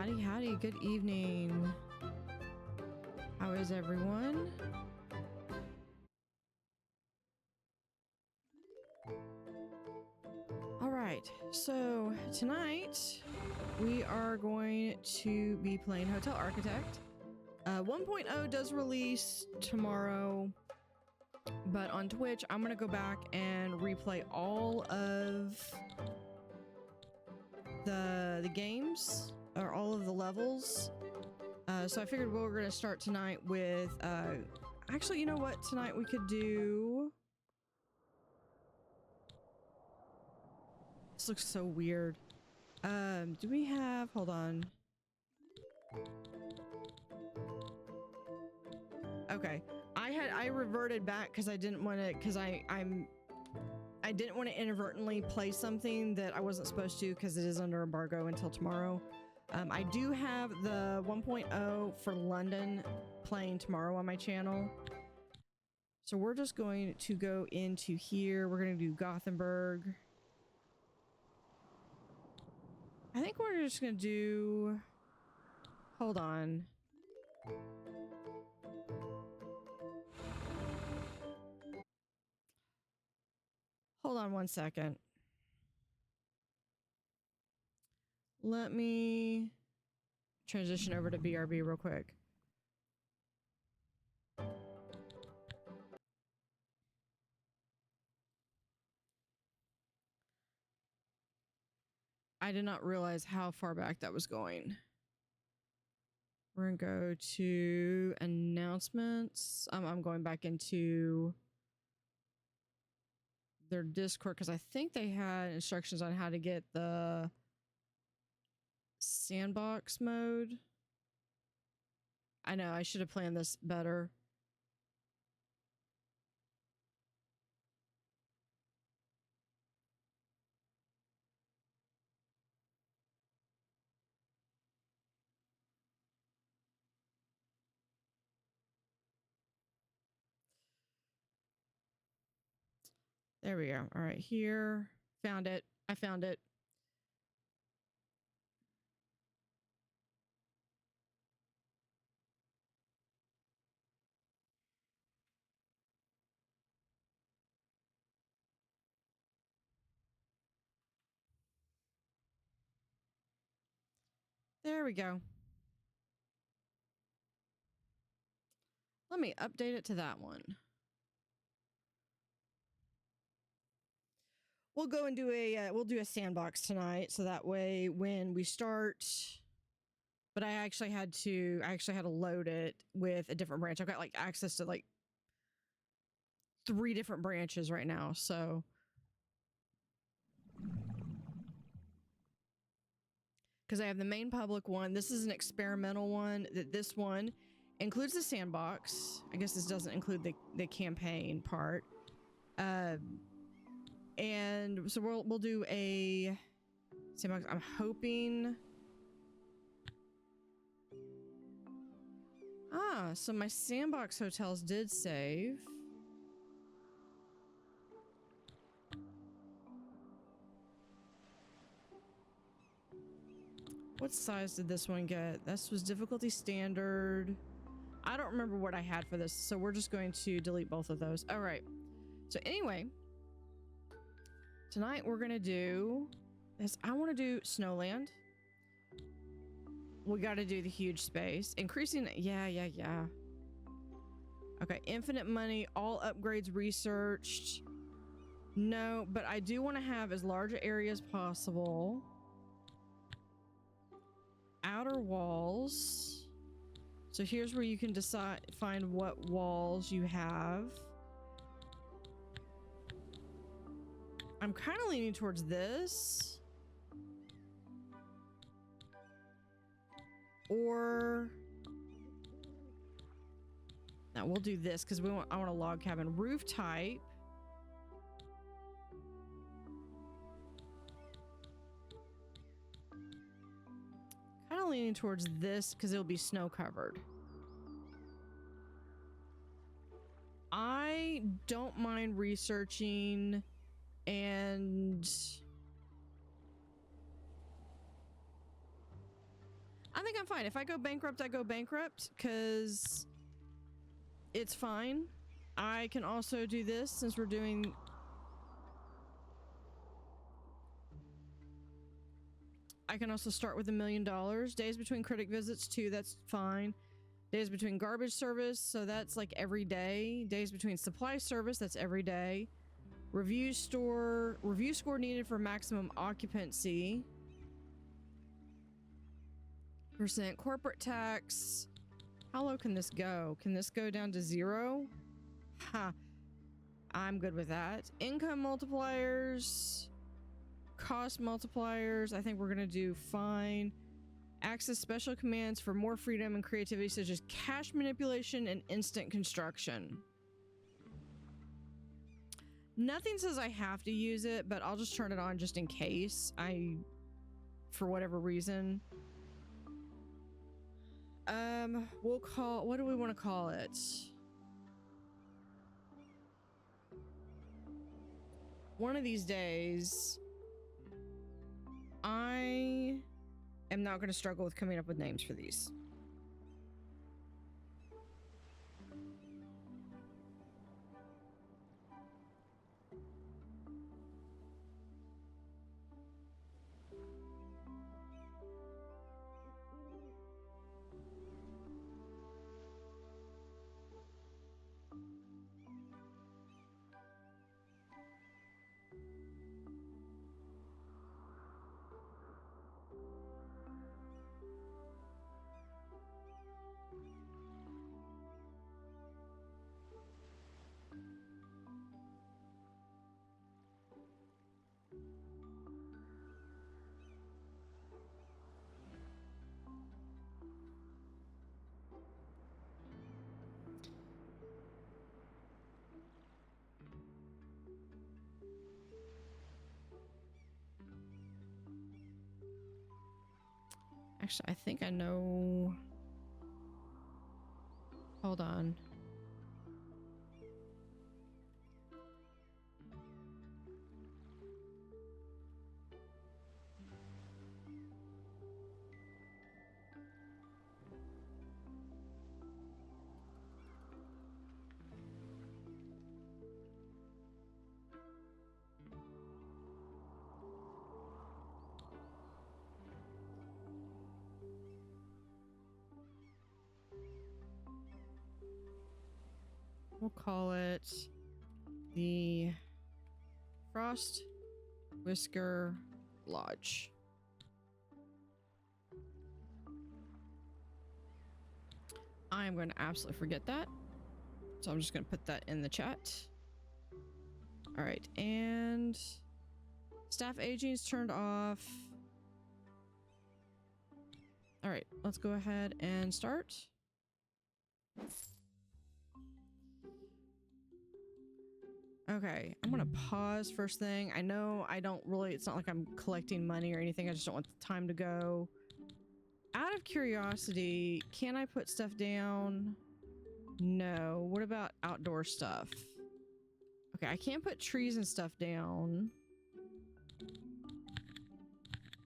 Howdy, howdy, good evening. How is everyone? All right, so tonight we are going to be playing Hotel Architect. 1.0 does release tomorrow, but on Twitch, I'm gonna go back and replay all of the games, or all of the levels. So I figured we were gonna start tonight with, actually, you know what? Tonight we could do... This looks so weird. Do we have... Hold on. Okay. I reverted back because I didn't want to, because I didn't want to inadvertently play something that I wasn't supposed to because it is under embargo until tomorrow. I do have the 1.0 for London playing tomorrow on my channel. So we're just going to go into here. We're going to do Gothenburg. I think we're just going to do... Hold on. Hold on one second. Let me transition over to BRB real quick. I did not realize how far back that was going. We're gonna go to announcements. I'm going back into their Discord because I think they had instructions on how to get the sandbox mode. I know, I should have planned this better. There we go. All right, here. Found it. I found it. There we go. Let me update it to that one. We'll go and do a we'll do a sandbox tonight, so that way when we start. But I actually had to load it with a different branch. I've got like access to like 3 different branches right now, so because I have the main public one. This is an experimental one. This one includes the sandbox. I guess this doesn't include the campaign part. And so we'll do a sandbox. I'm hoping. So my sandbox hotels did save. What size did this one get? This was difficulty standard. I don't remember what I had for this, so we're just going to delete both of those. All right. So anyway, tonight we're gonna do this. I want to do Snowland. We got to do the huge space. Increasing, yeah. Okay, infinite money, all upgrades researched. No, but I do want to have as large an area as possible. Outer walls. So here's where you can find what walls you have. I'm kind of leaning towards this. Or now we'll do this because I want a log cabin. Roof type. Kind of leaning towards this because it'll be snow covered. I don't mind researching and I think I'm fine. If I go bankrupt, I go bankrupt because it's fine. I can also do this since we're doing... I can also start with $1 million. Days between critic visits, 2, that's fine. Days between garbage service, so that's like every day. Days between supply service, that's every day. Review score needed for maximum occupancy. % corporate tax. How low can this go? Can this go down to 0? Ha. I'm good with that. Income multipliers. Cost multipliers. I think we're gonna do fine. Access special commands for more freedom and creativity, such as cash manipulation and instant construction. Nothing says I have to use it, but I'll just turn it on just in case for whatever reason. We'll call, what do we want to call it? One of these days, I am not going to struggle with coming up with names for these. Actually, I think I know. Hold on. We'll call it the Frostwhisker Lodge. I am going to absolutely forget that. So I'm just going to put that in the chat. All right. And staff aging is turned off. All right. Let's go ahead and start. Okay, I'm gonna pause first thing. I know I don't really, it's not like I'm collecting money or anything. I just don't want the time to go. Out of curiosity, can I put stuff down? No. What about outdoor stuff? Okay, I can't put trees and stuff down.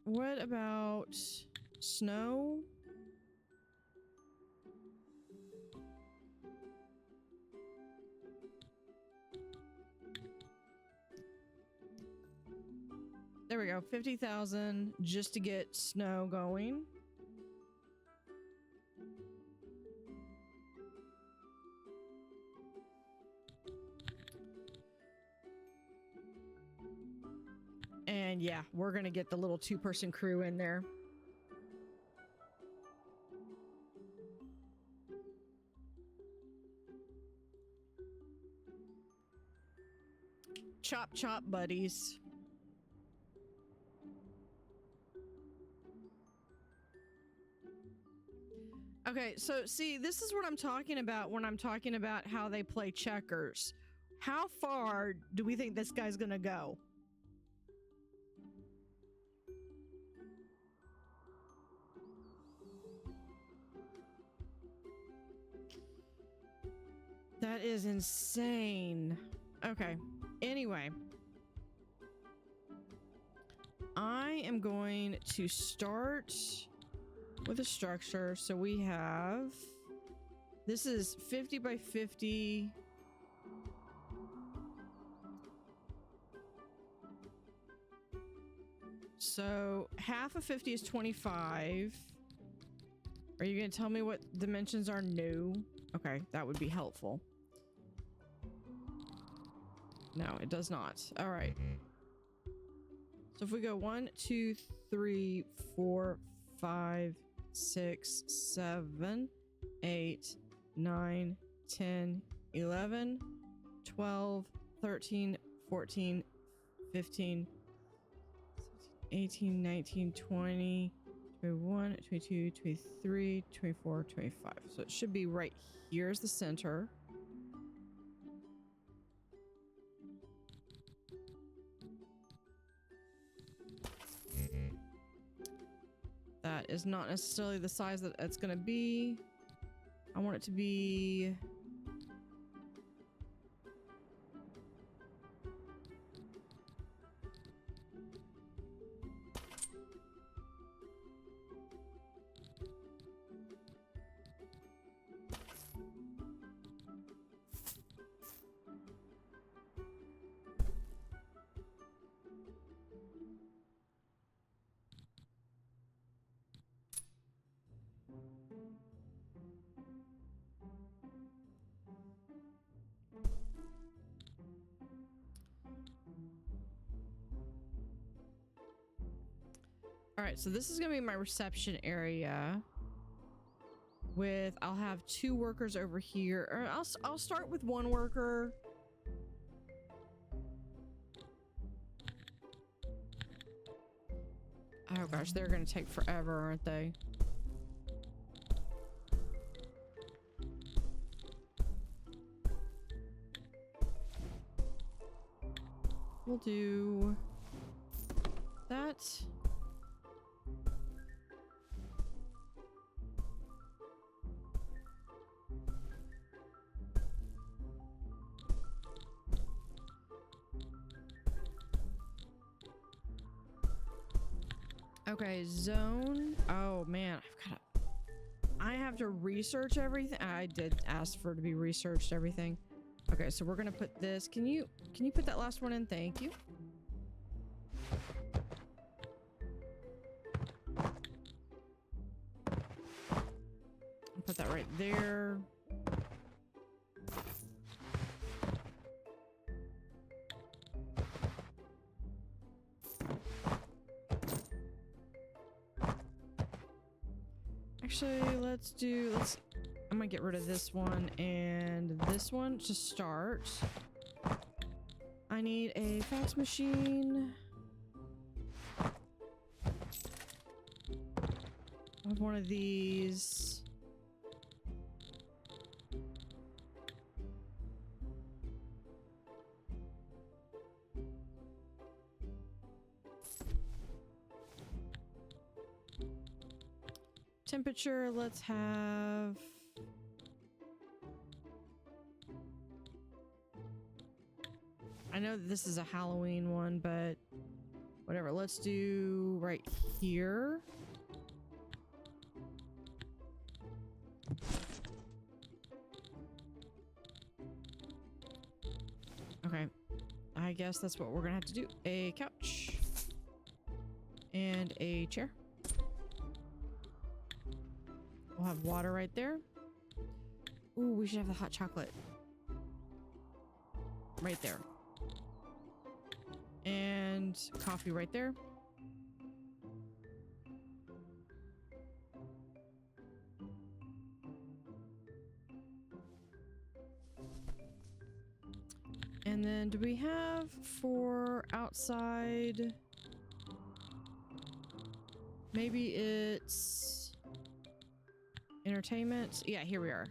What about snow? There we go, 50,000 just to get snow going. And yeah, we're gonna get the little 2-person crew in there. Chop chop, buddies. Okay, so see, this is what I'm talking about when I'm talking about how they play checkers. How far do we think this guy's gonna go? That is insane. Okay, anyway. I am going to start with a structure. So we have, this is 50 by 50. So half of 50 is 25. Are you going to tell me what dimensions are? No. Okay, that would be helpful. No, it does not. All right. So if we go 1, 2, 3, 4, 5, 6, 7, 8, 9, 10, 11, 12, 13, 14, 15, 18, 19, 20, 21, 22, 23, 24, 25. So it should be right here is the center. That is not necessarily the size that it's going to be. I want it to be... All right, so this is gonna be my reception area with, I'll have 2 workers over here, or I'll start with 1 worker. Oh gosh, they're gonna take forever, aren't they? We'll do that. Okay, zone. Oh man, I have to research everything. I did ask for it to be researched everything. Okay, so we're gonna put this. Can you put that last one in? Thank you. I'll put that right there. Actually, I'm gonna get rid of this one and this one to start. I need a fax machine. I have one of these. Temperature, let's have... I know that this is a Halloween one, but whatever. Let's do right here. Okay. I guess that's what we're gonna have to do. A couch. And a chair. We'll have water right there. Ooh, we should have the hot chocolate. Right there. And coffee right there. And then do we have for outside? Maybe it's entertainment. Yeah, here we are.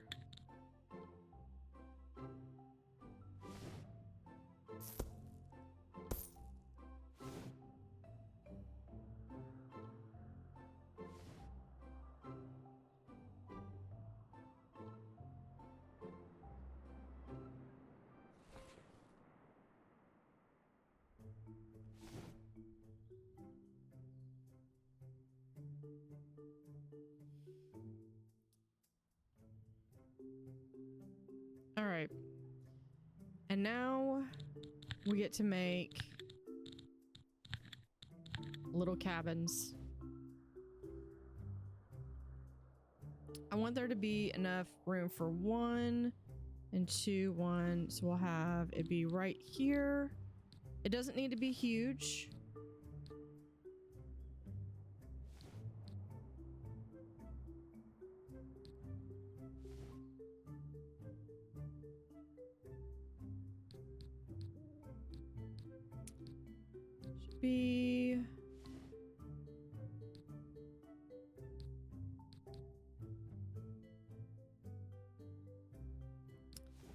right. And now we get to make little cabins. I want there to be enough room for 1 and 2, 1. So we'll have it be right here. It doesn't need to be huge. Should be...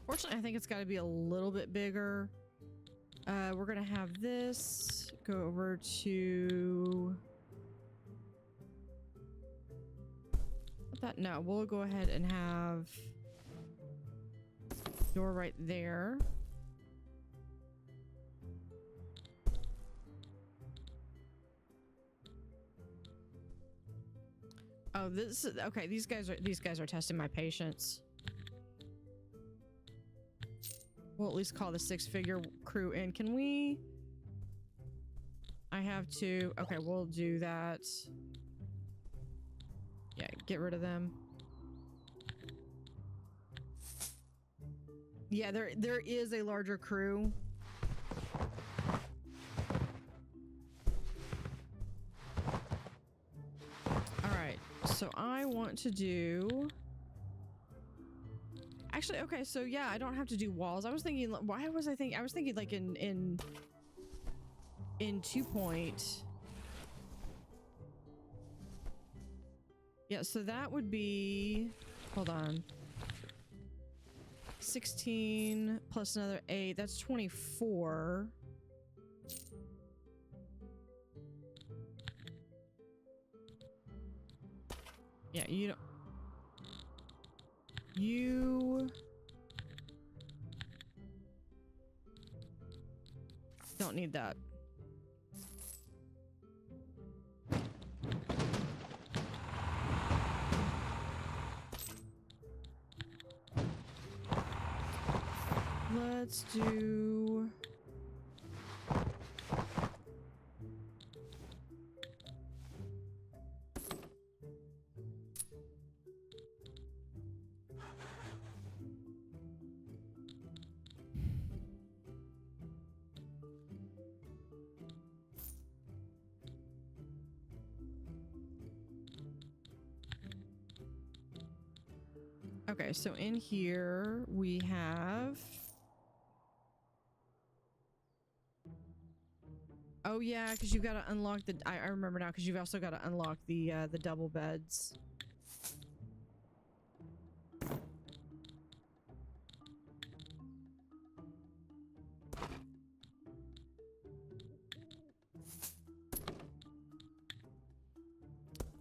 Fortunately, I think it's got to be a little bit bigger. We're gonna have this go over to that. No, we'll go ahead and have door right there. Oh, this is okay. These guys are testing my patience. We'll at least call the 6-figure crew in. Can we? I have to. Okay, we'll do that. Yeah, get rid of them. Yeah, there is a larger crew. All right, so I want to do... Actually, okay, so yeah, I don't have to do walls. I was thinking, why was I thinking? I was thinking like in 2 point. Yeah, so that would be, hold on. 16 plus another 8, that's 24. Yeah, you don't... You don't need that. Let's do... Okay, so in here we have... Oh yeah, because you've got to unlock the... I remember now, because you've also got to unlock the double beds.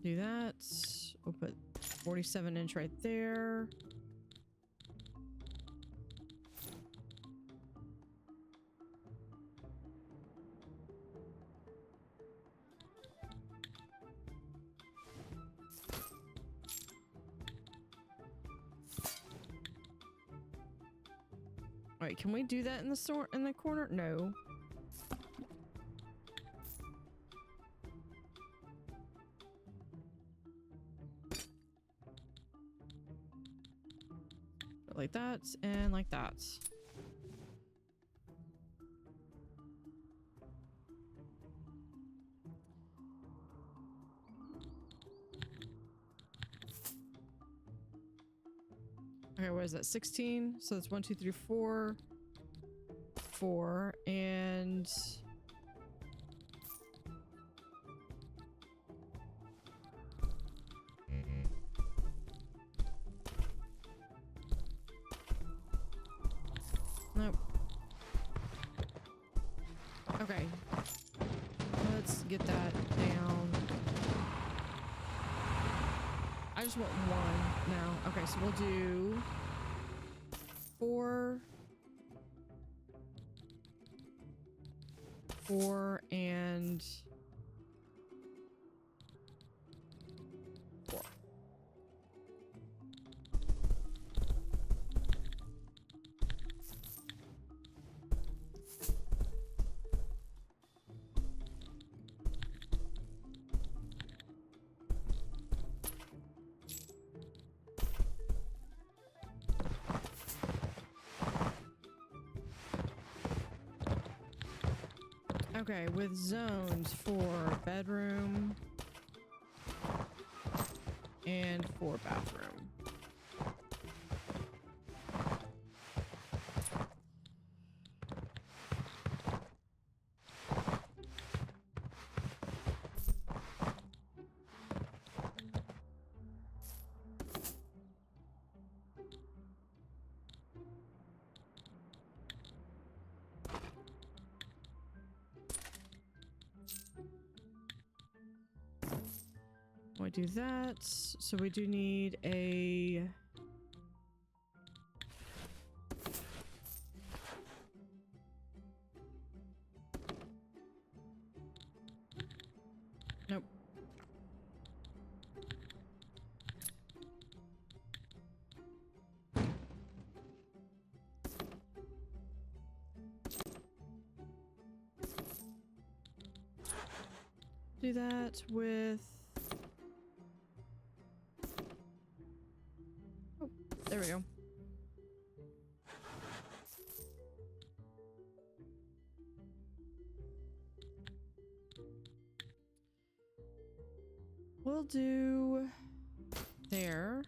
Do that. We'll put 47-inch right there. All right, can we do that in the corner? No. Like that and like that. Okay, what is that? 16. So that's 1, 2, 3, 4. 4 and nope. Okay, let's get that down. I just want 1 now. Okay, so we'll do 4, 4 and 4. Okay, with zones for bedroom and for bathroom. We do that. So we do need a... Nope. Do that with... Oh, there we go. We'll do there.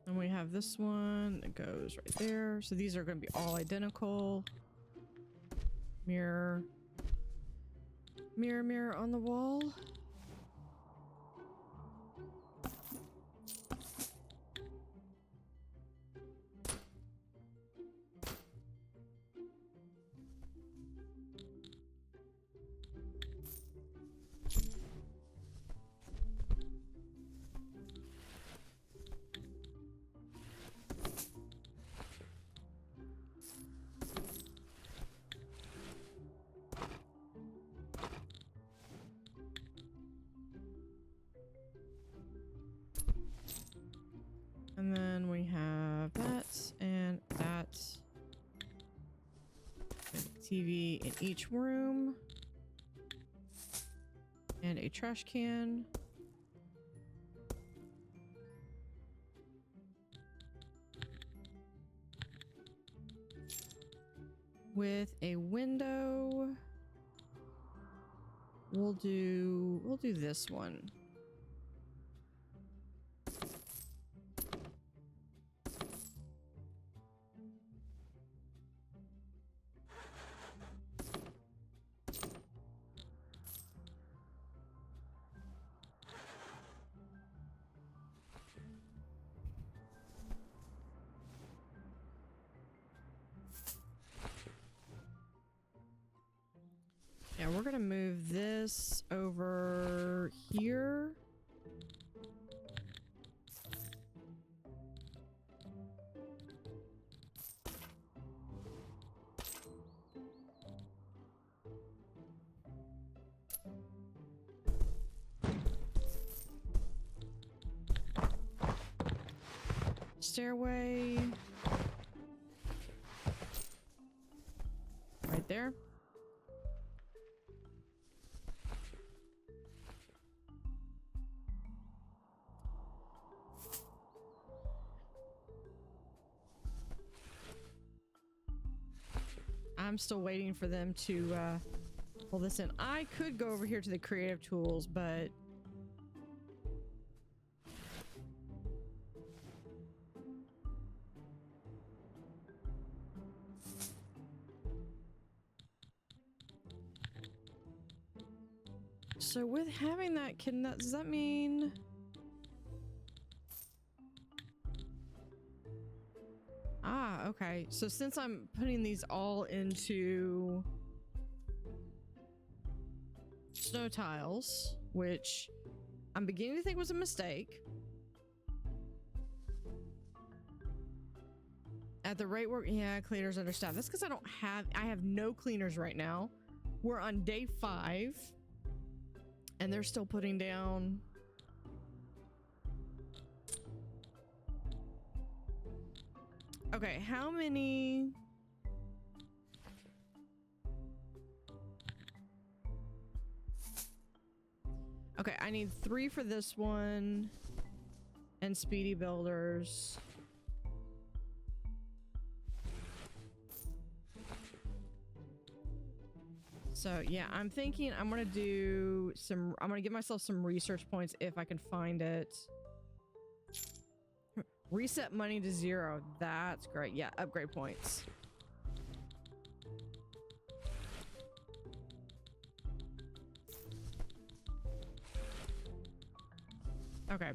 And we have this one that goes right there. So these are going to be all identical. Mirror. Mirror, mirror on the wall. And then we have that and that. And a TV in each room. And a trash can. With a window. We'll do this one. Yeah, we're gonna move this over here. Stairway. Right there. I'm still waiting for them to pull this in. I could go over here to the creative tools, but so with having that, does that mean okay. So since I'm putting these all into snow tiles, which I'm beginning to think was a mistake. At the rate we're, yeah, cleaners understaffed. That's because I have no cleaners right now. We're on day 5 and they're still putting down. Okay, how many? I need 3 for this one. And speedy builders. So yeah, I'm thinking I'm gonna do some, I'm gonna give myself some research points if I can find it. Reset money to 0. That's great. Yeah, upgrade points. Okay.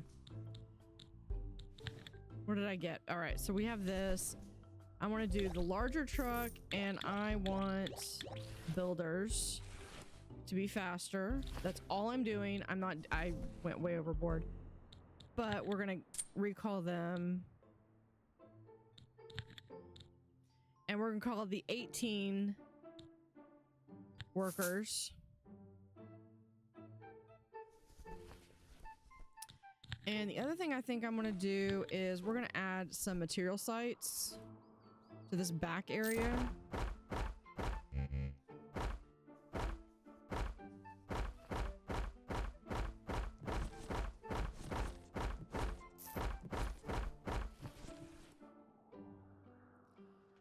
What did I get? All right, so we have this. I want to do the larger truck, and I want builders to be faster. That's all I'm doing. I'm not, I went way overboard. But we're gonna recall them. And we're gonna call the 18 workers. And the other thing I think I'm gonna do is we're gonna add some material sites to this back area.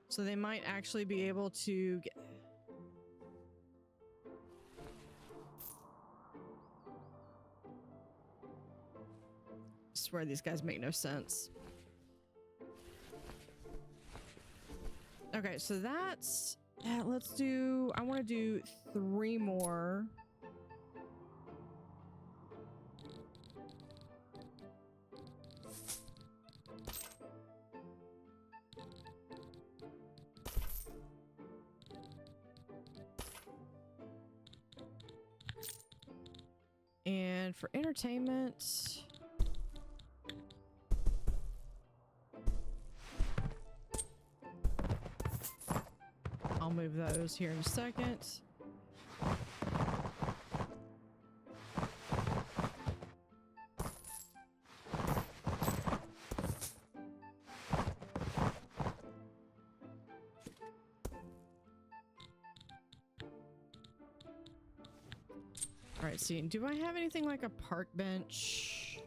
So they might actually be able to get... I swear these guys make no sense. Okay, so that's... let's do... I want to do 3 more. And for entertainment... I'll move those here in a second. All right, see, do I have anything like a park bench?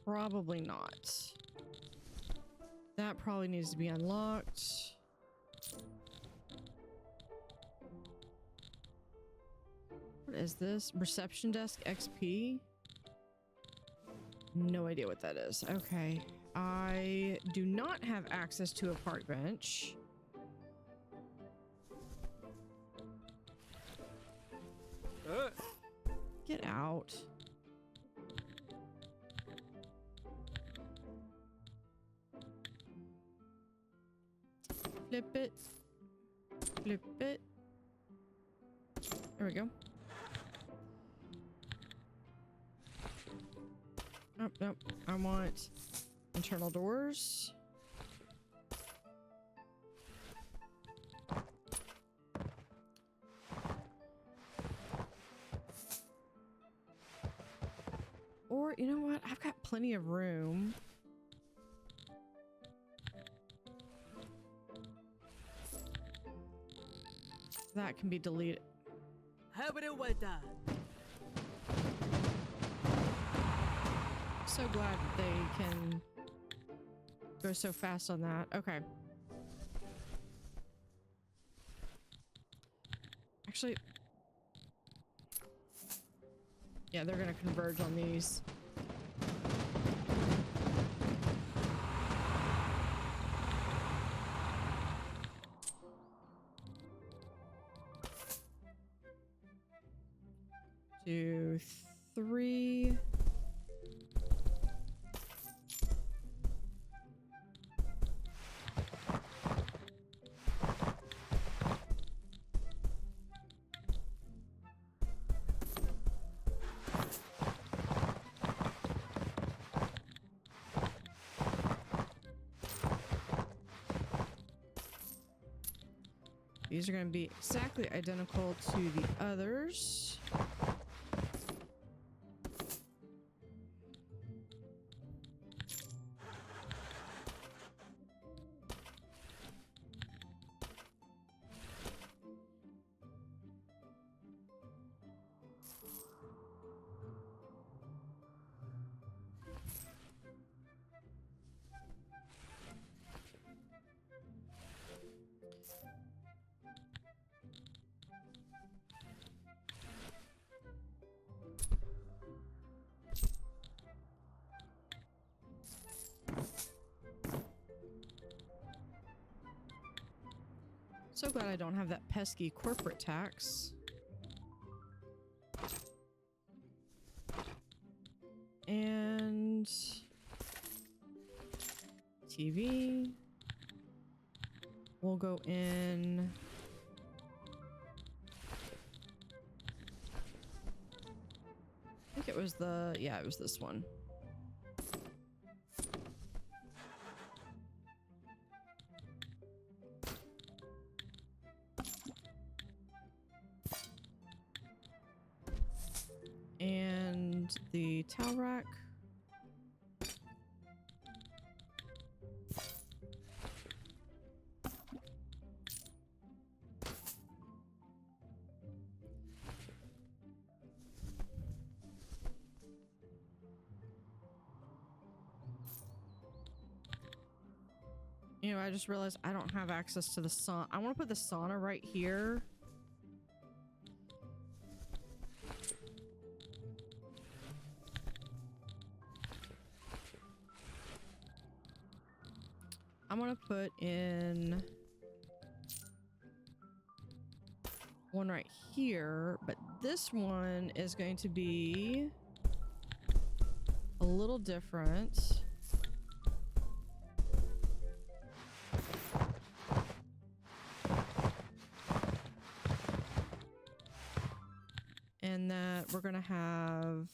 Probably not. That probably needs to be unlocked. What is this? Reception desk XP? No idea what that is. Okay. I do not have access to a park bench. Get out. Flip it. Flip it. There we go. Oh, nope. I want internal doors. Or, you know what? I've got plenty of room. That can be deleted. So glad they can go so fast on that. Okay. Actually, yeah, they're gonna converge on these. Two, 3. These are going to be exactly identical to the others. So glad I don't have that pesky corporate tax. And TV. We'll go in. I think it was the, yeah, it was this one. And the towel rack. You know, I just realized I don't have access to the sauna. I want to put the sauna right here. I'm gonna put in one right here, but this one is going to be a little different. And that we're gonna have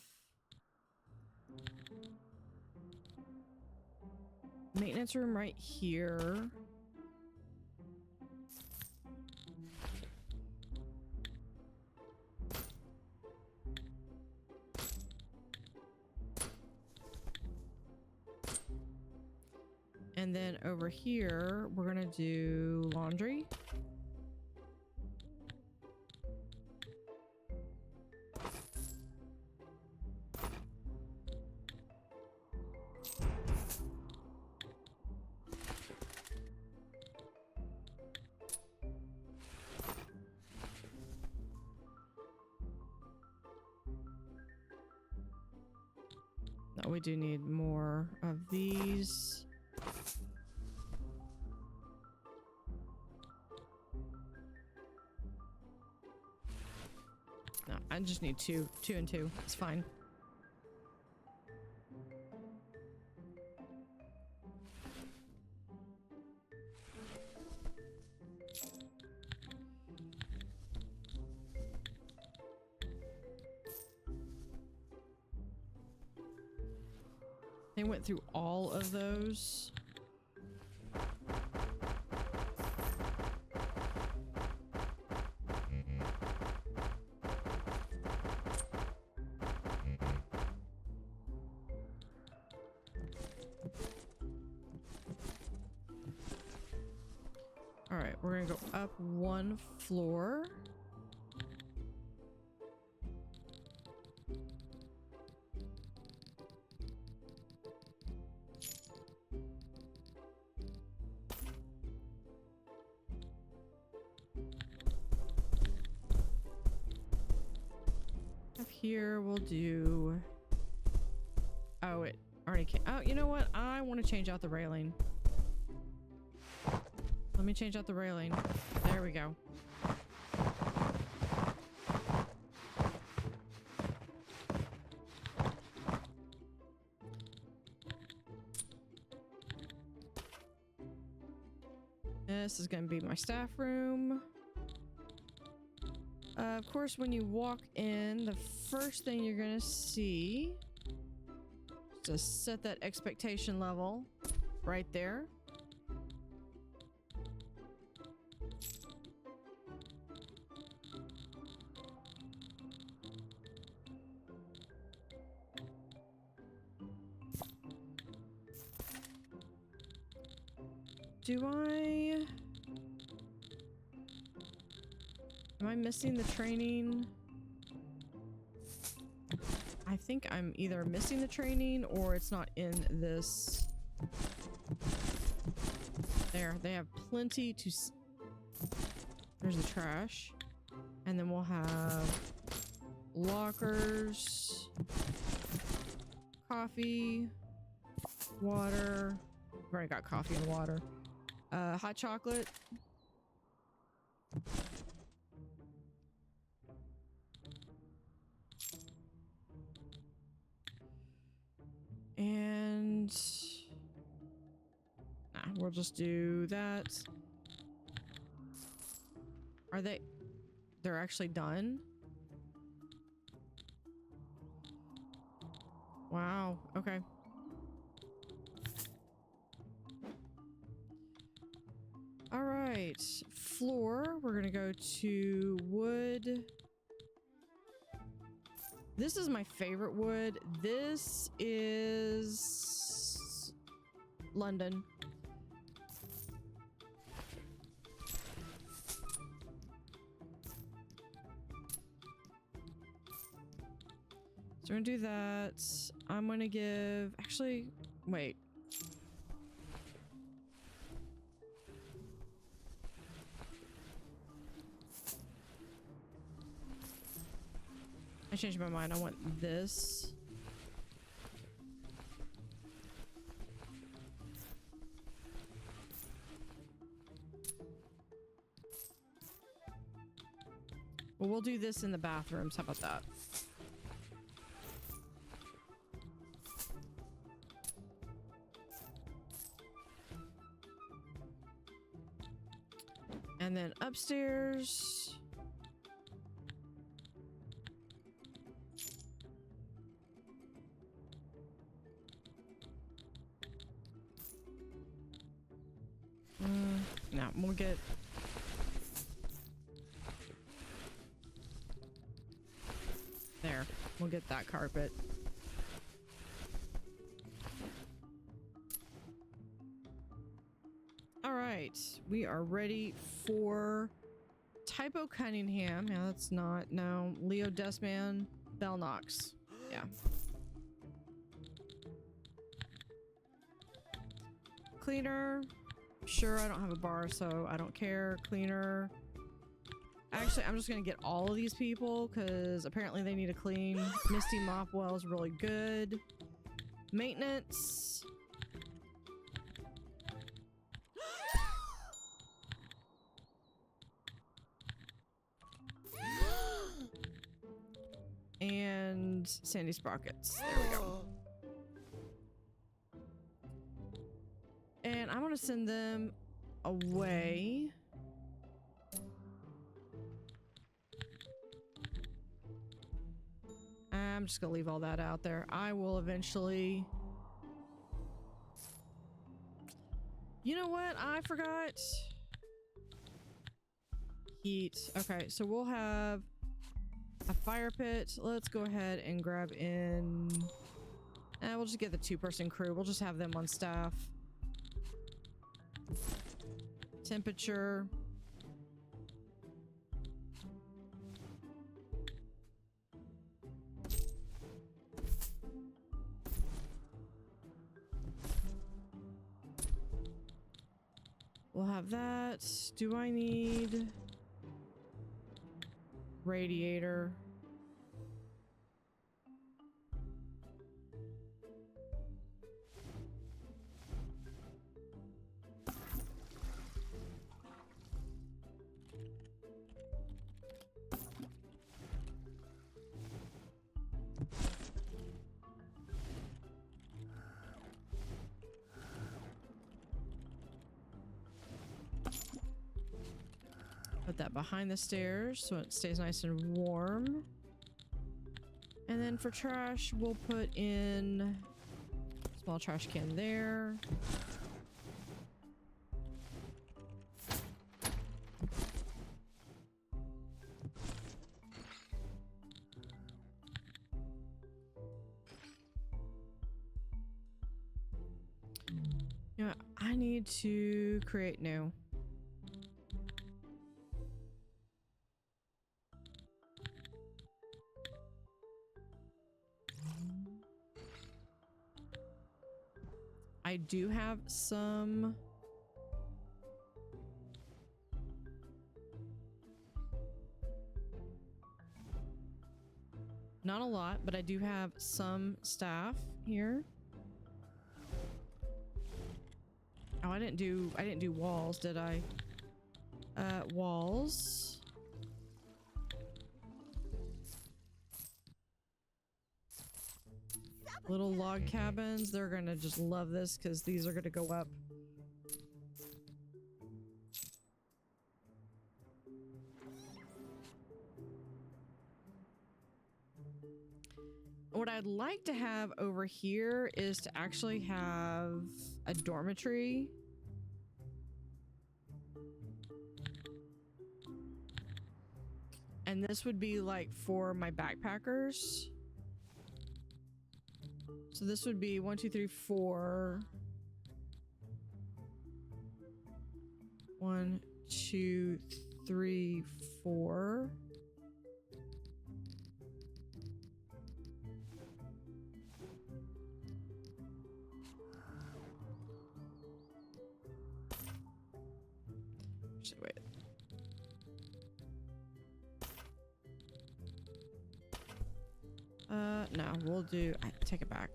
maintenance room right here. And then over here, we're gonna do laundry. No, we do need more of these. No, I just need two and two. It's fine. They went through all of those. All right, we're gonna go up one floor. Here we'll do, oh, it already came. Oh, you know what? I want to change out the railing. Let me change out the railing. There we go. This is going to be my staff room. Of course, when you walk in, the first thing you're gonna see is to set that expectation level right there. Am I missing the training? I think I'm either missing the training or it's not in this. There, they have plenty to... There's the trash. And then we'll have lockers, coffee, water. I've already got coffee and water. Hot chocolate. And nah, we'll just do that. Are they? They're actually done? Wow. Okay. All right. Floor. We're gonna go to wood. This is my favorite wood. This is London. So we're gonna do that. I'm gonna give, actually, wait. I changed my mind. I want this. Well, we'll do this in the bathrooms. How about that? And then upstairs. No, we'll get... There. We'll get that carpet. All right. We are ready for Typo Cunningham. Yeah, that's not... No. Leo Dustman. Bell Knox. Yeah. Cleaner. Sure, I don't have a bar, so I don't care. Cleaner. Actually, I'm just gonna get all of these people because apparently they need a clean. Misty Mopwell is really good. Maintenance. And Sandy Sprockets. There we go. And I'm gonna send them away. I'm just gonna leave all that out there. I will eventually... You know what? I forgot. Heat. Okay, so we'll have a fire pit. Let's go ahead and grab in... we'll just get the 2-person crew. We'll just have them on staff. Temperature. We'll have that. Do I need radiator? Put that behind the stairs so it stays nice and warm. And then for trash, we'll put in a small trash can there. You know, I need to create new. I do have some not a lot, but I do have some staff here. Oh, I didn't do walls, did I? Walls. Little log cabins. They're gonna just love this because these are gonna go up. What I'd like to have over here is to actually have a dormitory. And this would be like for my backpackers. So this would be 1, 2, 3, 4. 1, 2, 3, 4. Actually, wait. No, we'll do. I take it back.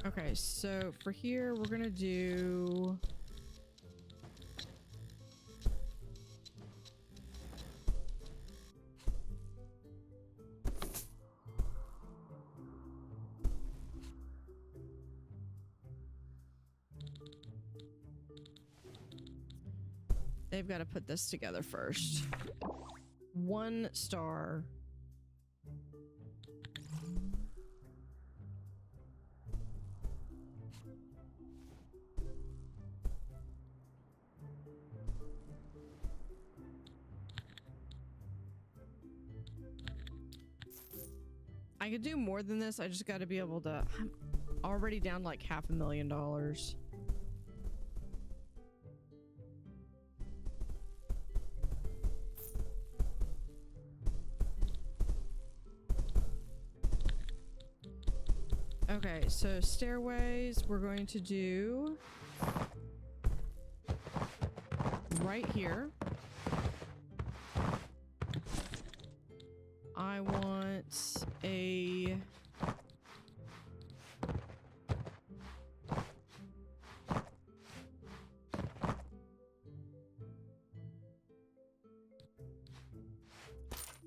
Okay, so for here, we're gonna do. They've got to put this together first. 1 star. I could do more than this. I just got to be able to. I'm already down like $500,000. Okay, so stairways, we're going to do right here. I want a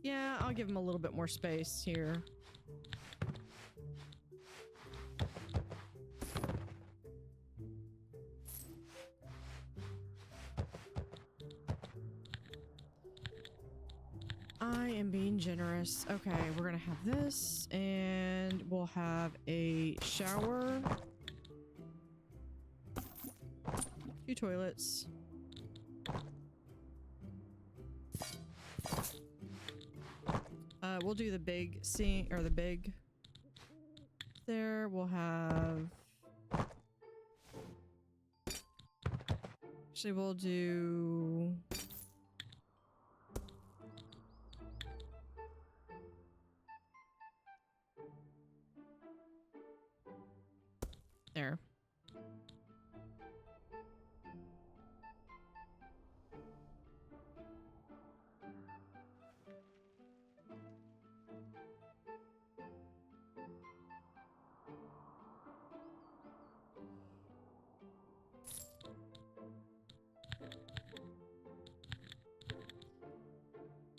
yeah, I'll give him a little bit more space here. I am being generous. Okay, we're gonna have this, and we'll have a shower, 2 toilets, we'll do the big sink, or the big there. We'll have, actually we'll do there.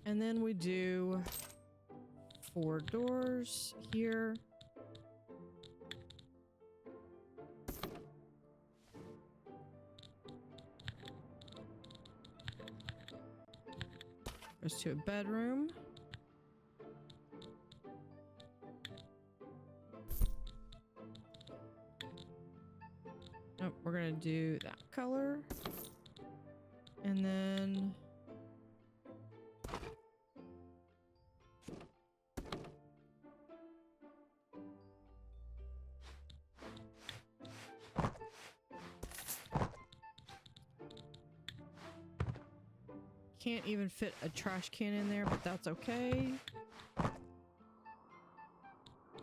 And then we do 4 doors here. Goes to a bedroom. Nope, we're gonna do that color. And then can't even fit a trash can in there, but that's okay.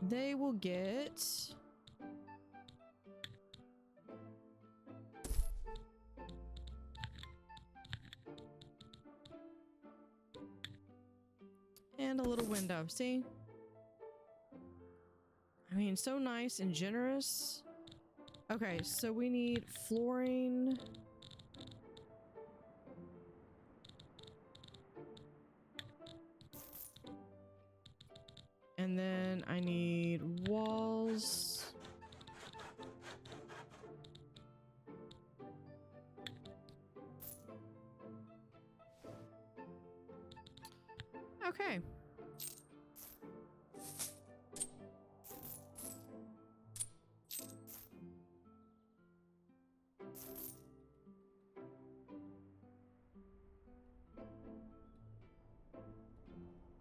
They will get And a little window. See? I mean, so nice and generous. Okay, so we need flooring. And then I need walls. Okay.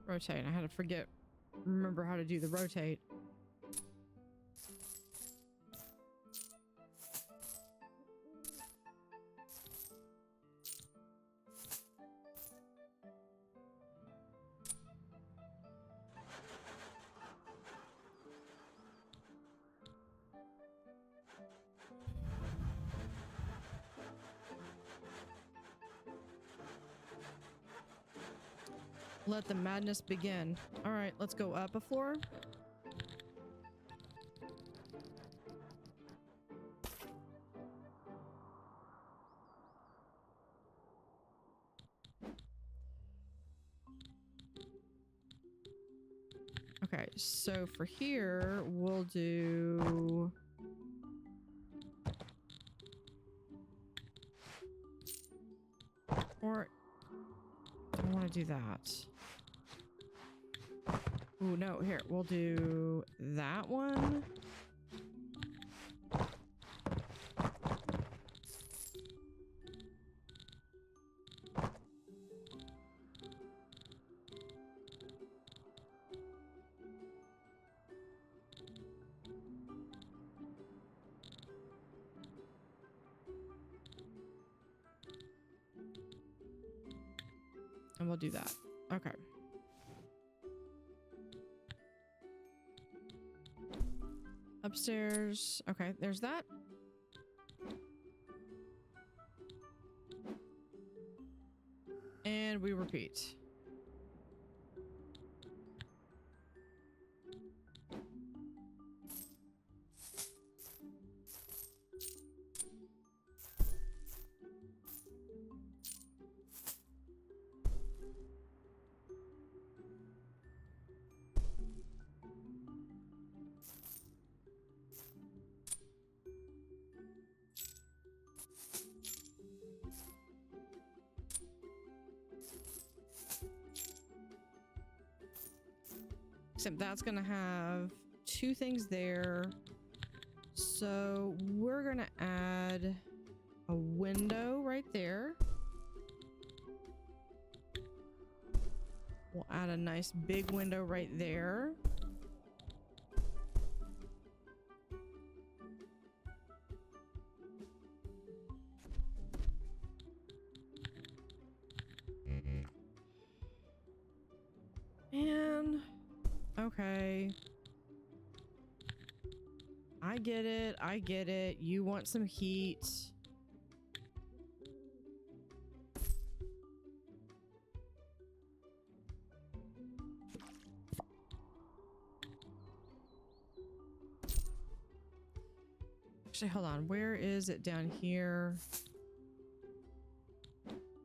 Rotate. I had to remember how to do the rotate. Let the madness begin. All right, let's go up a floor. Okay, so for here, we'll do... Or... I don't want to do that. Ooh, no, here, we'll do that one. And we'll do that. Okay. Upstairs. Okay, there's that. And we repeat. Except that's gonna have two things there. So we're gonna add a window right there. We'll add a nice big window right there. And okay. I get it. I get it. You want some heat. Actually, hold on. Where is it down here?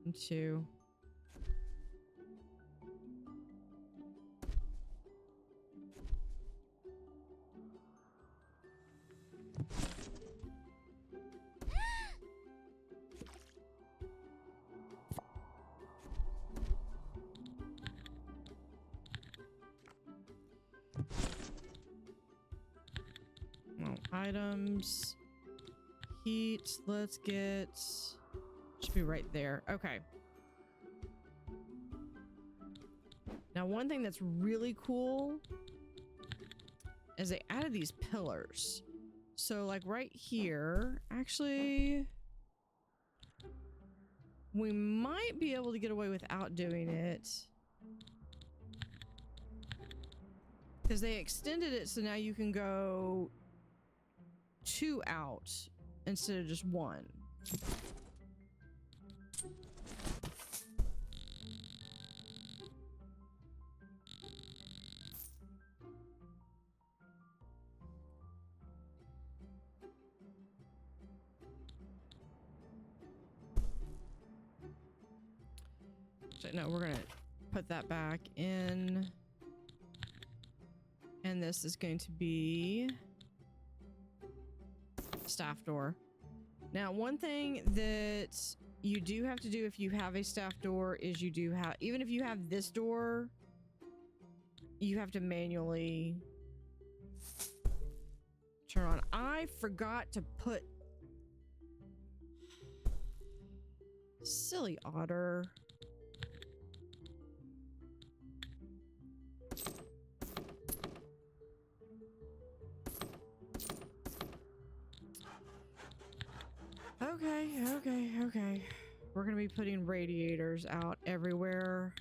1, 2. Items, heat, let's get, should be right there. Okay. Now, one thing that's really cool is they added these pillars. So like right here, actually, we might be able to get away without doing it. Because they extended it so now you can go 2 out instead of just 1. actually, no, we're gonna put that back in. And this is going to be staff door. Now, one thing that you do have to do if you have a staff door is you do have, even if you have this door, you have to manually turn on. I forgot to put... Silly Otter. Okay. We're gonna be putting radiators out everywhere.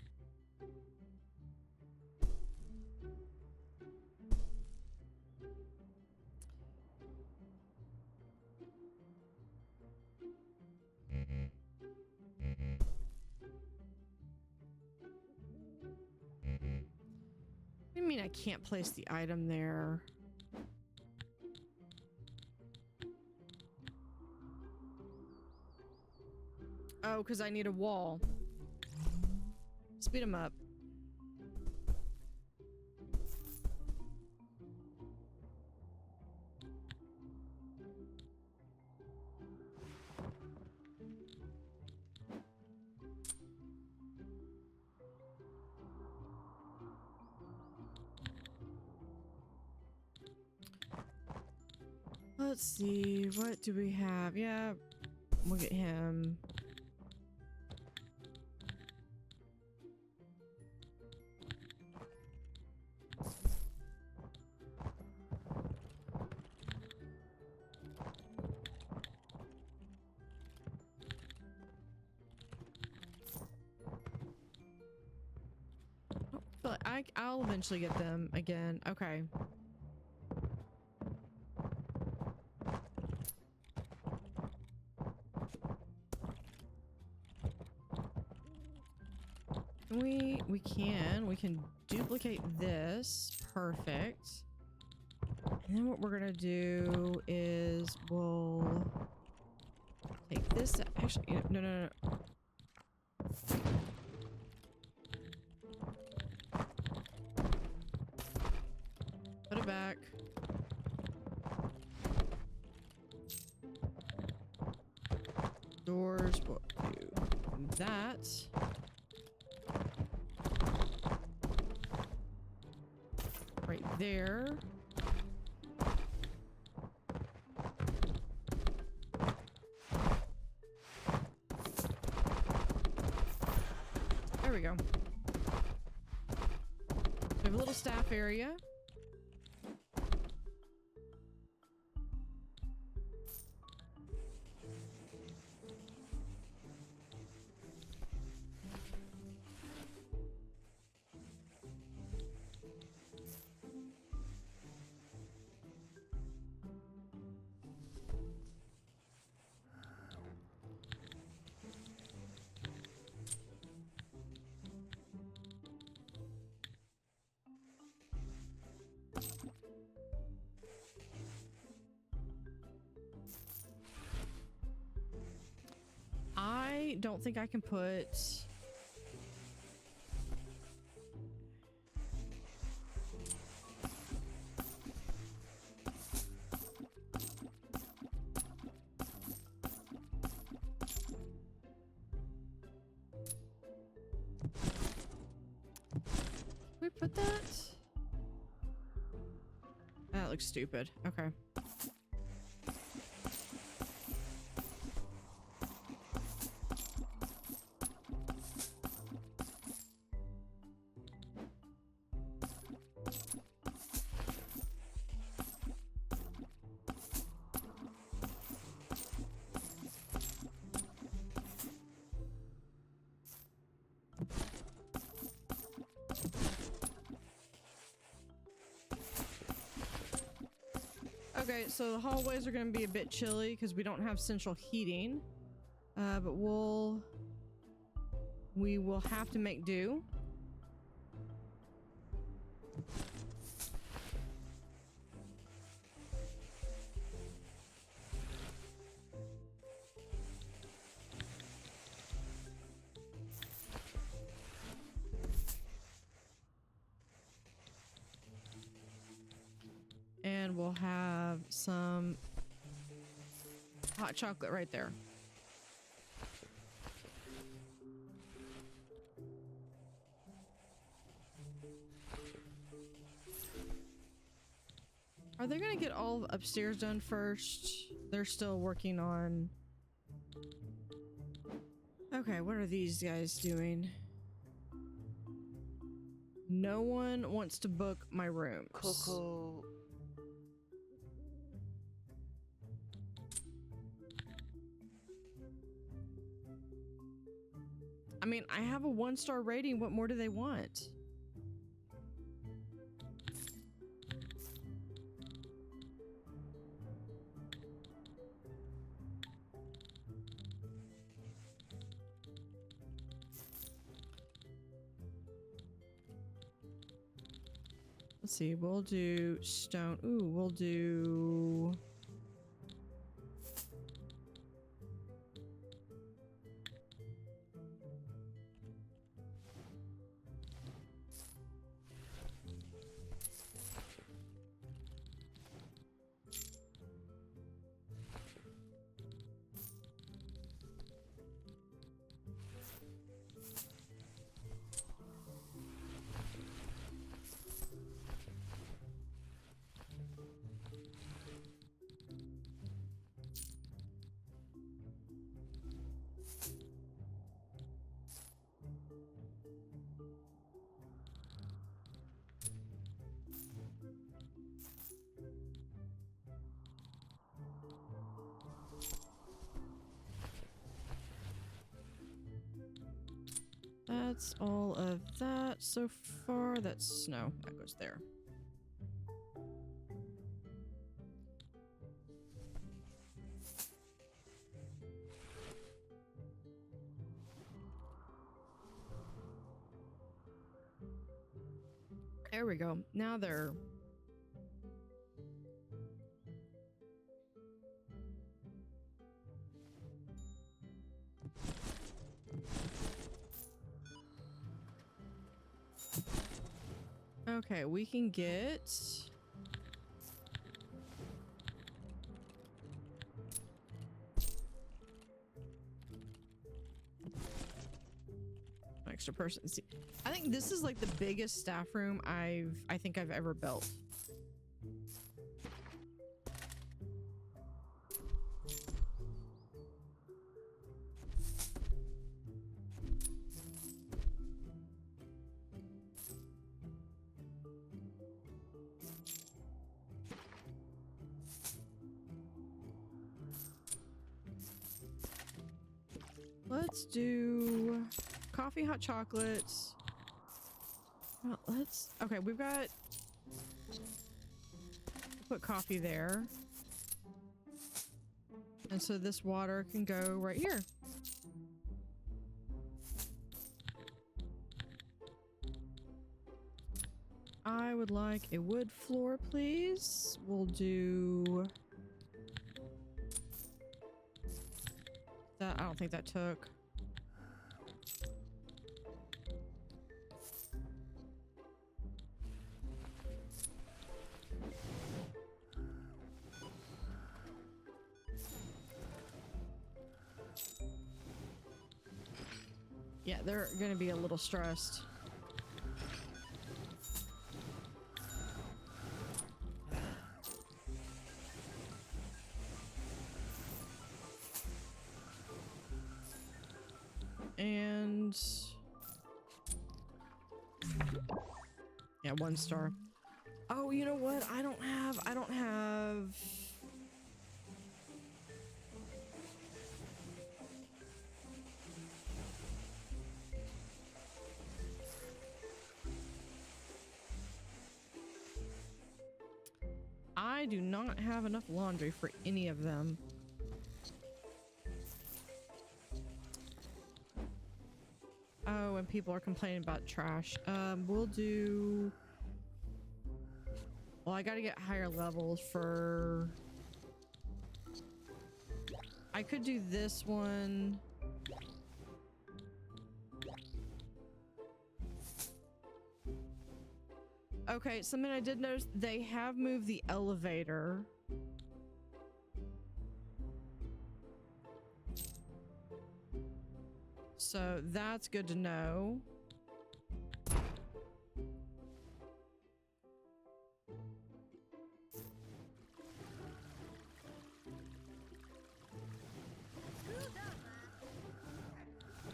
What do you mean I can't place the item there? Oh, because I need a wall. Speed them up. Let's see, what do we have? Yeah, we'll get him. But I'll eventually get them again. Okay. We can duplicate this. Perfect. And then what we're gonna do is we'll take this. Actually, no. Put it back. Doors, we'll do that. Right there. There we go. We have a little staff area. I don't think I can put... Can we put that? That looks stupid. Okay. Okay, so the hallways are going to be a bit chilly because we don't have central heating, but we will have to make do. will have some hot chocolate right there. Are they gonna get all upstairs done first? They're still working on... Okay, what are these guys doing? No one wants to book my rooms. Coco. I mean, I have a 1-star rating. What more do they want? Let's see, we'll do stone. Ooh, we'll do... That's all of that so far. That's snow. That goes there. There we go. Now they're... Okay, we can get... extra person. See, I think this is like the biggest staff room I think I've ever built. Let's do coffee, hot chocolates. Well, let's... Okay, we've got... Put coffee there. And so this water can go right here. I would like a wood floor, please. We'll do... That, I don't think that took. Yeah, they're gonna be a little stressed. And yeah, 1 star. Oh, you know what? I don't have I do not have enough laundry for any of them. Oh, and people are complaining about trash. We'll do... Well, I gotta get higher levels for... I could do this one. Okay, something I did notice, they have moved the elevator. So that's good to know.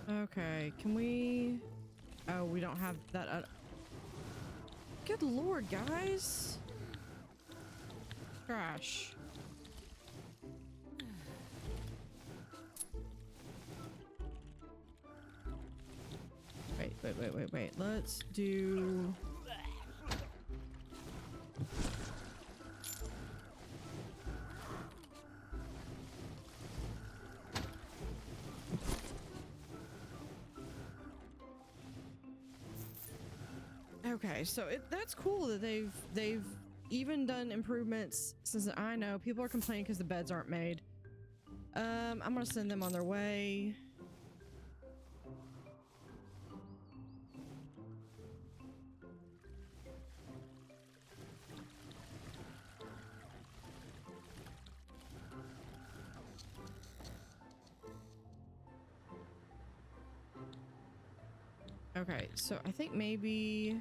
Okay, can we... Oh, we don't have that... Good lord, guys! Trash. Wait. Let's do... Okay, so that's cool that they've even done improvements since I know people are complaining because the beds aren't made. I'm gonna send them on their way. Okay, so I think maybe...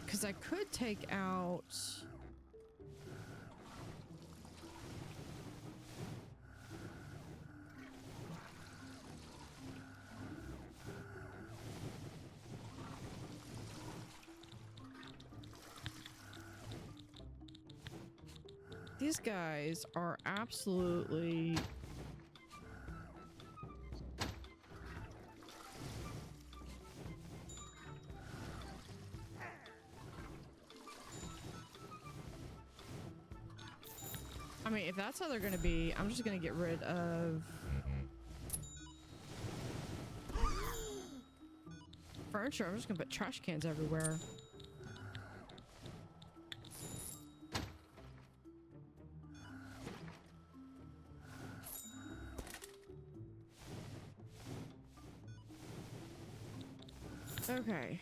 Because I could take out... These guys are absolutely... I mean, if that's how they're gonna be, I'm just gonna get rid of... furniture. I'm just gonna put trash cans everywhere. Okay.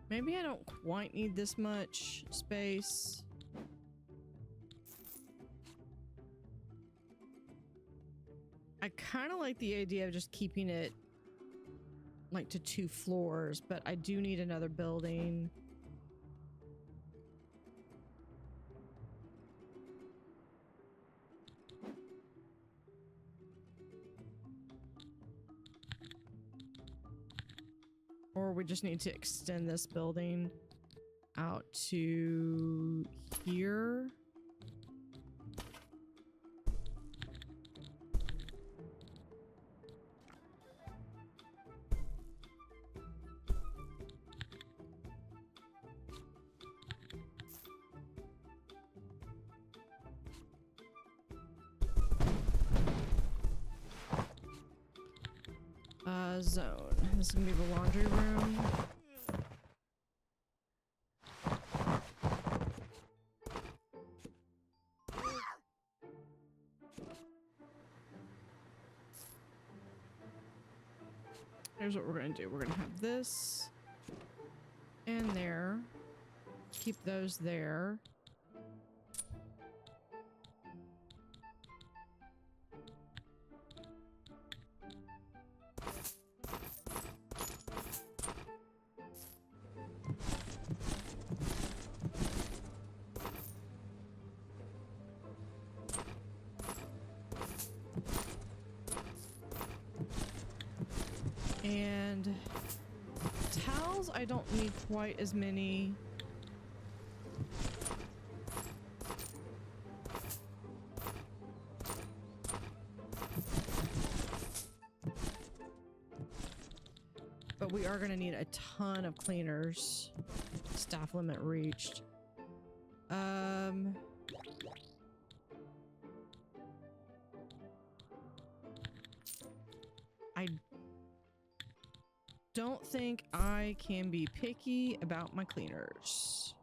Maybe I don't quite need this much space. I kind of like the idea of just keeping it like to 2 floors, but I do need another building. Or we just need to extend this building out to here. Zone. This is gonna be the laundry room. Here's what we're gonna do. We're gonna have this and there. Keep those there. And towels, I don't need quite as many. but we are going to need a ton of cleaners. Staff limit reached. I don't think I can be picky about my cleaners.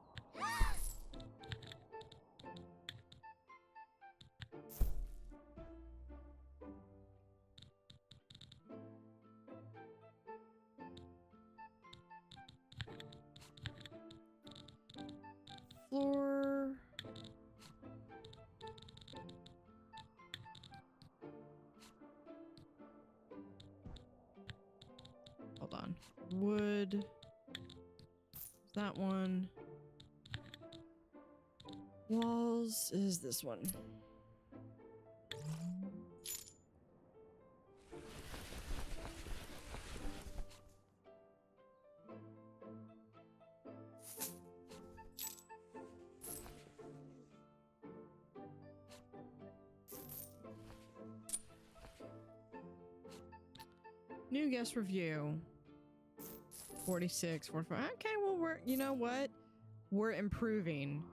Floor. Hold on. Wood. That one. Walls is this one. New guest review. 46, 45. Okay, well, we're, you know what? We're improving.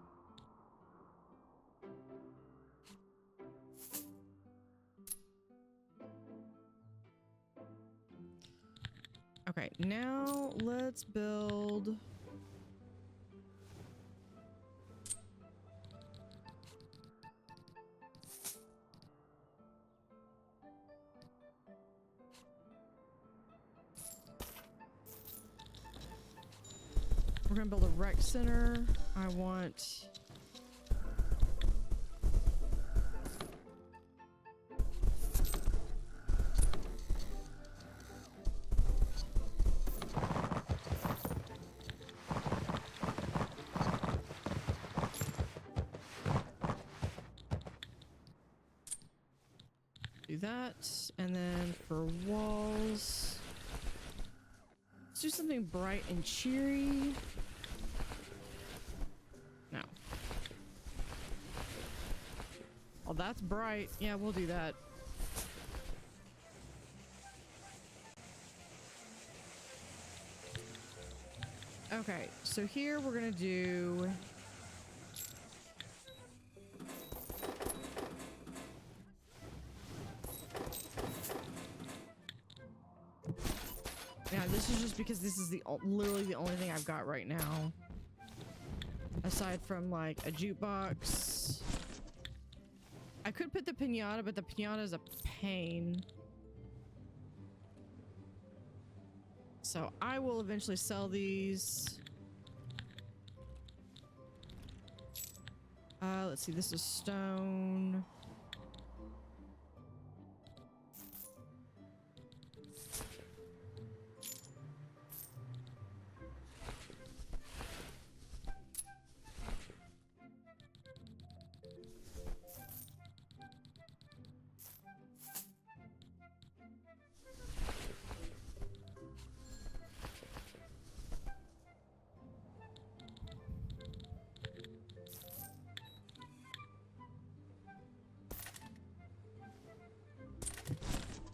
Okay, now let's build. We're gonna build a rec center. I want do that, and then for walls, let's do something bright and cheery. No. Oh, that's bright. Yeah, we'll do that. Okay, so here we're gonna do now this is just because this is the literally the only thing I've got right now. Aside from like a jukebox. I could put the pinata, but the pinata is a pain. So I will eventually sell these. Let's see, this is stone.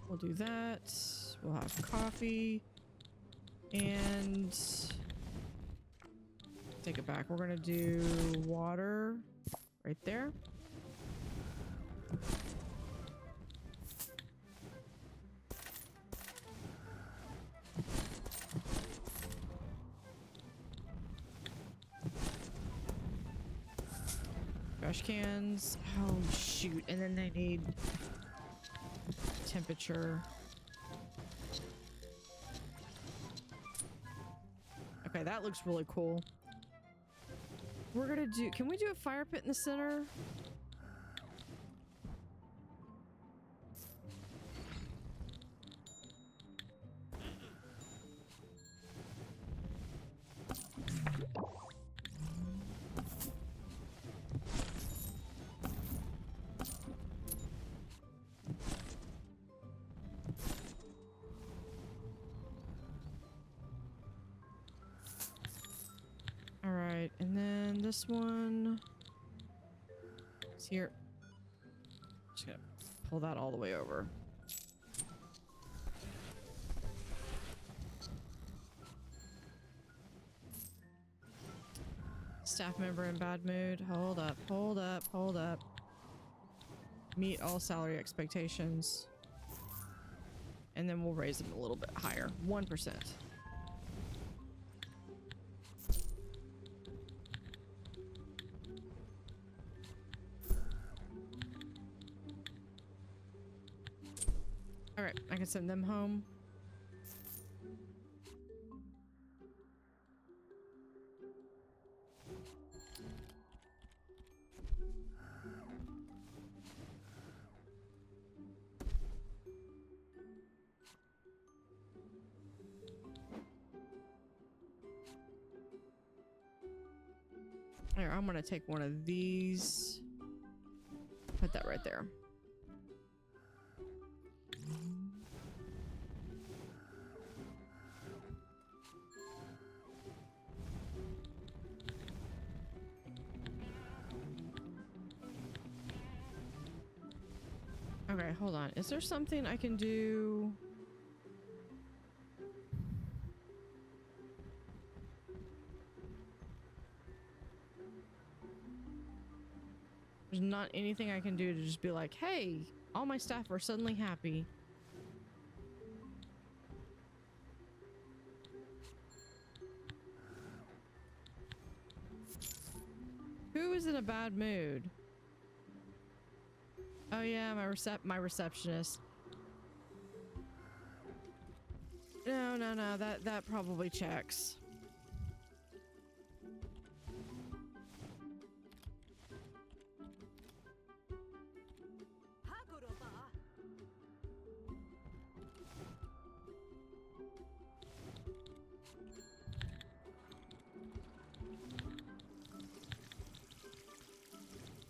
We'll do that. We'll have coffee. And take it back. We're gonna do water right there. Trash cans. Oh shoot, and then they need temperature. Okay, that looks really cool. We're gonna do, can we do a fire pit in the center? Alright, and then this one is here. Just gonna pull that all the way over. Staff member in bad mood. Hold up, hold up, hold up. Meet all salary expectations. And then we'll raise them a little bit higher. 1%. Alright, I can send them home. Here, I'm gonna take one of these. Put that right there. Okay, hold on. Is there something I can do? There's not anything I can do to just be like, hey, all my staff are suddenly happy. Who is in a bad mood? Oh yeah, my receptionist. No, that probably checks.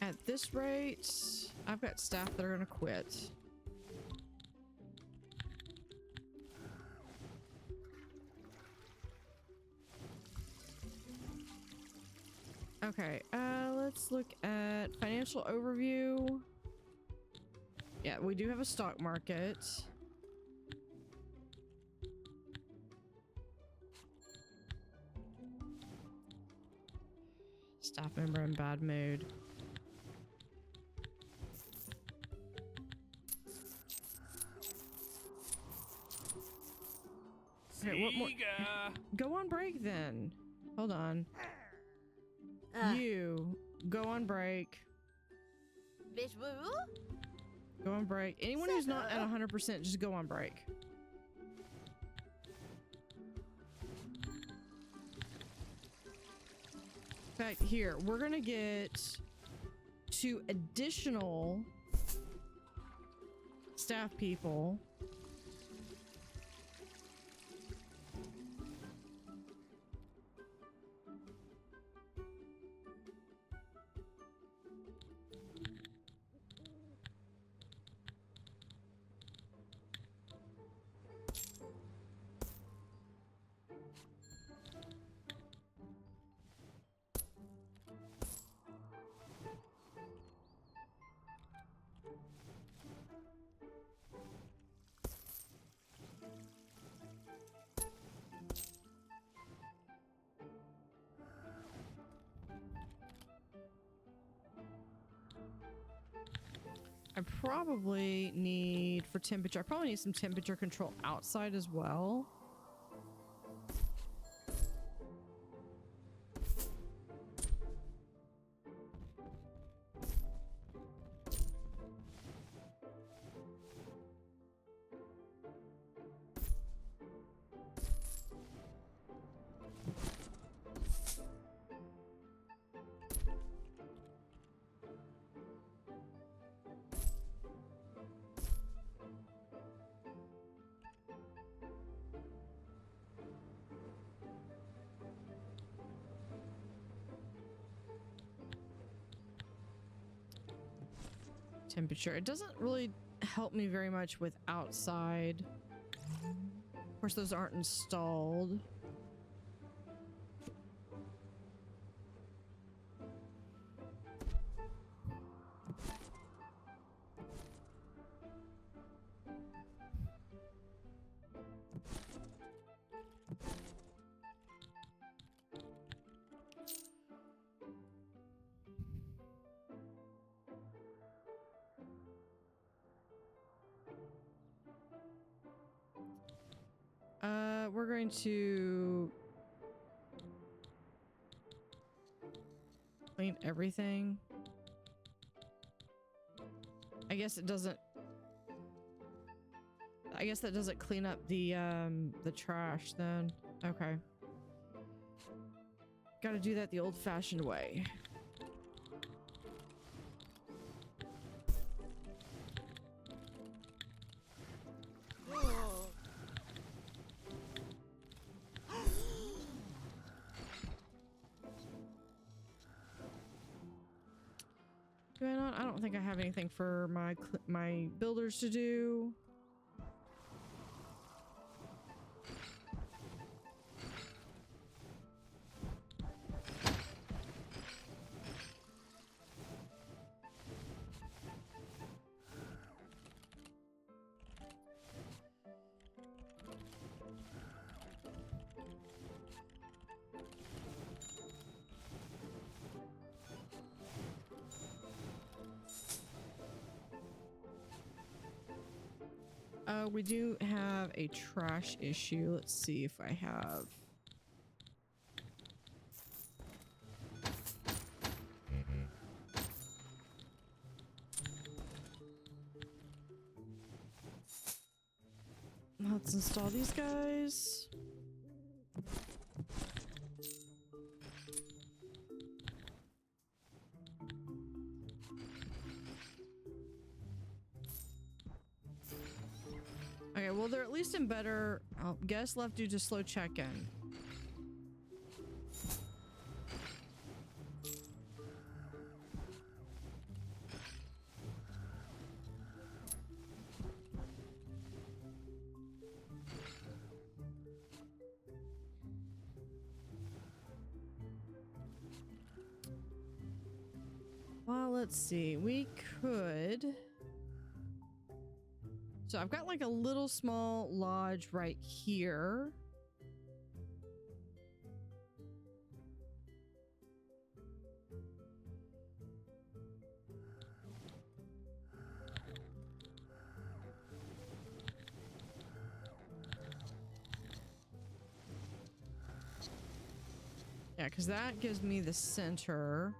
At this rate, I've got staff that are gonna quit. Okay, let's look at financial overview. Yeah, we do have a stock market. Staff member in bad mood. Okay, what more? Go on break then. Hold on. You go on break. Go on break. Anyone who's not at 100%, just go on break. In fact, here, we're gonna get 2 additional staff people. I probably need, for temperature, I probably need some temperature control outside as well. Temperature. It doesn't really help me very much with outside. Of course, those aren't installed. We're going to clean everything. I guess it doesn't. I guess that doesn't clean up the trash then. Okay. Got to do that the old-fashioned way. Do I not? I don't think I have anything for my builders to do. We do have a trash issue. Let's see if I have. Let's install these guys. Okay, well, they're at least in better. Oh, guess left due to slow check-in. Well, let's see. We could. So I've got like a little small lodge right here. Yeah, because that gives me the center.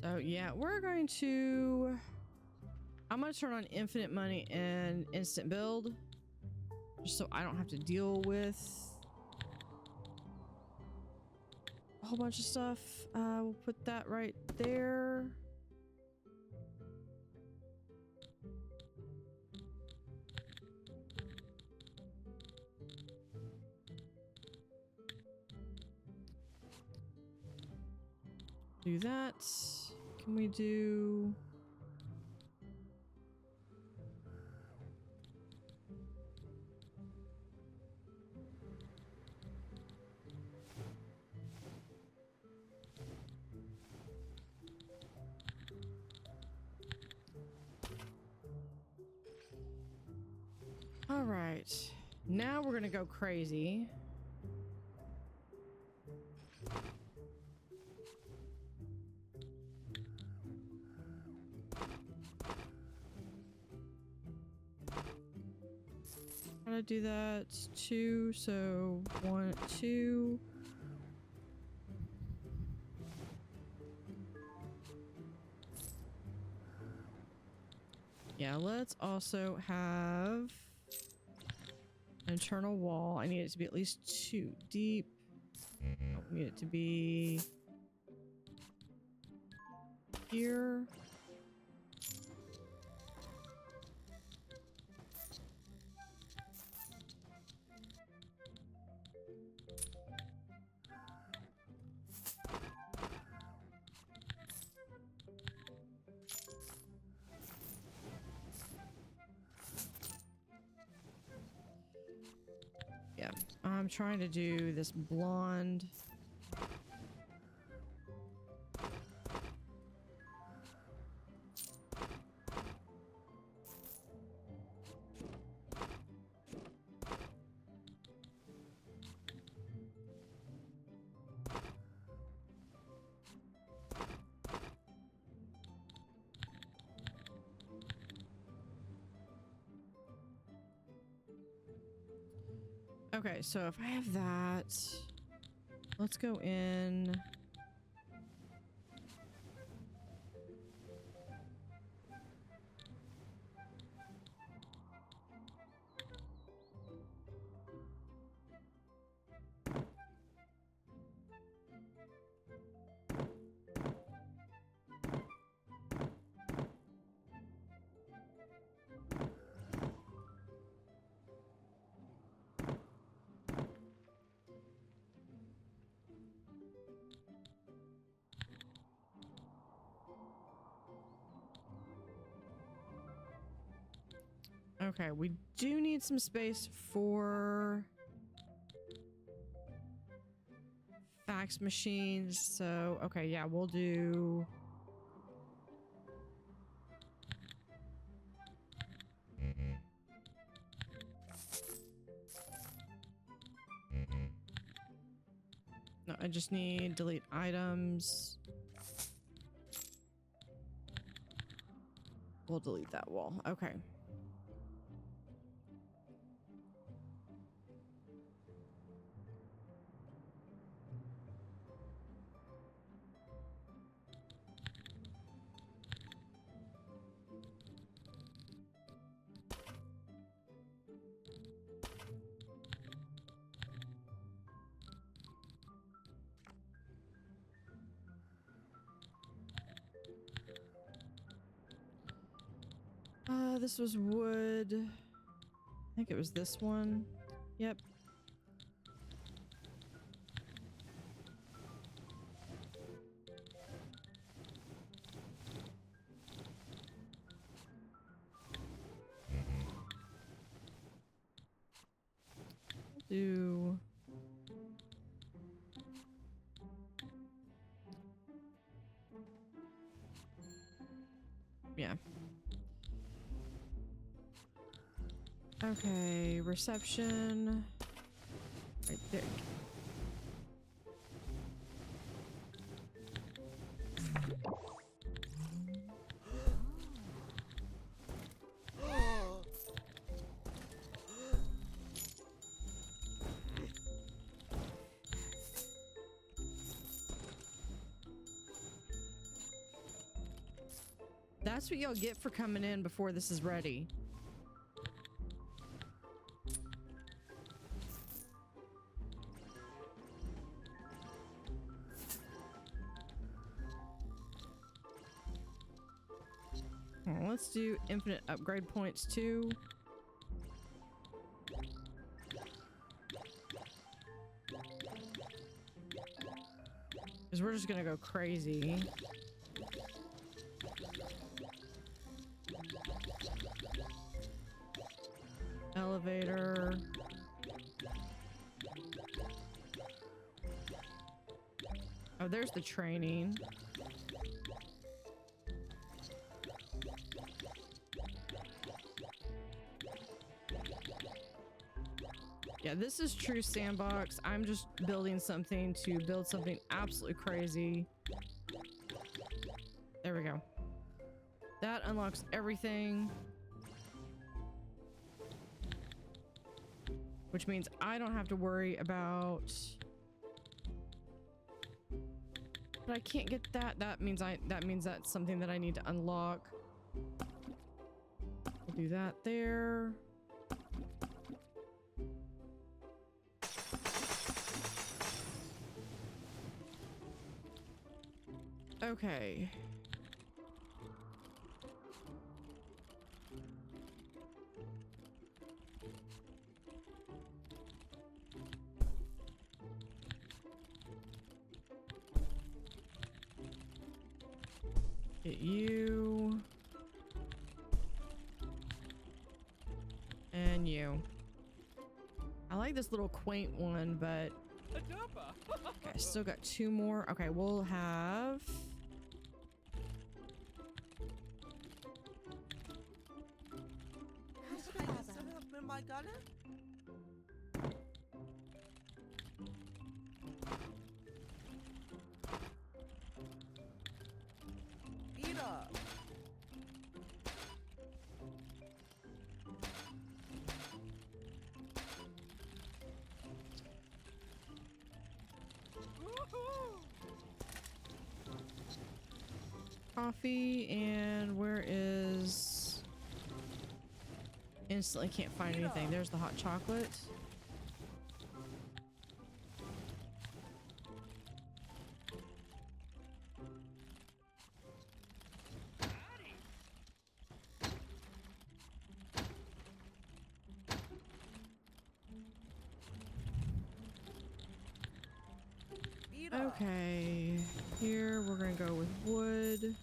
So yeah, we're going to. I'm going to turn on infinite money and instant build, just so I don't have to deal with a whole bunch of stuff. We'll put that right there. Do that. Can we do? All right, now we're gonna go crazy. How to do that? 2, so 1, 2. Yeah, let's also have an internal wall. I need it to be at least 2 deep. I need it to be here. I'm trying to do this blonde. Okay, so if I have that, let's go in. Okay, we do need some space for fax machines. So, okay, yeah, we'll do... No, I just need delete items. We'll delete that wall. Okay. This was wood. I think it was this one. Yep. Do... Yeah. Okay, reception. Right there. That's what y'all get for coming in before this is ready. Let's do infinite upgrade points too. Because we're just gonna go crazy. Elevator. Oh, there's the training. Yeah, this is true sandbox. I'm just building something to build something absolutely crazy. There we go. That unlocks everything. Which means I don't have to worry about... But I can't get that. That means that's something that I need to unlock. We'll do that there. Okay. Get you. And you. like this little quaint one, but okay, I still got 2 more. Okay, we'll have coffee, and where is... Instantly can't find anything. There's the hot chocolate. Okay, here we're gonna go with wood.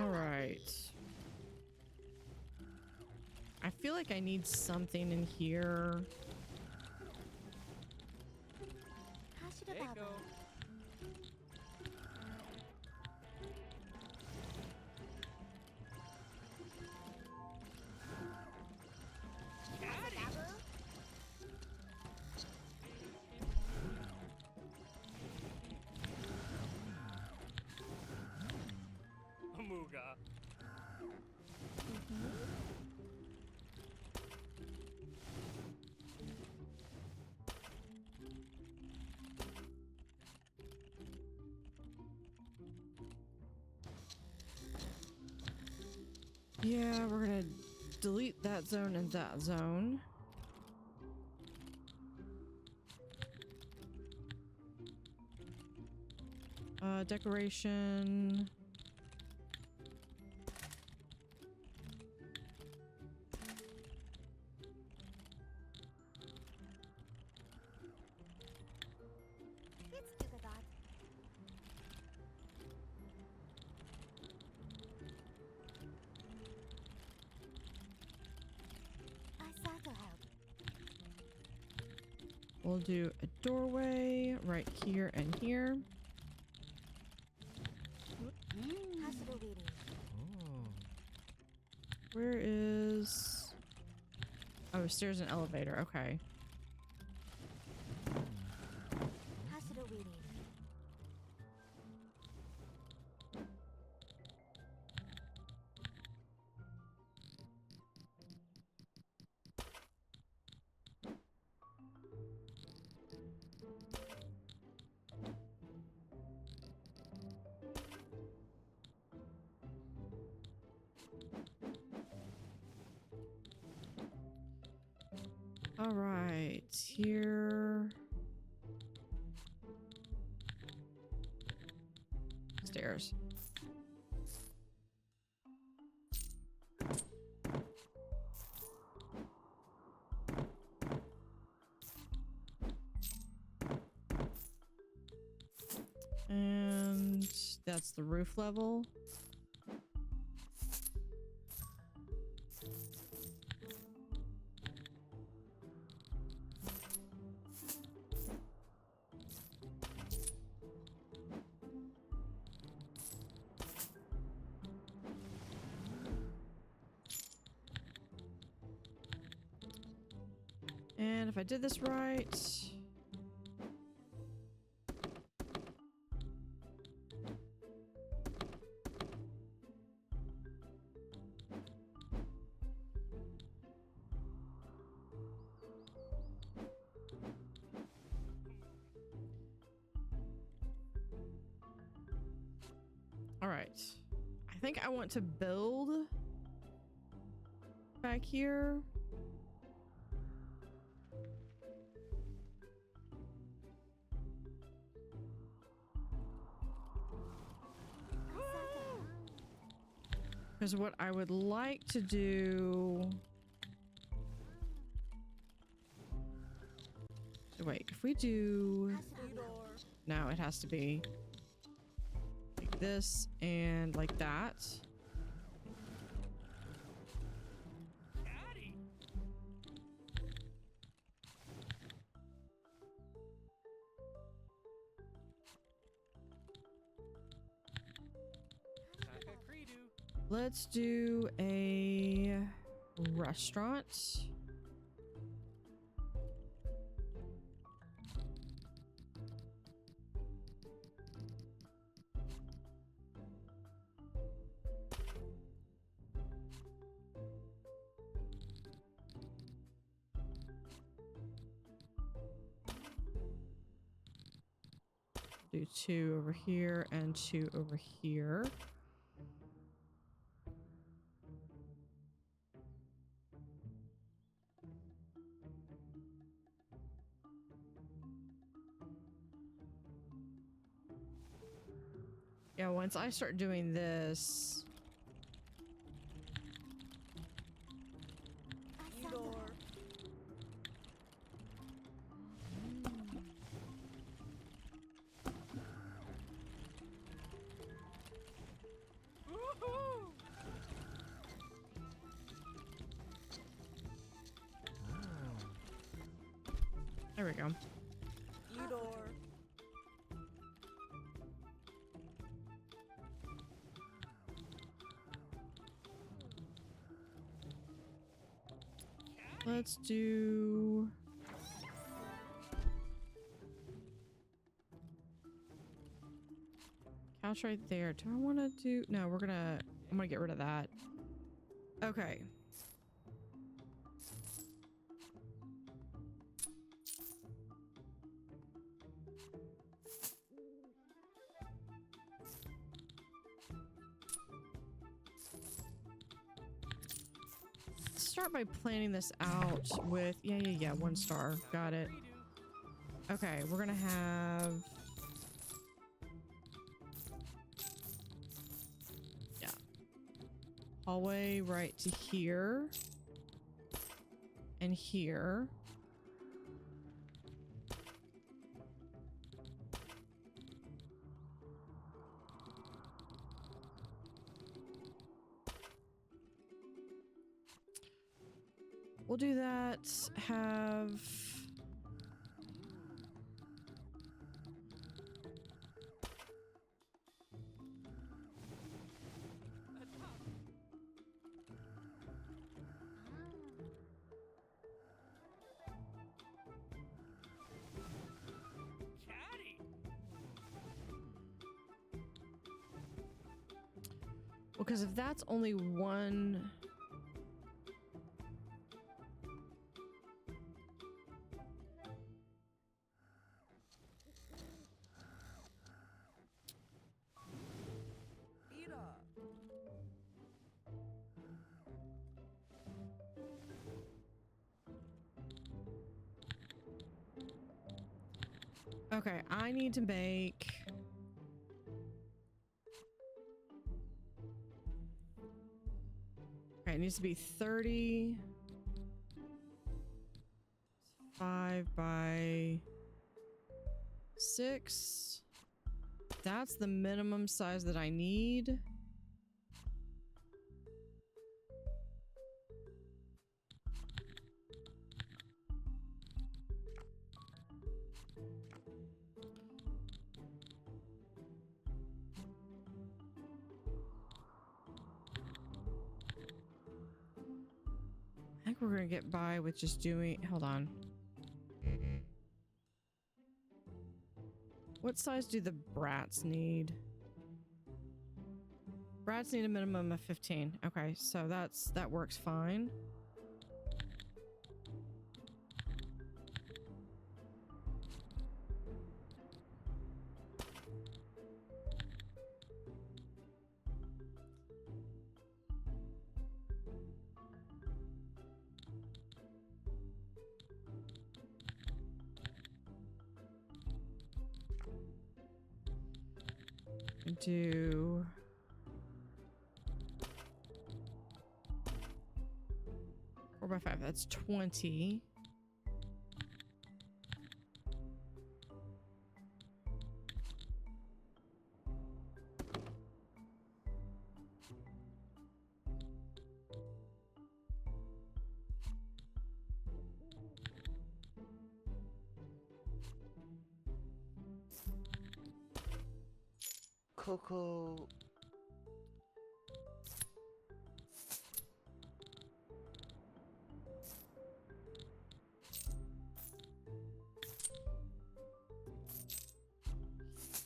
All right. I feel like I need something in here. Yeah, we're gonna delete that zone and that zone. Decoration. We'll do a doorway right here and here. Where is... Oh, stairs and elevator. Okay. All right, here. Stairs. And that's the roof level. And if I did this right, All right. I think I want to build back here. Because what I would like to do... Wait, if we do... No, it has to be like this and like that. Let's do a restaurant. Do 2 over here and 2 over here. Yeah, once I start doing this... There we go. Let's do... Couch right there. Do I want to do... No, I'm gonna get rid of that. Okay. Start by planning this out with... Yeah, 1 star. Got it. Okay, we're gonna have... Yeah. Hallway right to here. And here. We'll do that. Have... Well, because if that's only 1... Okay, I need to make... Okay, it needs to be 30... 5 by 6. That's the minimum size that I need. I think we're gonna get by with just doing... Hold on. What size do the brats need? Brats need a minimum of 15. Okay, so that works fine. do... Four by five, that's 20. Coco.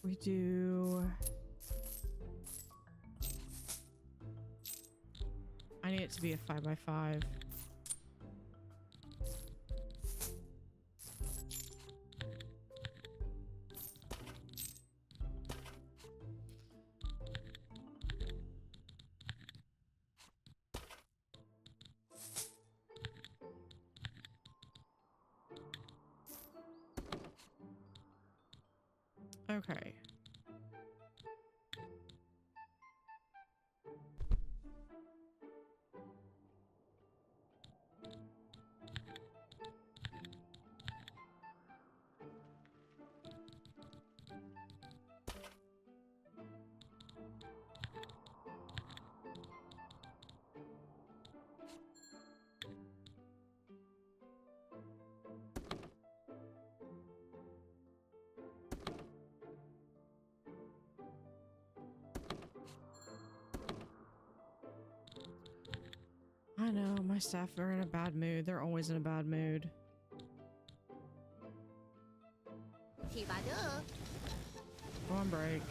We do... I need it to be a 5 by 5. Okay. I know, my staff are in a bad mood. They're always in a bad mood. Go on break.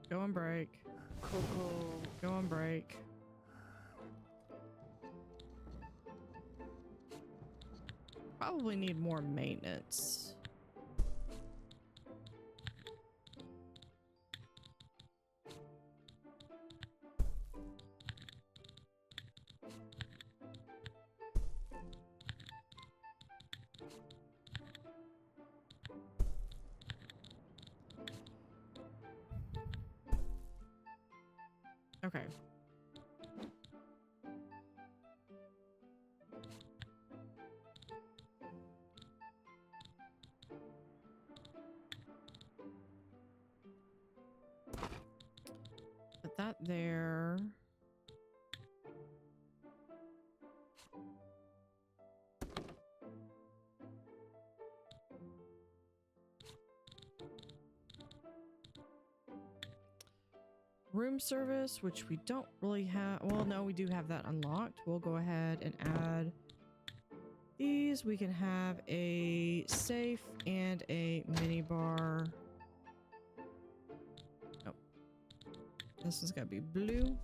Go on break. Coco. Go on break. Probably need more maintenance. Okay. Put that there. Room service, which we don't really have. Well, no, we do have that unlocked. We'll go ahead and add these. We can have a safe and a mini bar. Oh, this is gonna be blue.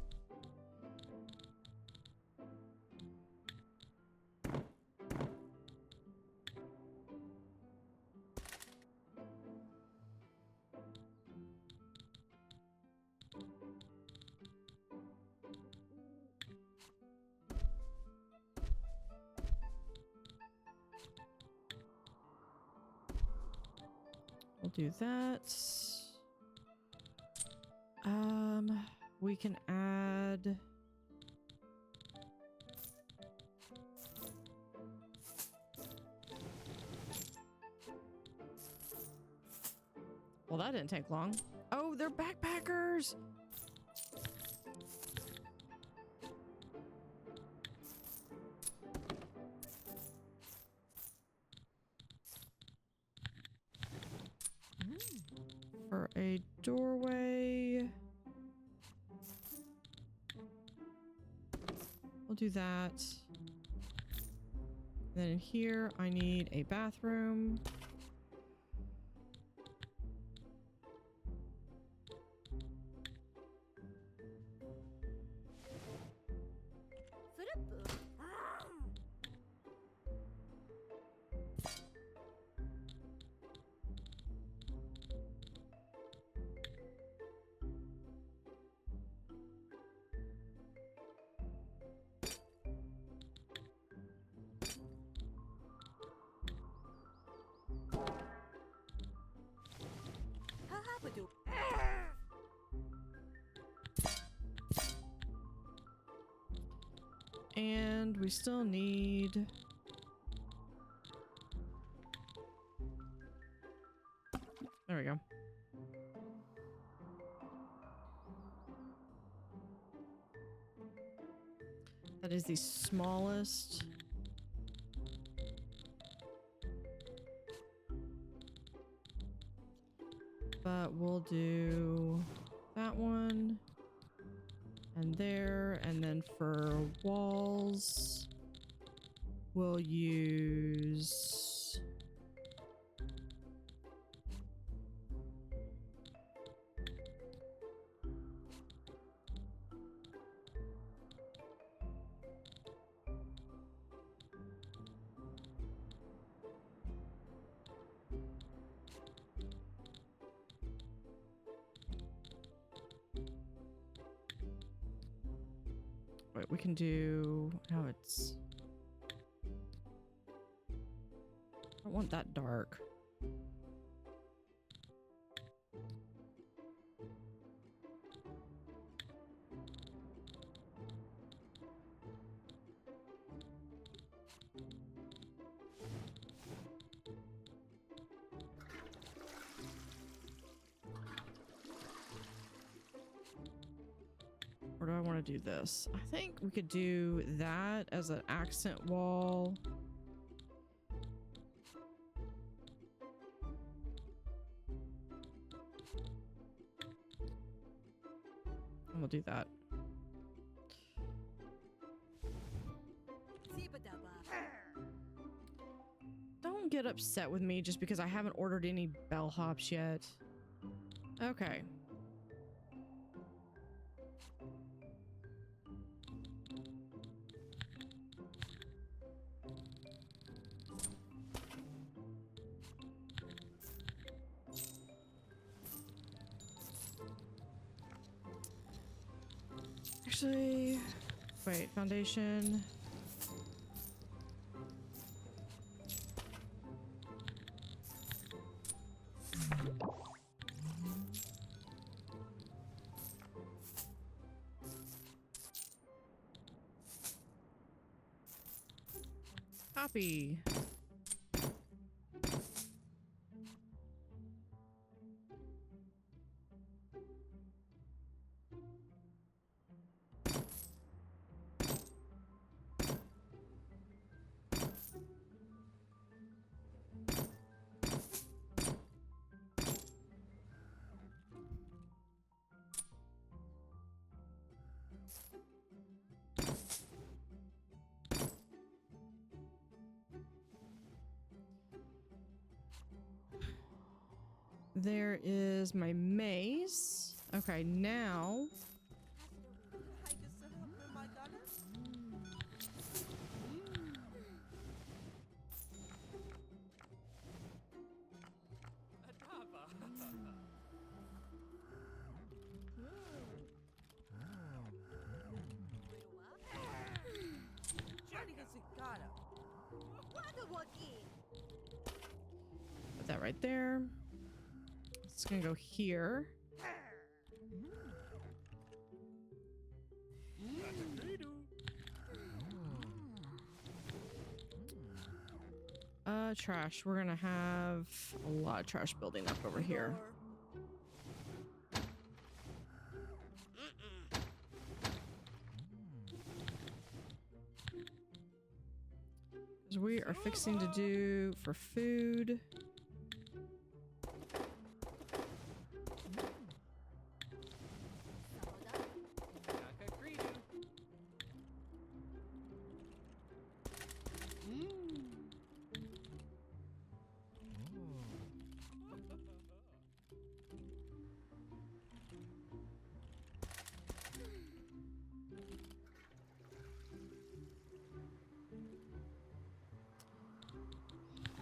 We'll do that. We can add... Well, that didn't take long. Oh, they're backpackers! For a doorway. We'll do that. Then in here, I need a bathroom. And we still need... There we go. That is the smallest. But we'll do that one. And there. And then for walls, we'll use... Wait, we can do... Oh, it's... I don't want that dark. Or do I want to do this? I think we could do that as an accent wall. And we'll do that. Don't get upset with me just because I haven't ordered any bellhops yet. Okay. Actually, wait, foundation. Copy. There is my maze. Okay, now... Put that right there. It's gonna go here. Trash. We're gonna have a lot of trash building up over here. Because we are fixing to do for food.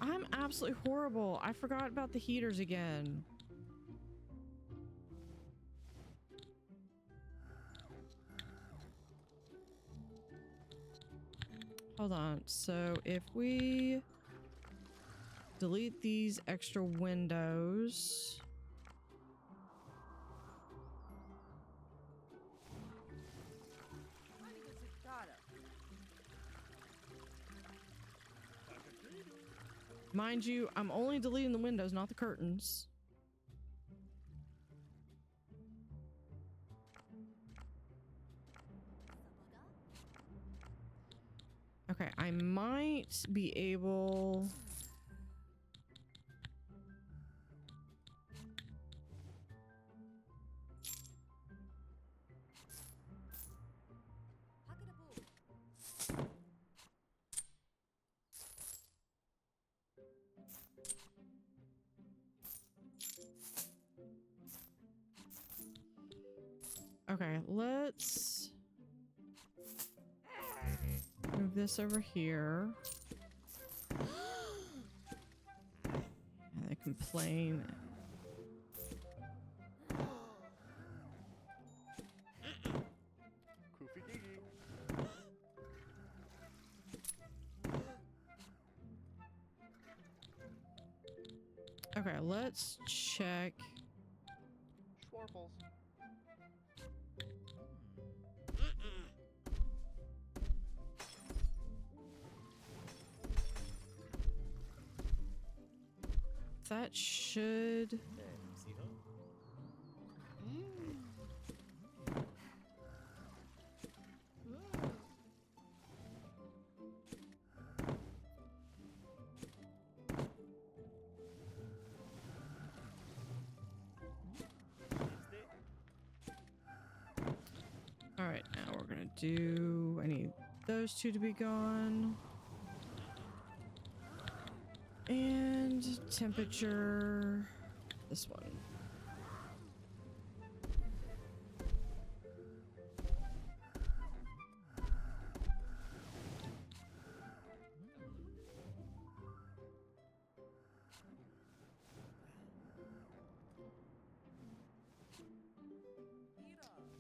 I'm absolutely horrible. I forgot about the heaters again. Hold on. So if we delete these extra windows. Mind you, I'm only deleting the windows, not the curtains. Okay, I might be able... Okay, let's move this over here. And they complain. Okay, let's check. Schwarfels. That should... All right, now we're gonna do... I need those two to be gone. And temperature, this one.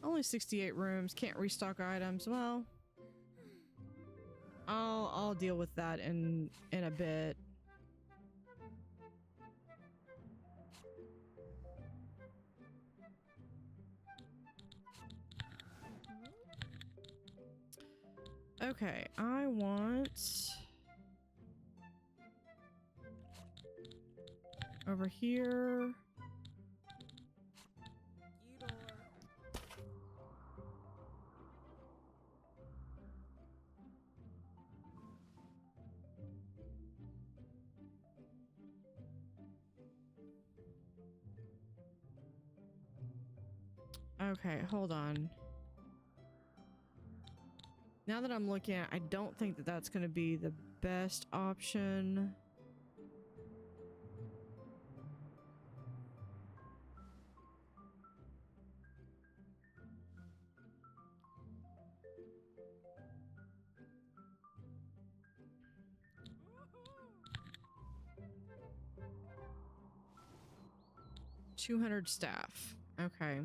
Only 68 rooms, can't restock items. Well, I'll deal with that in a bit. Okay, I want over here. Okay, hold on. Now that I'm looking at it, I don't think that that's going to be the best option. $200 staff. Okay.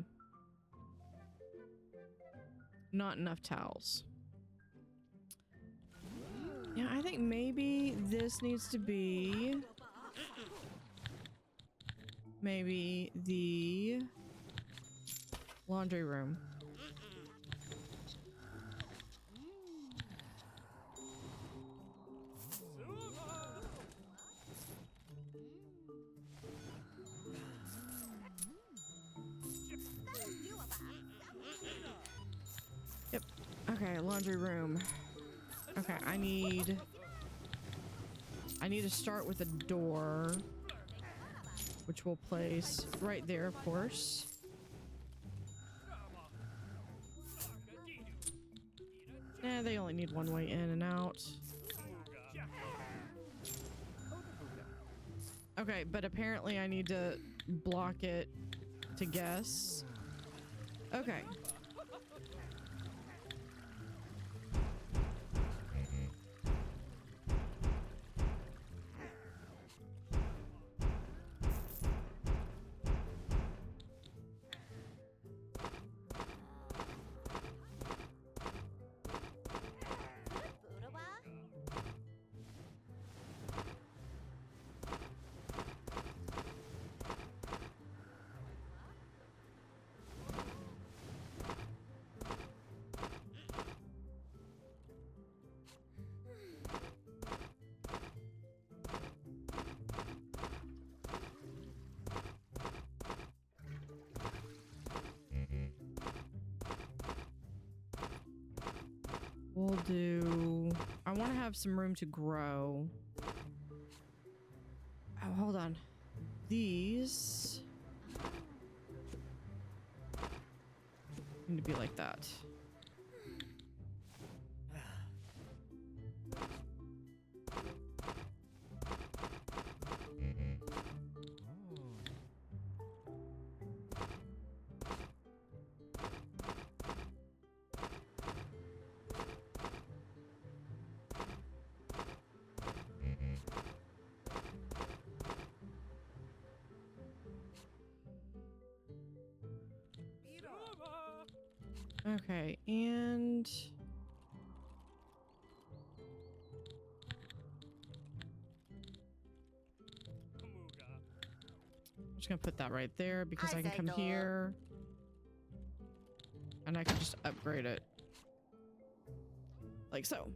Not enough towels. Yeah, I think maybe this needs to be maybe the laundry room. Yep. Okay, laundry room. Okay, I need to start with a door, which we'll place right there, of course. Eh, they only need one way in and out. Okay, but apparently I need to block it to guess. Okay. We'll do... I want to have some room to grow. Oh, hold on. These need to be like that. Okay, and I'm just gonna put that right there because I can come here and I can just upgrade it like so.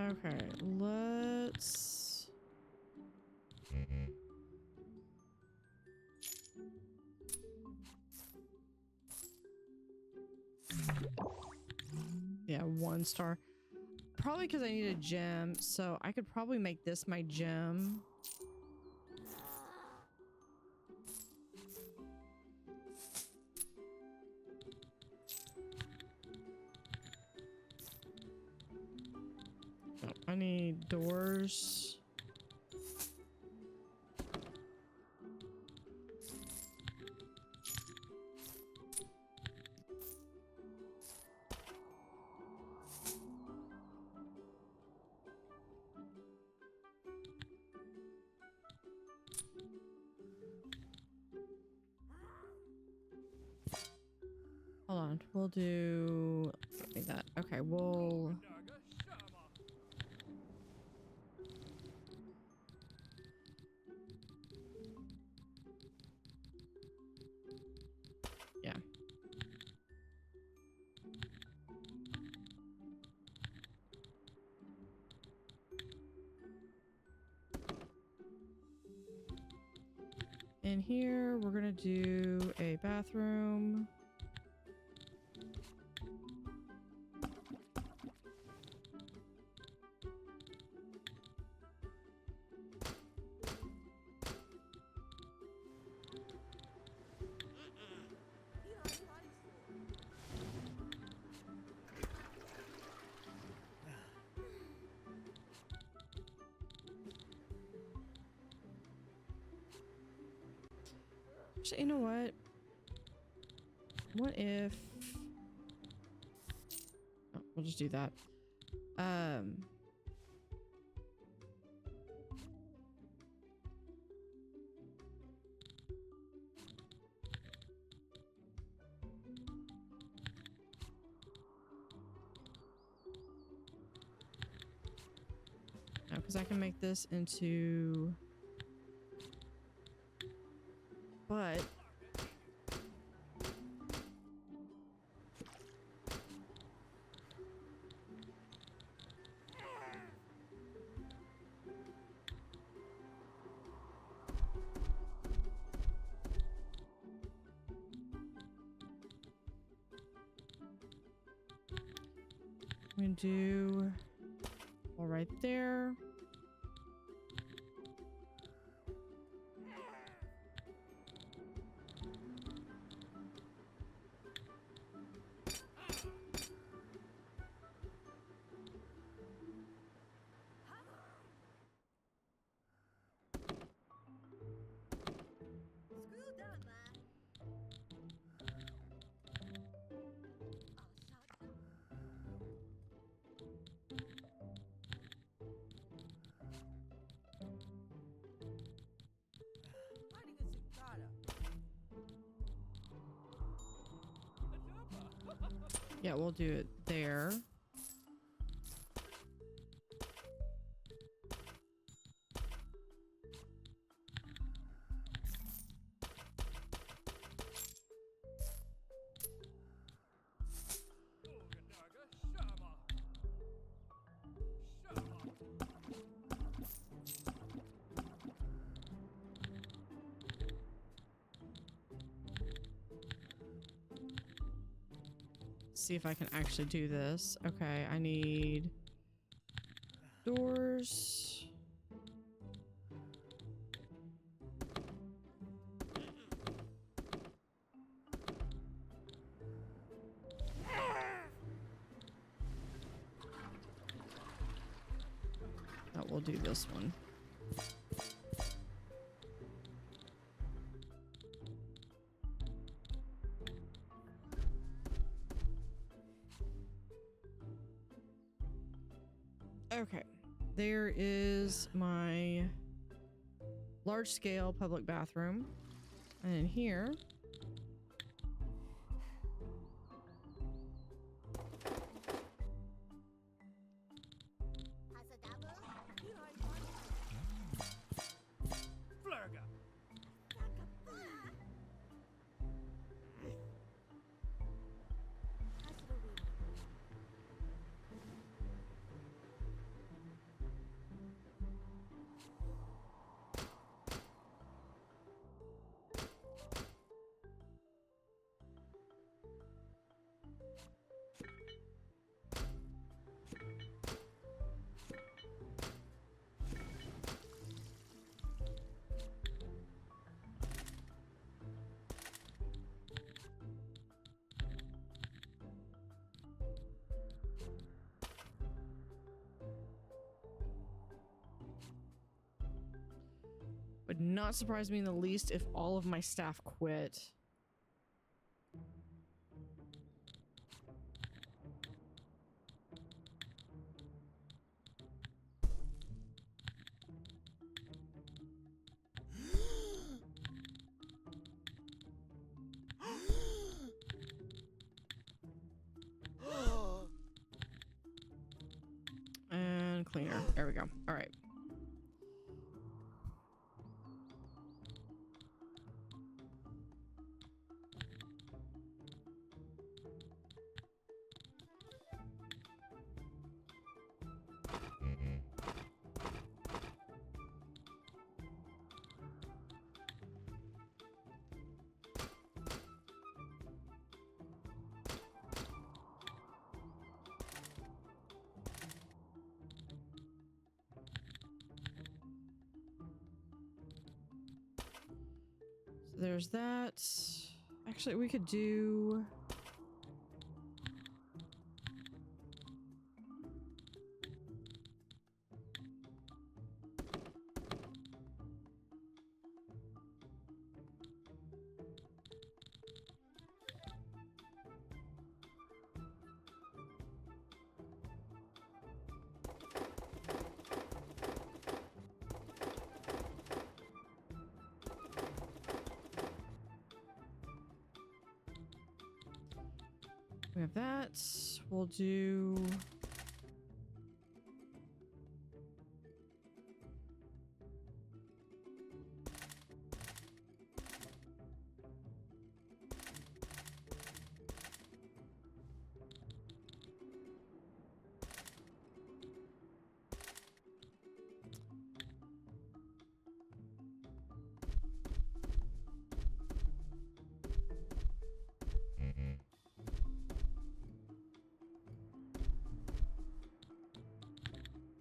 Okay, let's... Yeah, 1 star. Probably because I need a gem, so I could probably make this my gem. Oh, I need doors. Hold on, we'll do like that. Okay, we'll... Yeah. In here, we're gonna do a bathroom. Actually, you know what? What if... Oh, we'll just do that. No, because I can make this into... But... I'm gonna do all right there. Yeah, we'll do it there. See if I can actually do this. Okay, I need doors. That will do this one. Okay, there is my large scale public bathroom. And in here, would not surprise me in the least if all of my staff quit. And cleaner. There we go. All right. There's that. Actually, we could do... We have that. We'll do...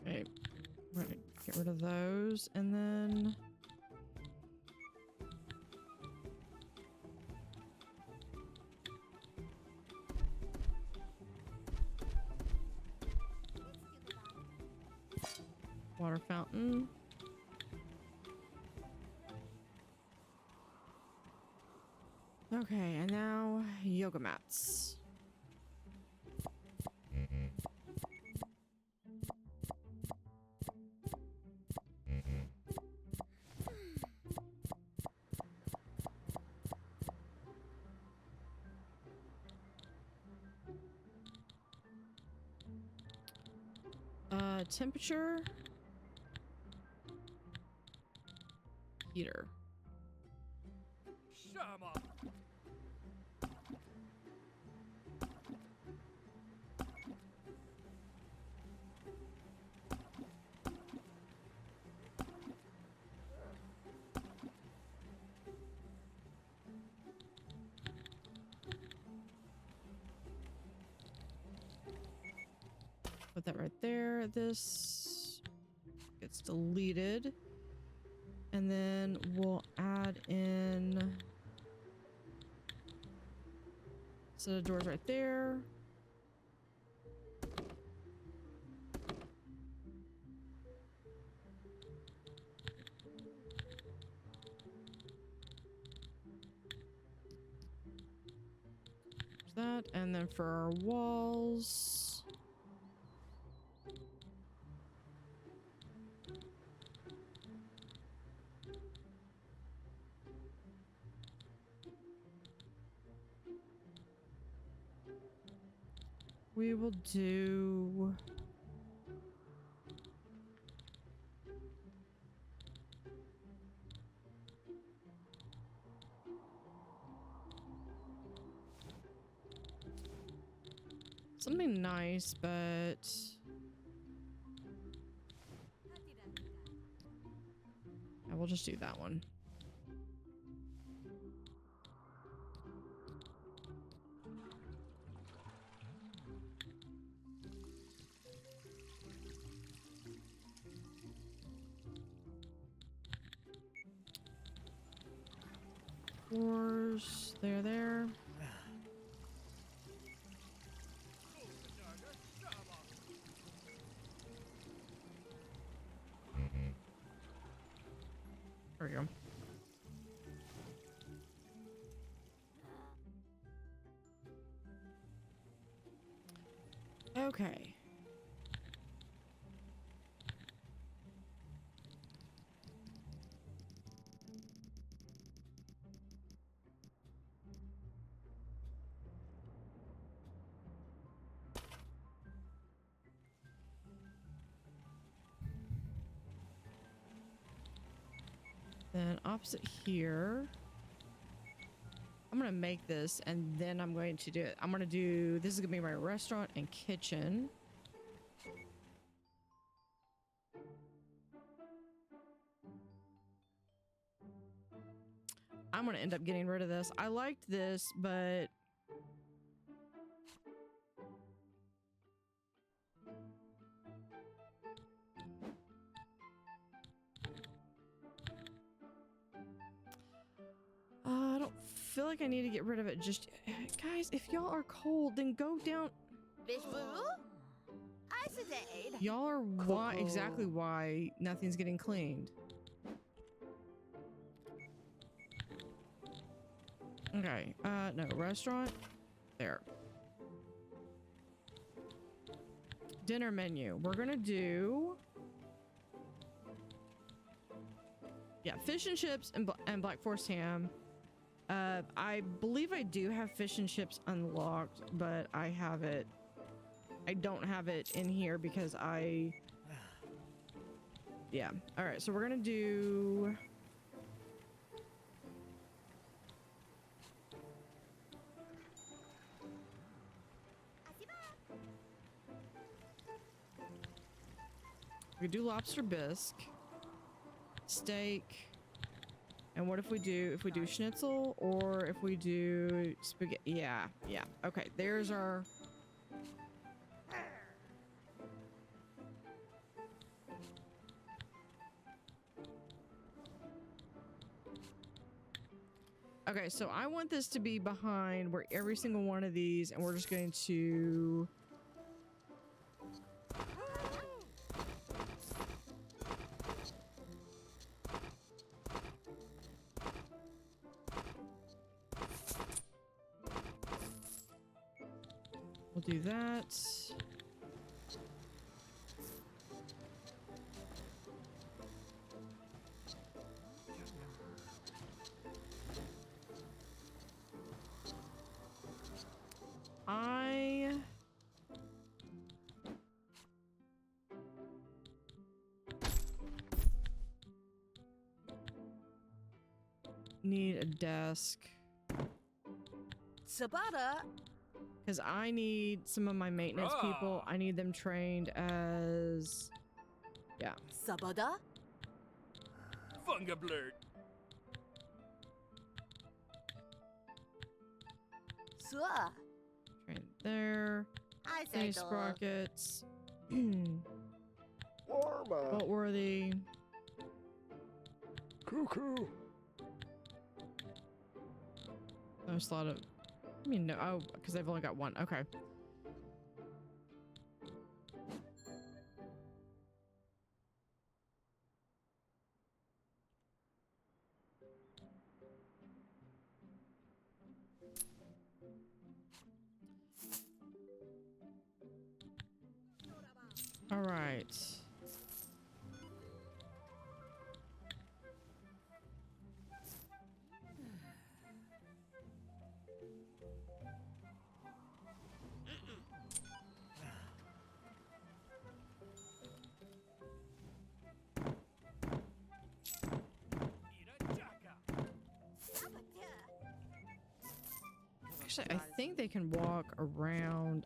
Okay, right, get rid of those, and then... water fountain. Okay, and now yoga mats. Temperature. Heater. Put that right there. This gets deleted. And then we'll add in set of doors right there. That, and then for our walls. We will do something nice, but I will just do that one. Doors, there. There we go. Okay. Then opposite here, I'm gonna make this and then I'm going to do it. I'm gonna do, this is gonna be my restaurant and kitchen. I'm gonna end up getting rid of this. I liked this, but I don't feel like I need to get rid of it just guys, if y'all are cold, then go down. Y'all are why exactly why nothing's getting cleaned. Okay, no, restaurant. There. Dinner menu. We're gonna do fish and chips and Black Forest ham. I believe I do have fish and chips unlocked, but I don't have it in here because yeah. All right, so we're gonna do we do lobster bisque, steak, and what if we do schnitzel, or if we do spaghetti? Yeah. Okay, there's our. Okay, so I want this to be behind where every single one of these, and we're just going to. We'll do that. need a desk. Sabada. Because I need some of my maintenance people. I need them trained as... Yeah. Sabada. Funga blurt. Sua. Trained there. I Any say sprockets. Warma. Bolt-worthy. Cuckoo. No slot of... I mean, no. Oh, because I've only got one. Okay. All right. Actually, I think they can walk around.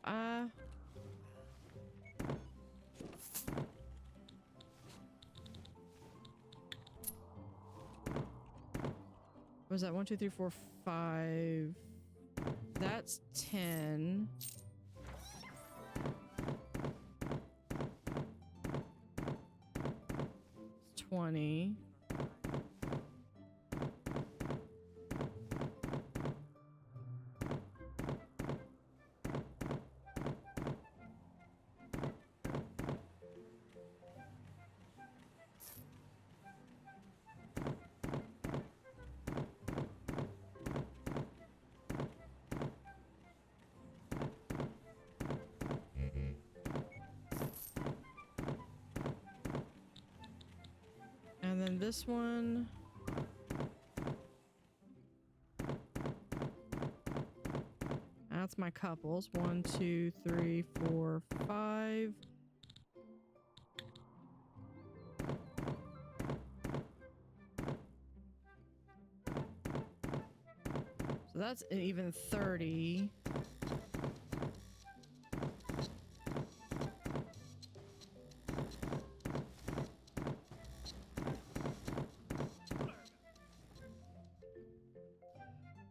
Was that 1, 2, 3, 4, 5? That's 10. It's 20. And then this one. That's my couples. 1, 2, 3, 4, 5. So that's an even 30.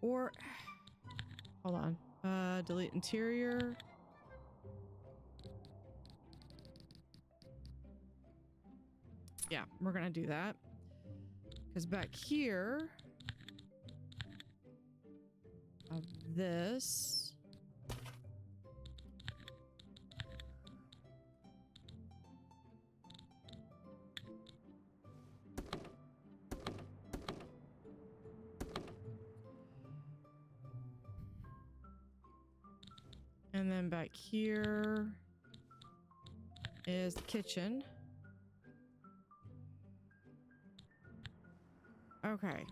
Or, hold on, delete interior. Yeah, we're gonna do that. Because back here, of this. And then back here is the kitchen. Okay.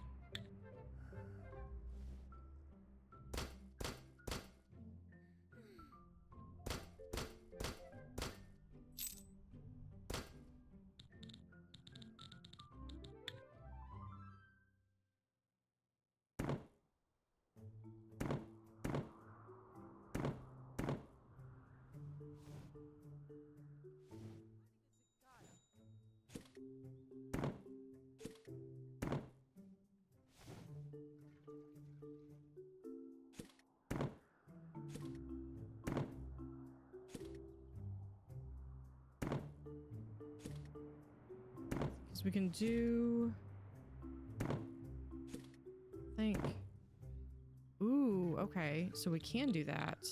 So we can do, I think. Ooh, okay. So we can do that.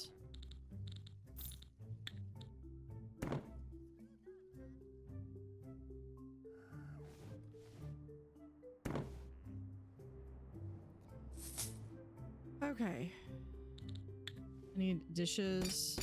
Okay. I need dishes.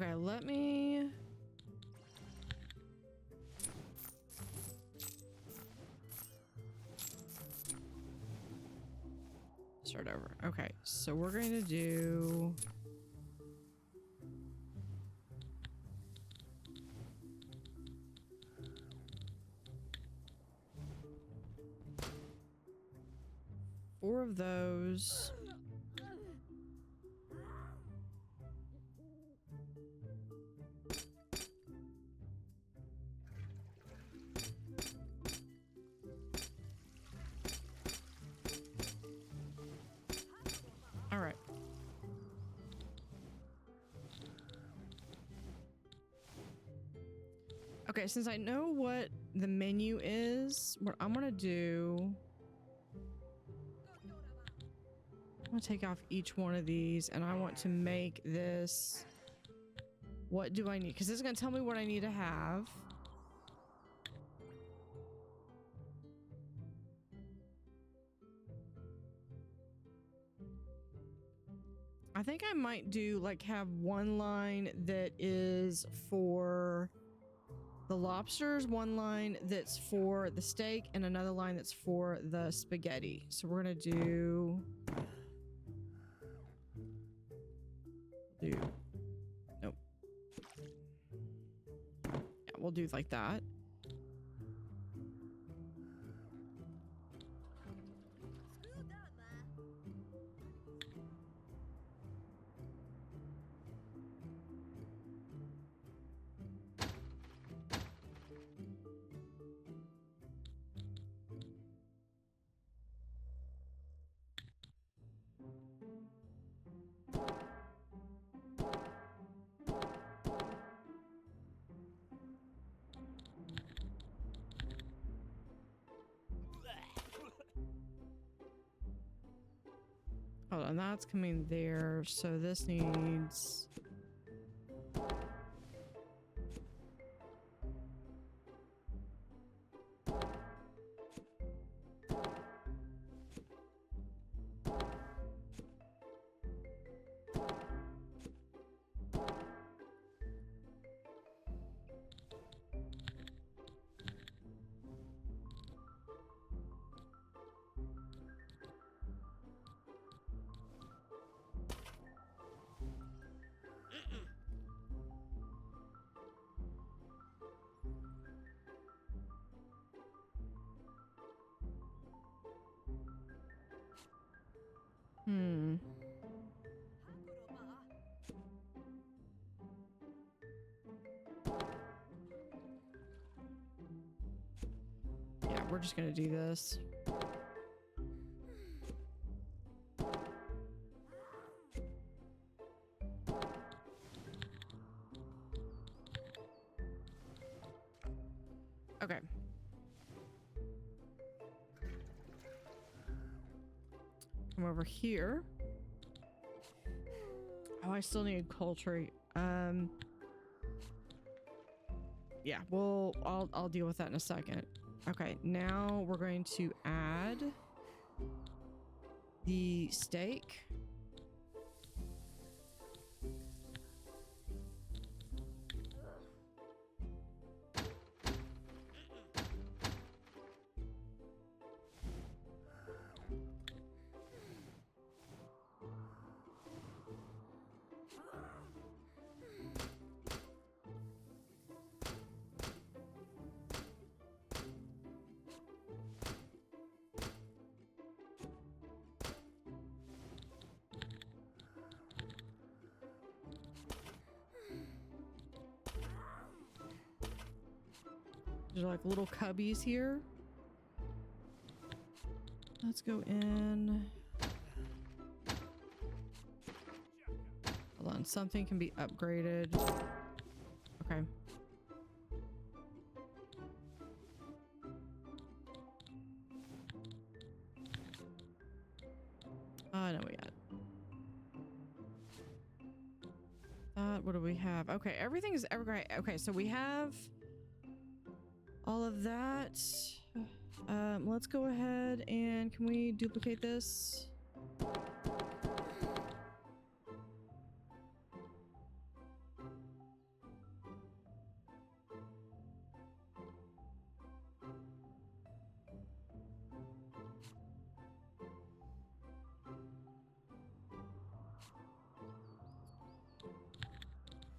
Okay, let me... start over. Okay, so we're going to do... four of those. All right. Okay, since I know what the menu is, what I'm gonna do, I'm gonna take off each one of these, and I want to make this, what do I need? Because it's gonna tell me what I need to have. I think I might do like have one line that is for the lobsters, one line that's for the steak, and another line that's for the spaghetti. So we're gonna do nope. Yeah, we'll do like that. Hold on, that's coming there. So this needs... Yeah, we're just gonna do this. Okay. Come over here. Oh, I still need poultry. Yeah, I'll deal with that in a second. Okay, now we're going to add the steak. There's like little cubbies here. Let's go in. Hold on, something can be upgraded. Okay. No, we got. What do we have? Okay, everything is great. Okay, so we have all of that. Let's go ahead and can we duplicate this?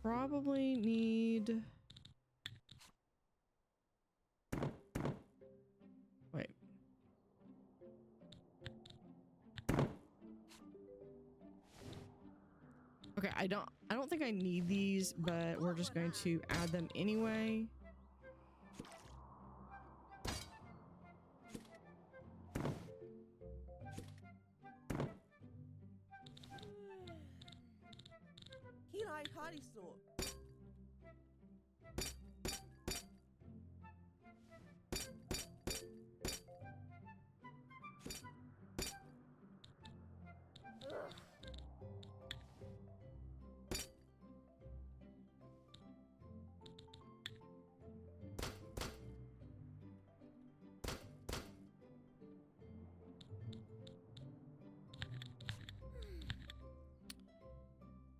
probably need... Wait. Okay, I don't think I need these, but we're just going to add them anyway.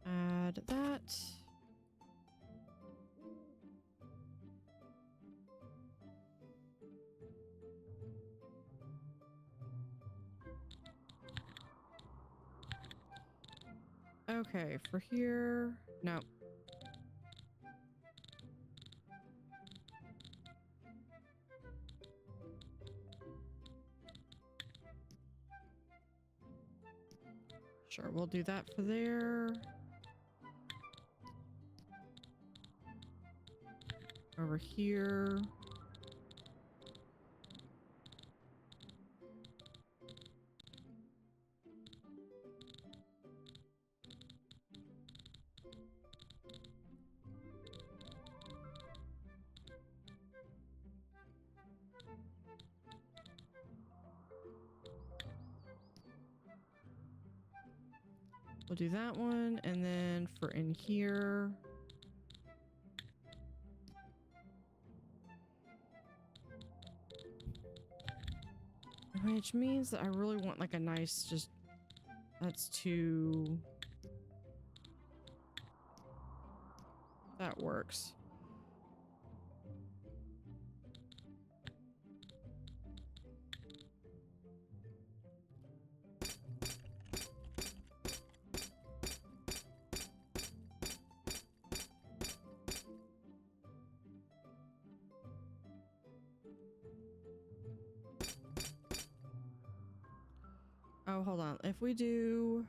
Add that. Okay, for here, no. Sure, we'll do that for there. Over here. We'll do that one, and then for in here. Which means that I really want like a nice, just, that's too, that works. Oh, hold on. If we do...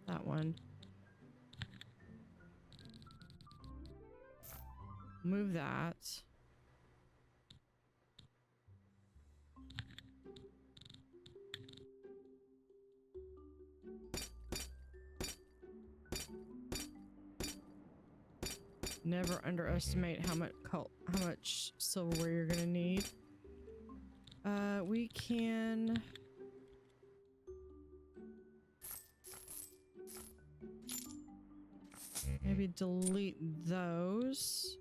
that one. Move that. Never underestimate how much silverware you're gonna need. We can maybe delete those.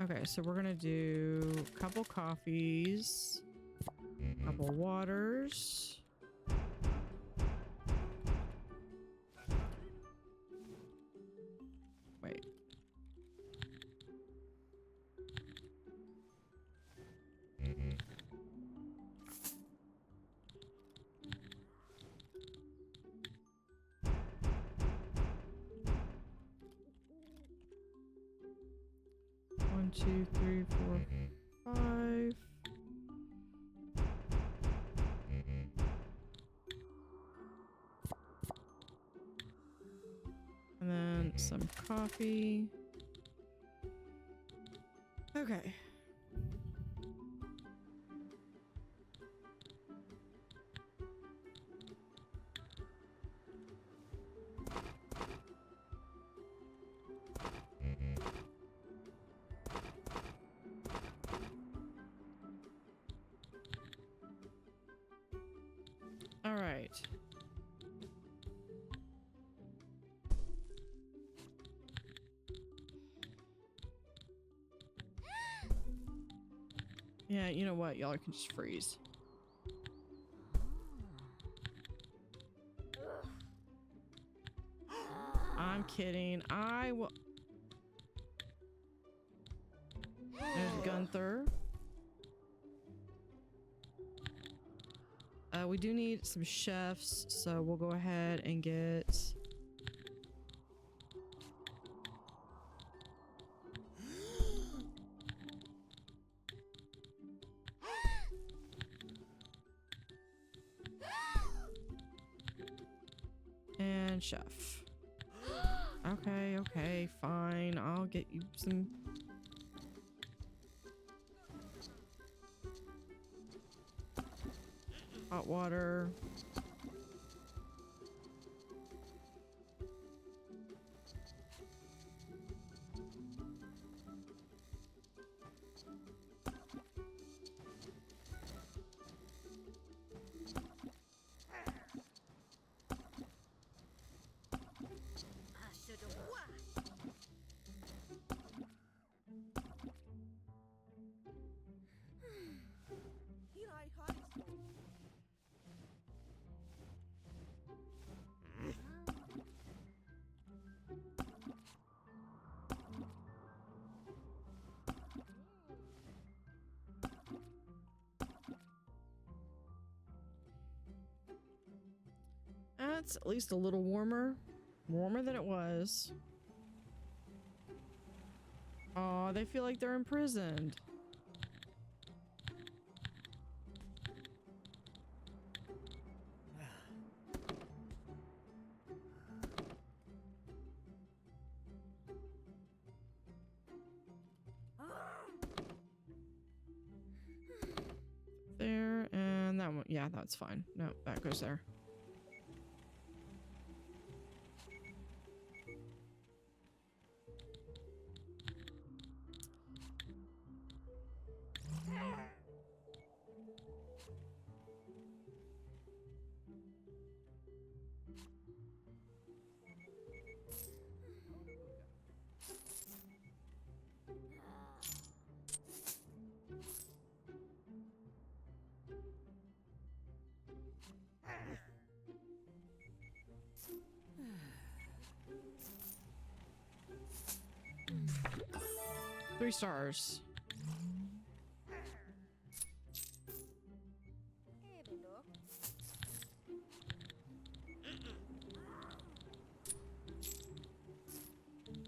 Okay, so we're gonna do a couple coffees, couple waters. Wait. One, two, three, four, five. And then some coffee. Okay. right. Yeah, you know what? Y'all can just freeze. I'm kidding. I will. There's Gunther. We do need some chefs, so we'll go ahead and get. And chef. Okay, okay, fine. I'll get you some. Hot water. That's at least a little warmer. Warmer than it was. Oh, they feel like they're imprisoned. There, and that one. Yeah, that's fine. No, that goes there. Three stars.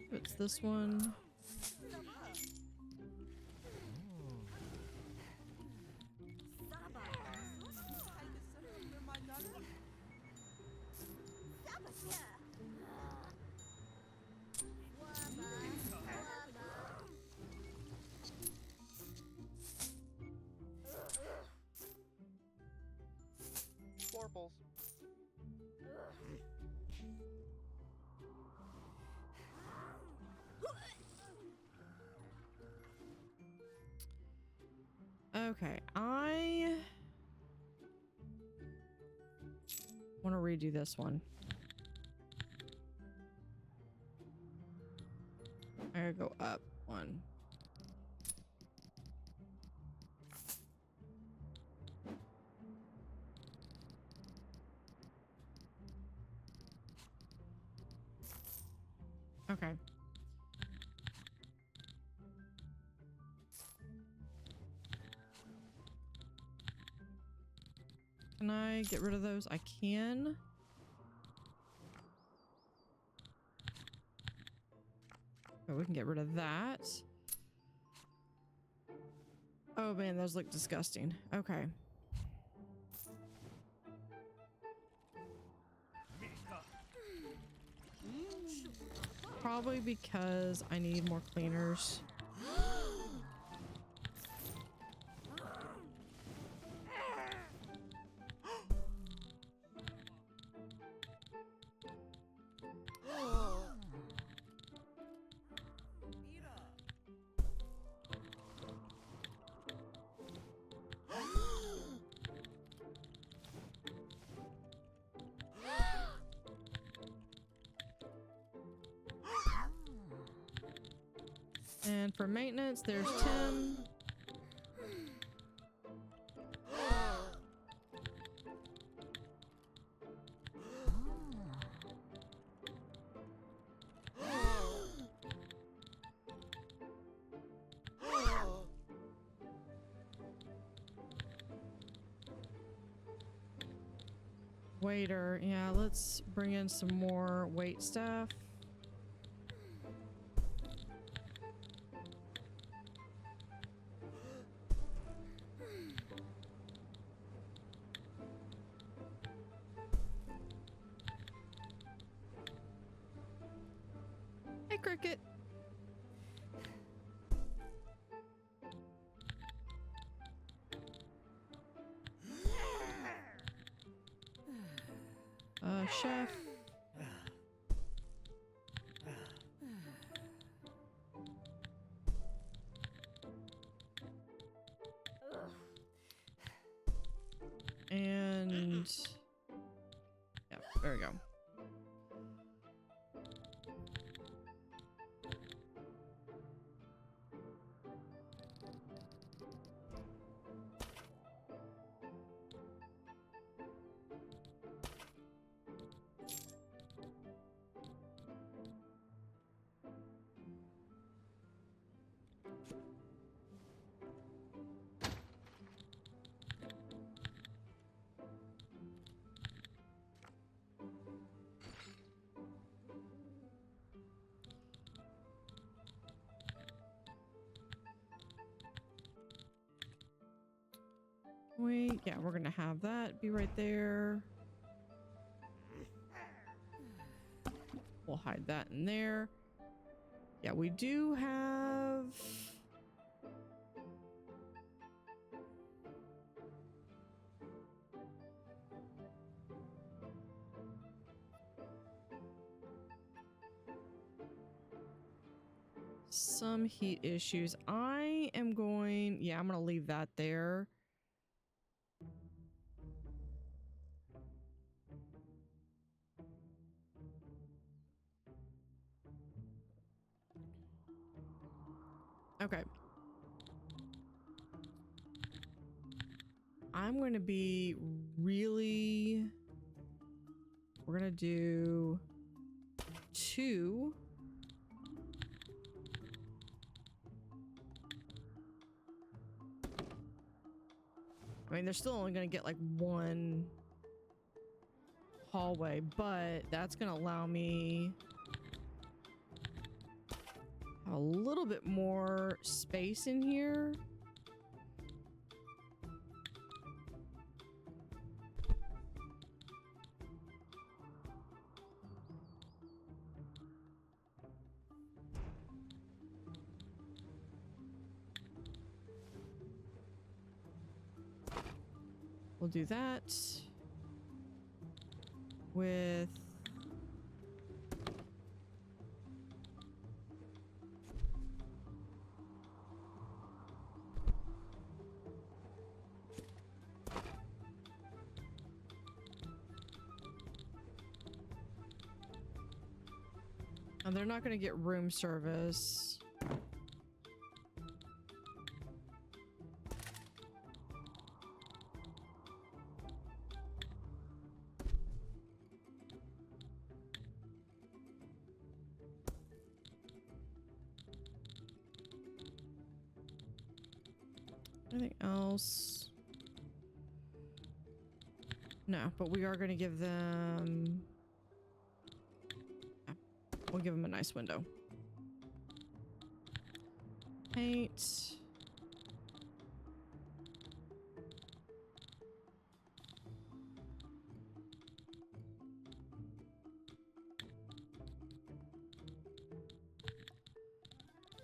What's this one? Florples. Okay, I want to redo this one. I gotta go up one. Okay. Can I get rid of those? I can. Oh, we can get rid of that. Oh man, those look disgusting. Okay. Probably because I need more cleaners. And for maintenance, there's 10. Waiter, yeah, let's bring in some more wait staff. Hey, Cricket. Chef. And yeah, there we go. Yeah, we're gonna have that be right there. We'll hide that in there. Yeah, we do have some heat issues. I'm gonna leave that there. Okay. I'm going to be really... We're going to do 2. I mean, they're still only going to get like 1 hallway, but that's going to allow me a little bit more space in here. We'll do that with and they're not going to get room service. Anything else? No, but we are going to give them... Yeah, we'll give them a nice window. Paint.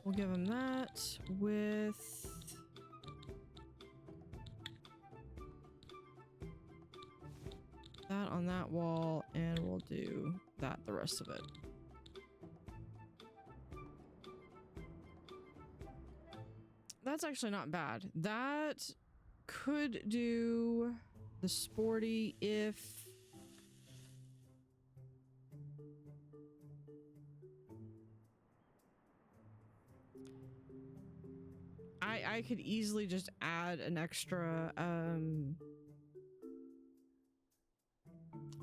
We'll give them that with... that on that wall, and we'll do that the rest of it. That's actually not bad. That could do the sporty if... I could easily just add an extra a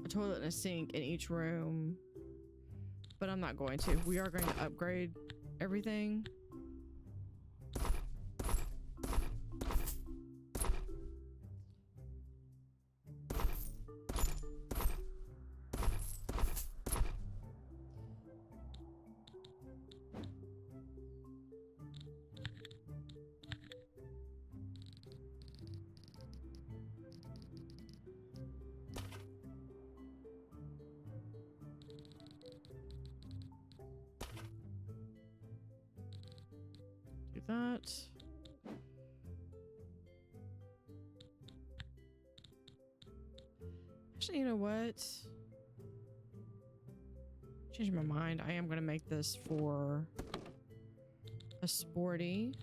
toilet and a sink in each room, but I'm not going to. We are going to upgrade everything. That. Actually, you know what? Change my mind. I am going to make this for a sporty.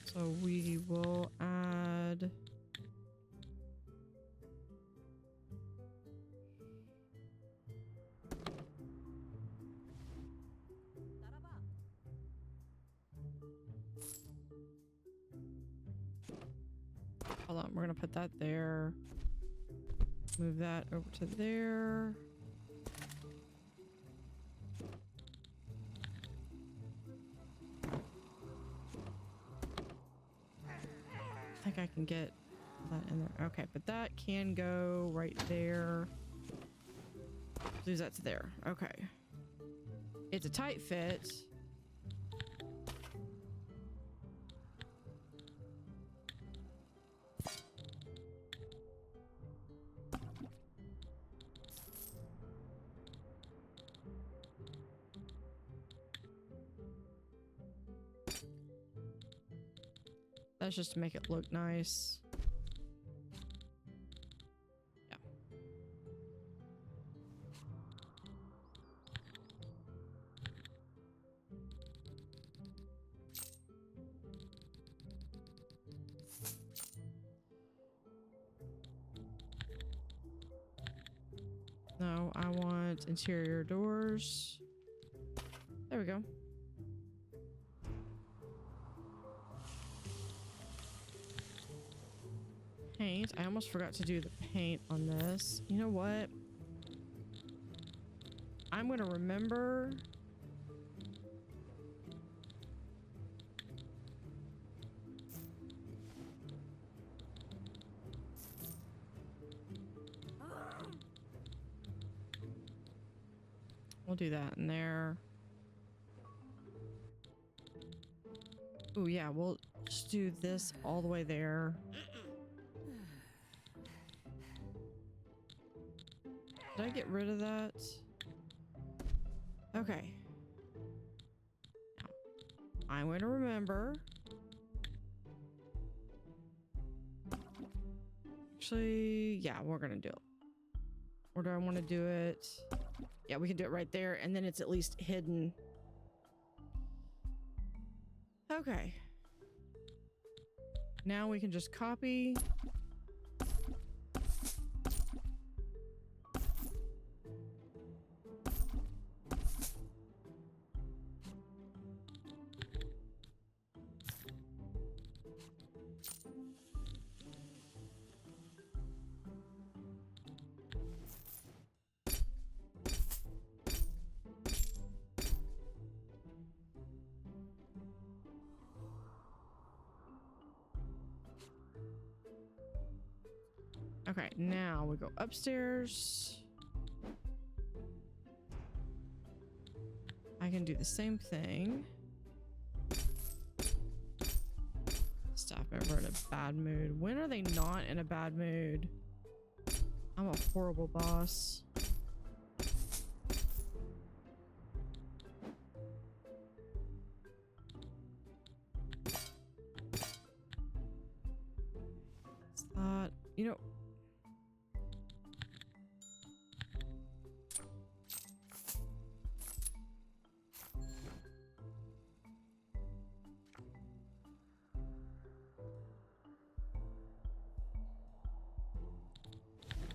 So we will add... Hold on, we're gonna put that there. Move that over to there. I think I can get that in there. Okay, but that can go right there. Lose that to there. Okay. It's a tight fit. That's just to make it look nice. Yeah. No, I want interior doors. There we go. Paint. I almost forgot to do the paint on this. You know what? I'm gonna remember. We'll do that in there. Oh yeah, we'll just do this all the way there. Did I get rid of that? Okay. Now, I'm going to remember. Actually, yeah, we're going to do it. Or do I want to do it? Yeah, we can do it right there, and then it's at least hidden. Okay. Now we can just copy. Okay, now we go upstairs. I can do the same thing. Stop ever in a bad mood. When are they not in a bad mood? I'm a horrible boss. You know,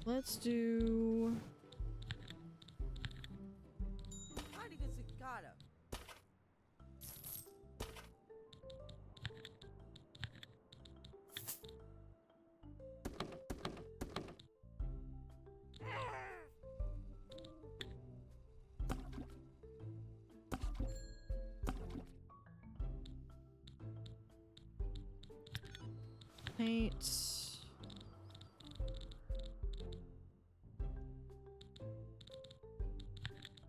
let's do Paint.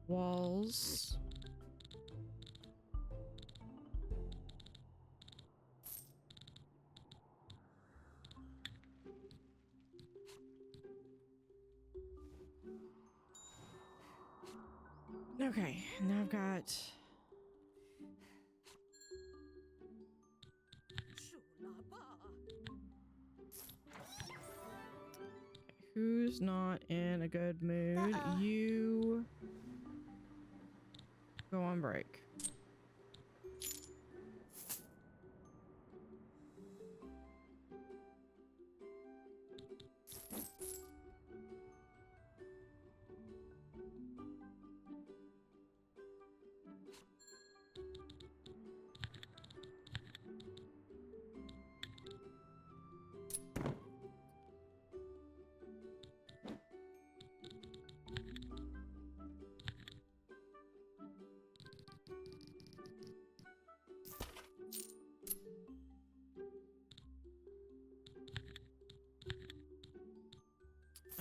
Walls. Okay, now I've got who's not in a good mood? You go on break.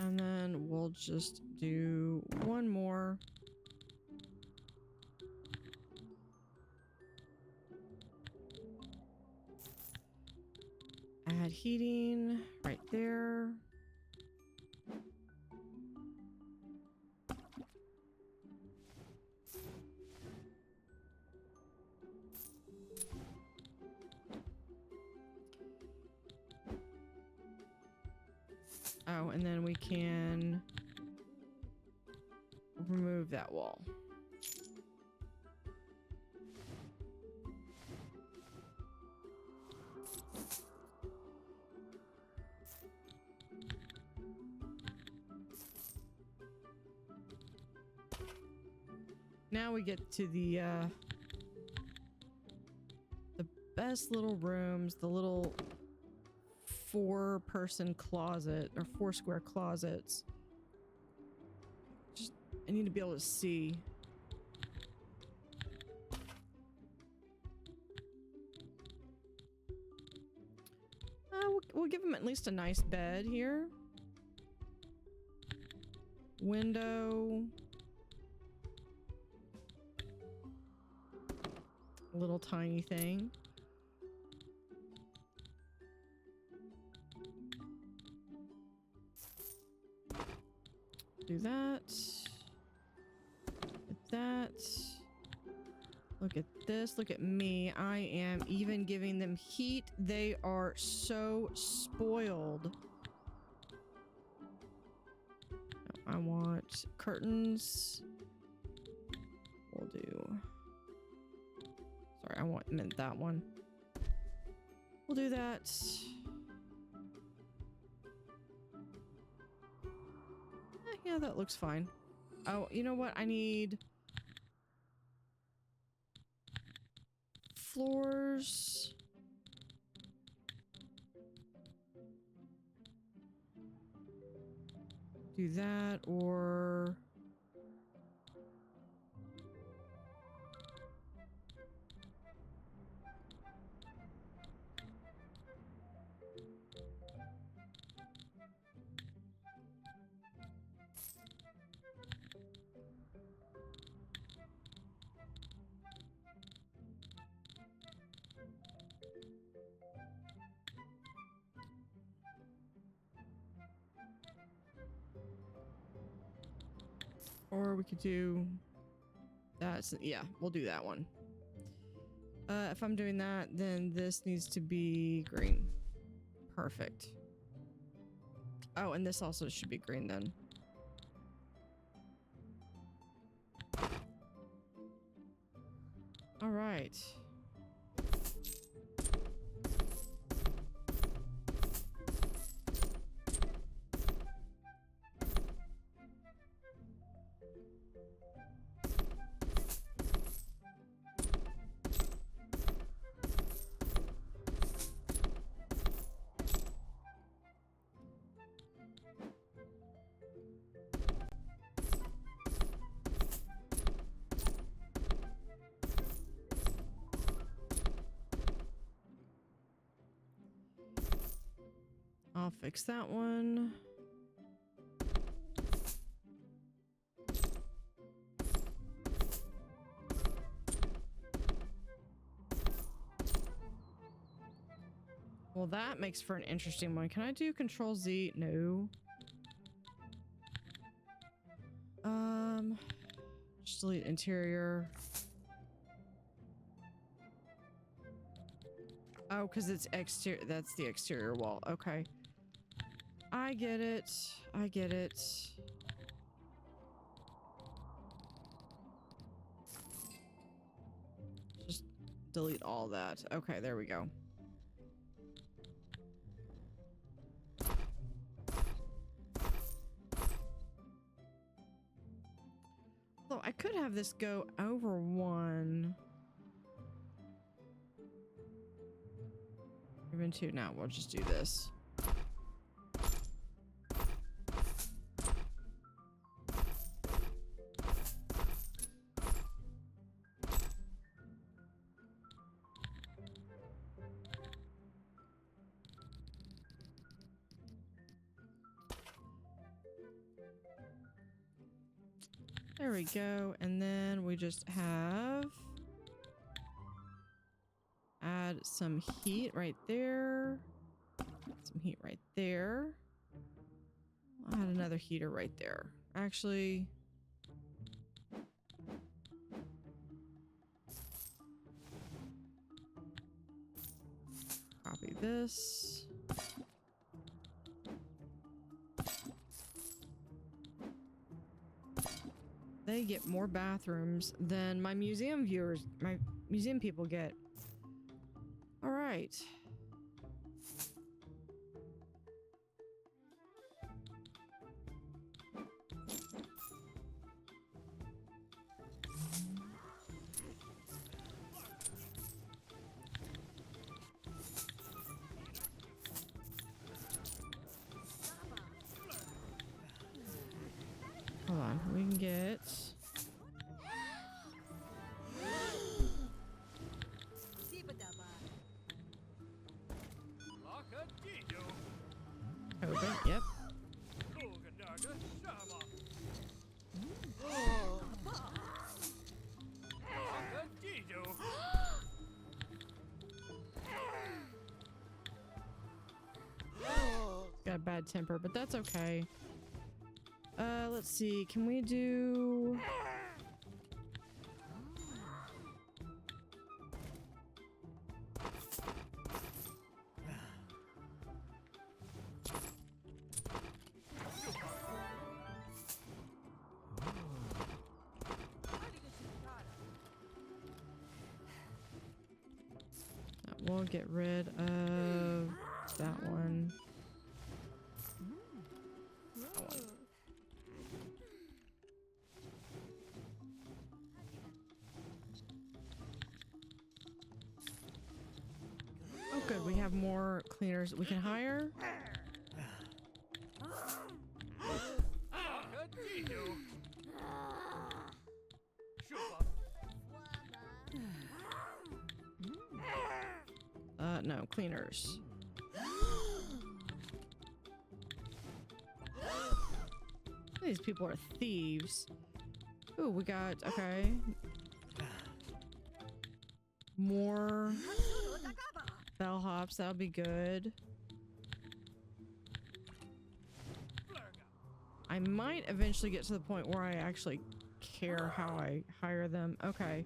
And then we'll just do one more. Add heating right there. Oh, and then we can remove that wall. Now we get to the best little rooms, the little 4-person closet or 4 square closets. Just, I need to be able to see. We'll give them at least a nice bed here. Window. A little tiny thing. Do that. Look at that. Look at this. Look at me. I am even giving them heat. They are so spoiled. I want curtains. We'll do... Sorry, I meant that one. We'll do that. Yeah, that looks fine. Oh, you know what? I need floors. Do that, or we could do that. Yeah, we'll do that one. If I'm doing that, then this needs to be green. Perfect. Oh, and this also should be green then. All right. I'll fix that one. Well, that makes for an interesting one. Can I do Control Z? No. Just delete interior. Oh, because it's exterior. That's the exterior wall. Okay. I get it. I get it. Just delete all that. Okay, there we go. Although I could have this go over one. Even two. Now we'll just do this. There we go. And then we just have add some heat right there. Some heat right there. I'll add another heater right there. Actually, copy this. They get more bathrooms than my museum viewers, my museum people get. All right. Hold on, we can get... Open, yep. Got a bad temper, but that's okay. Let's see, can we do... We'll get rid of that one. Oh, good. We have more cleaners we can hire. No, cleaners. These people are thieves. Ooh, we got, okay. More bellhops, that'll be good. I might eventually get to the point where I actually care how I hire them. Okay.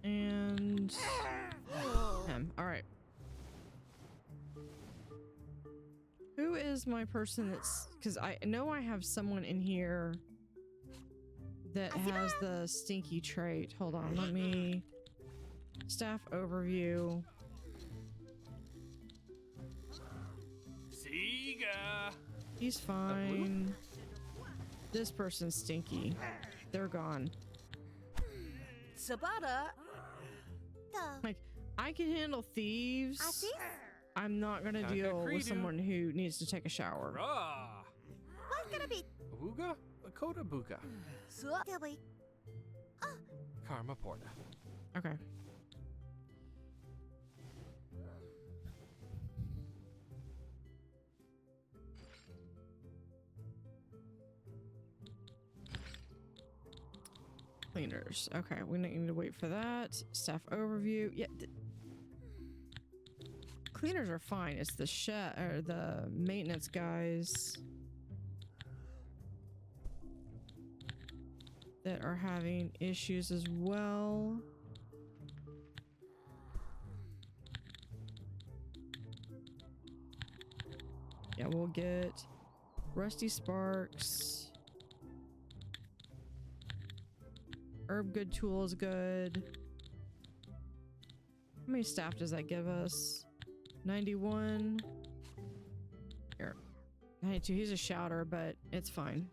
And him. All right. Who is my person that's, because I know I have someone in here that has the stinky trait. Hold on, let me staff overview. He's fine. This person's stinky. They're gone. Sabata. Like, I can handle thieves. I'm not gonna Taka deal with Credo. someone who needs to take a shower. Rah! What's gonna be? Ooga? Lakota Buka. So, Gilly. Karma Porta. Okay. Cleaners. Okay, we need to wait for that. Staff overview. Yeah. Cleaners are fine. It's the chef or the maintenance guys that are having issues as well. Yeah, we'll get Rusty Sparks. Herb Good Tool is good. How many staff does that give us? 91. Here. 92. He's a shouter, but it's fine.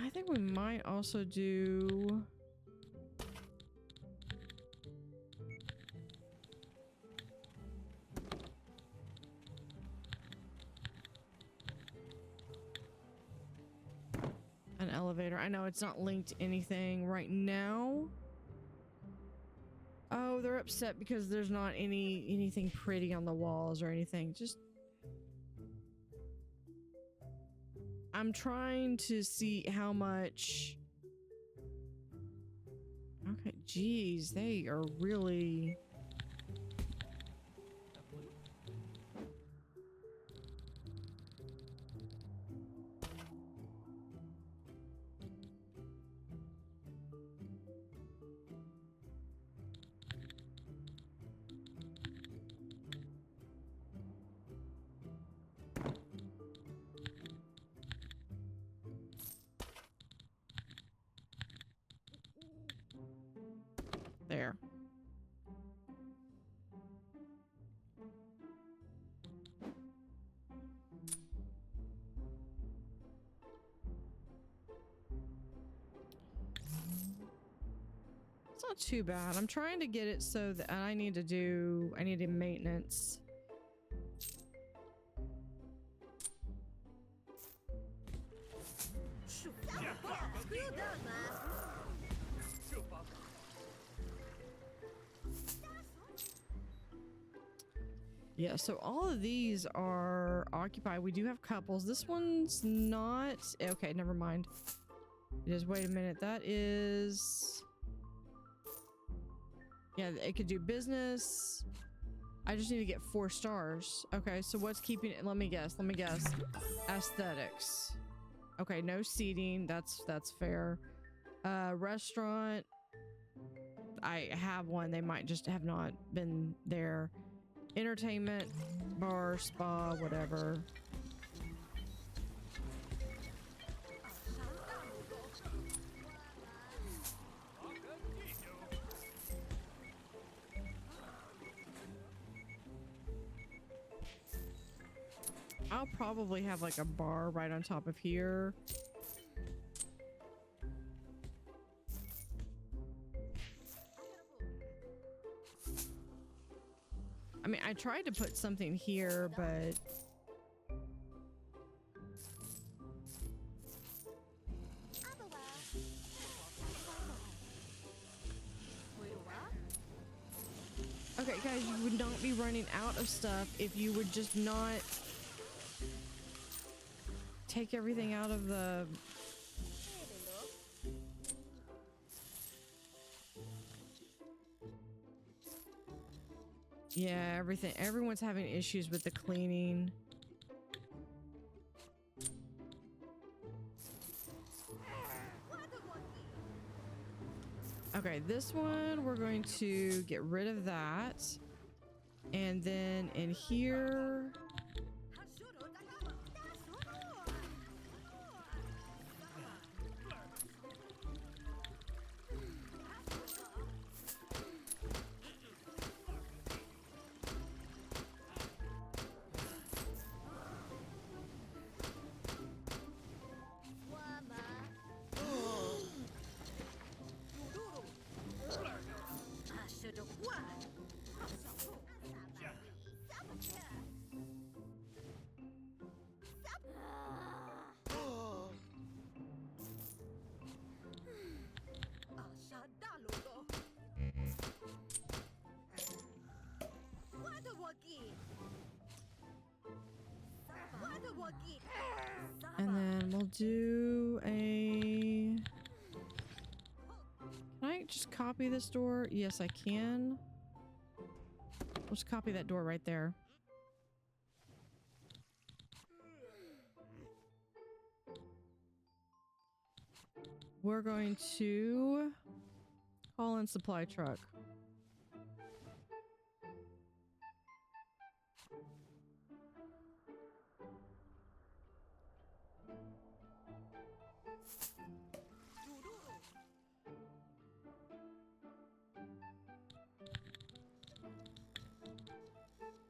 I think we might also do... an elevator. I know it's not linked to anything right now. Oh, they're upset because there's not anything pretty on the walls or anything. Just I'm trying to see how much. Okay, geez, they are really. There. It's not too bad. I'm trying to get it so that I need a maintenance. Yeah, so all of these are occupied. We do have couples. This one's not. Okay, never mind. It is. Wait a minute. That is. Yeah, it could do business. I just need to get 4 stars. Okay, so what's keeping it? Let me guess. Aesthetics. Okay, no seating. That's fair. Restaurant. I have one. They might just have not been there. Entertainment, bar, spa, whatever. I'll probably have like a bar right on top of here. I mean, I tried to put something here, but okay, guys, you would not be running out of stuff if you would just not take everything out of the... Yeah, everything. Everyone's having issues with the cleaning. Okay, this one, we're going to get rid of that. And then in here... And then we'll do a... Can I just copy this door? Yes, I can. We'll just copy that door right there. We're going to call in supply truck.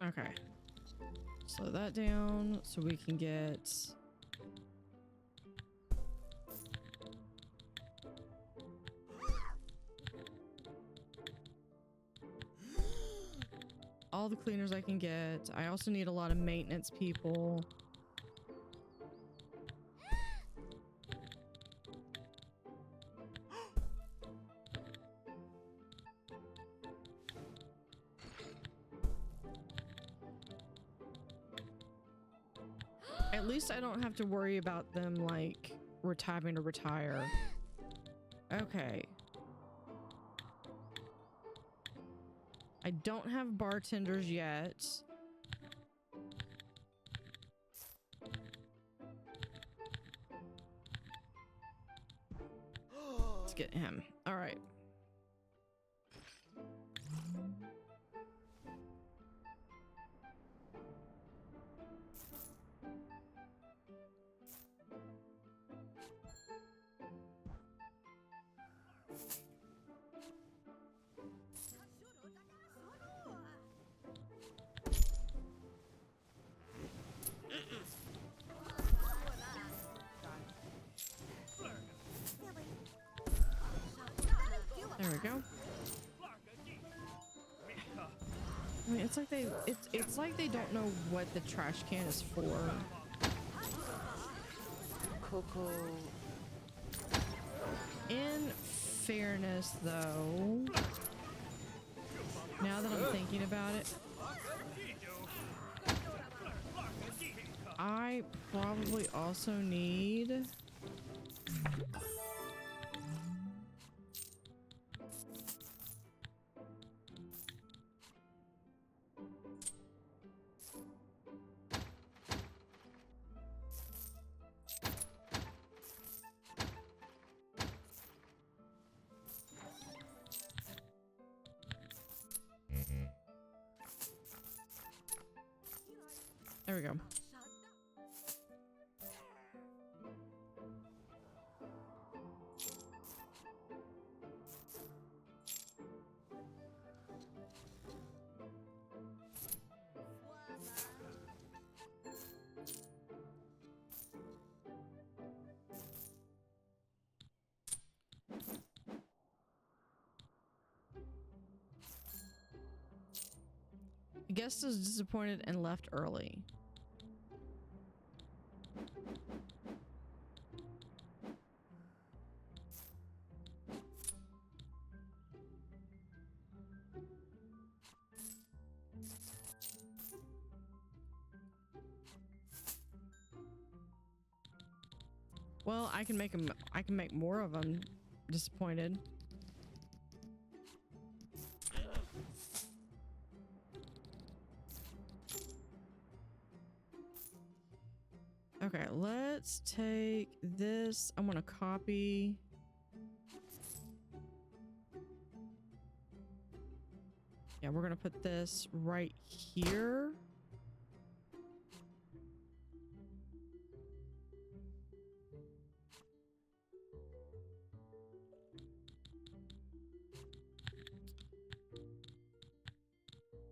Okay. Slow that down so we can get... all the cleaners I can get. I also need a lot of maintenance people. At least I don't have to worry about them like having to retire. Okay. I don't have bartenders yet. Let's get him. All right. There we go. I mean, it's like they don't know what the trash can is for. Coco. In fairness, though, now that I'm thinking about it, I probably also need... There we go. The guest is disappointed and left early. Well, I can make more of them disappointed. Okay, let's take this. I'm gonna copy. Yeah, we're gonna put this right here.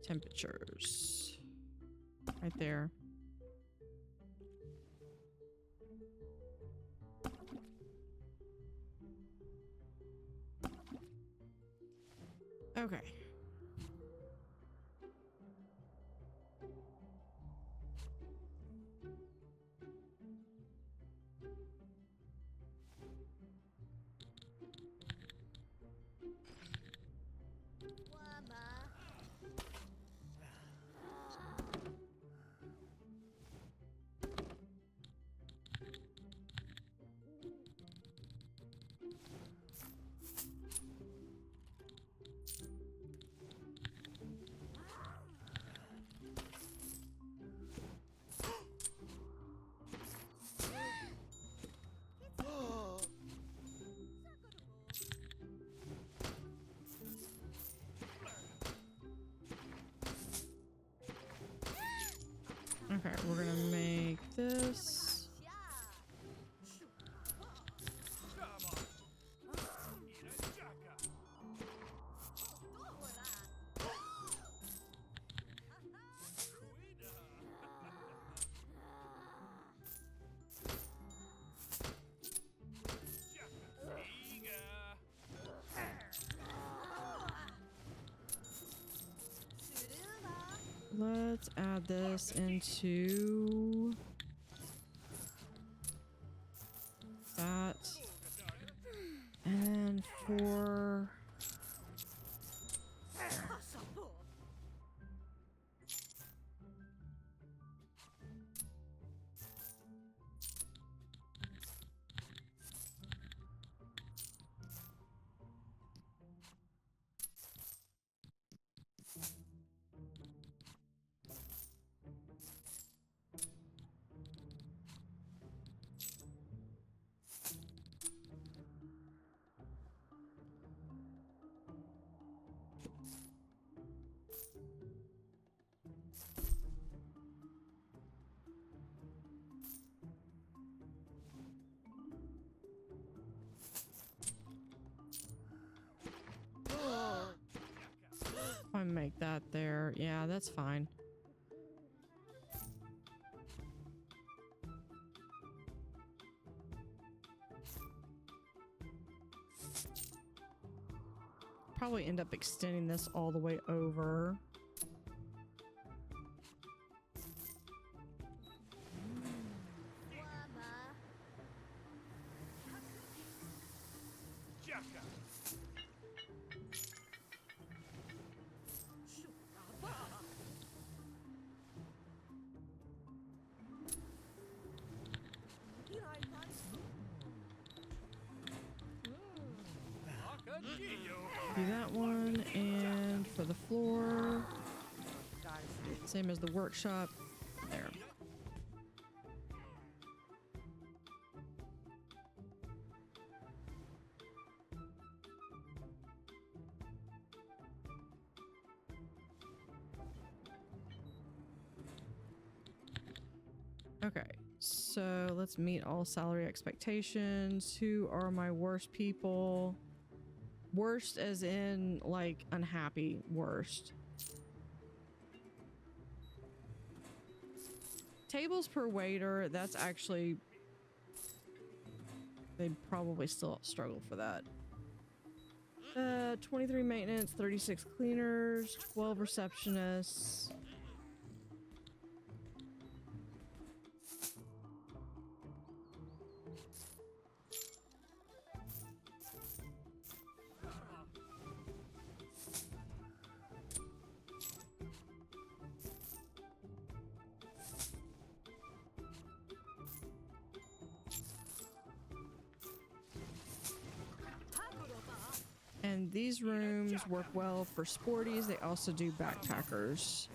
Temperatures. Right there. Okay. let's add this into that. And for I make that there. Yeah, that's fine. Probably end up extending this all the way over. Do that one, and for the floor, same as the workshop. There. Okay, so let's meet all salary expectations. Who are my worst people? Worst as in, like, unhappy worst. Tables per waiter, that's actually... They'd probably still struggle for that. 23 maintenance, 36 cleaners, 12 receptionists. And these rooms work well for sporties. They also do backpackers.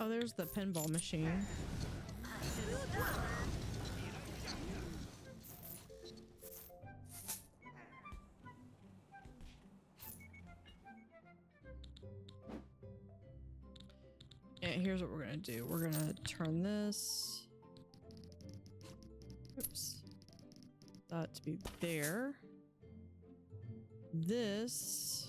Oh, there's the pinball machine. And here's what we're gonna do. We're gonna turn this. Oops. That to be there. This.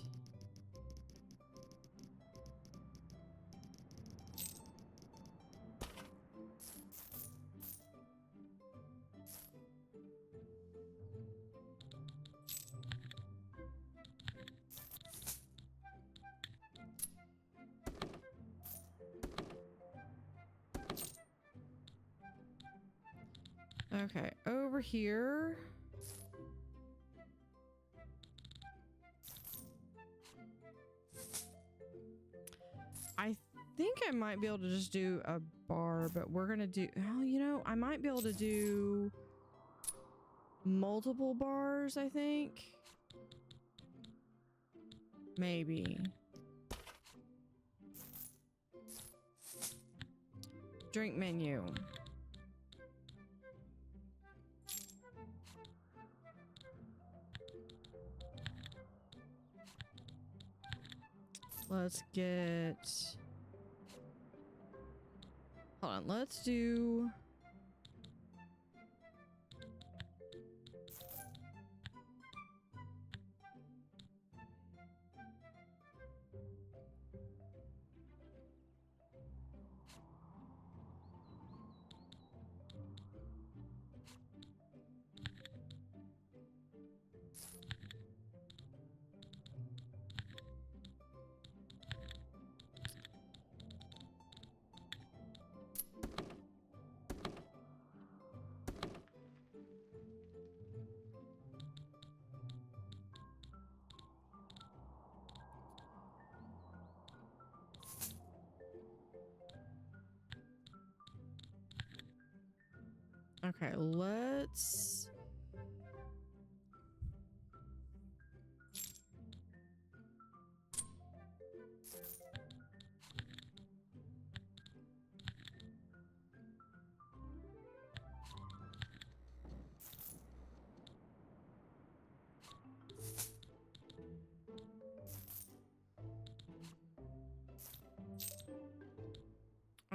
Okay, over here. I think I might be able to just do a bar, but we're gonna do, oh, you know, I might be able to do multiple bars, I think. Maybe. Drink menu. Let's get... Hold on, let's do... Okay, let's...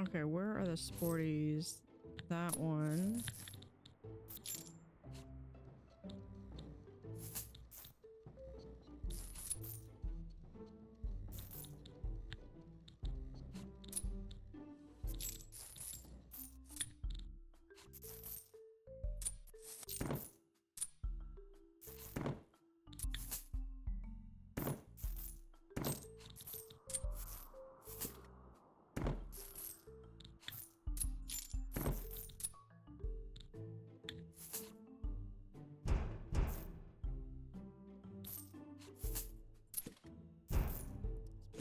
Okay, where are the sporties? That one.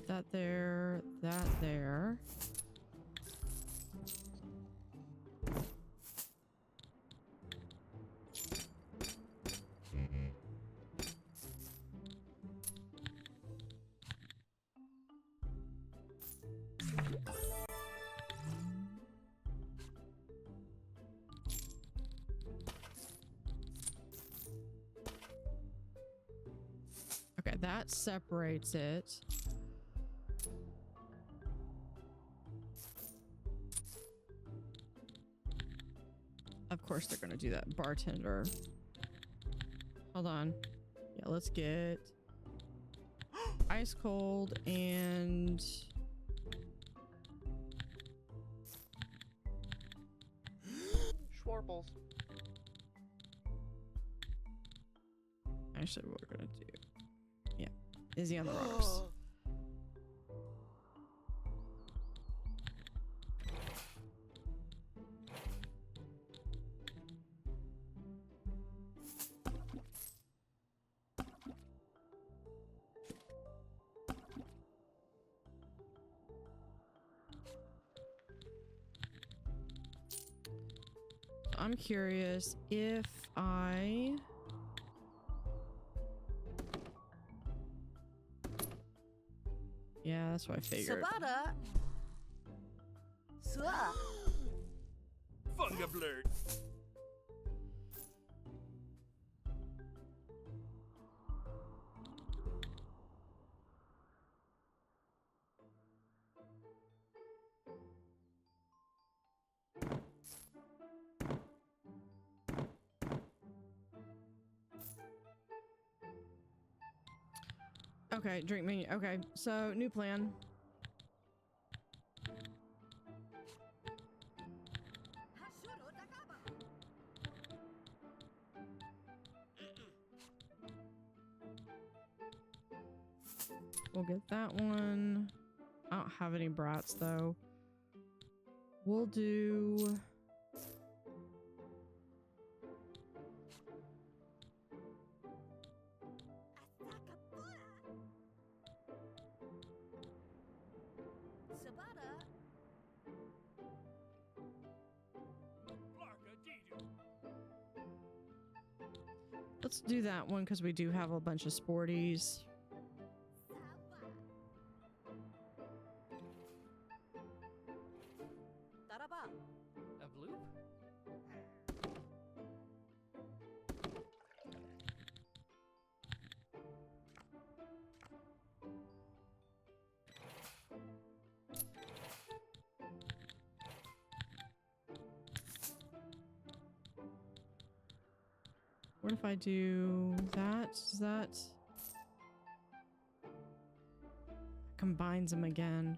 That there, that there. Okay, that separates it. Of course they're gonna do that. Bartender. Hold on. Yeah, let's get ice cold and Schwarples. actually what we're gonna do. Yeah. Izzy on the rocks. I'm curious if I... Yeah, that's what I figured. Sabada. Sua. Funga blurt. Okay, drink menu. Okay, so new plan. We'll get that one. I don't have any brats though. We'll do... Let's do that one because we do have a bunch of sporties. A bloop? What if I do that? Does that combines them again?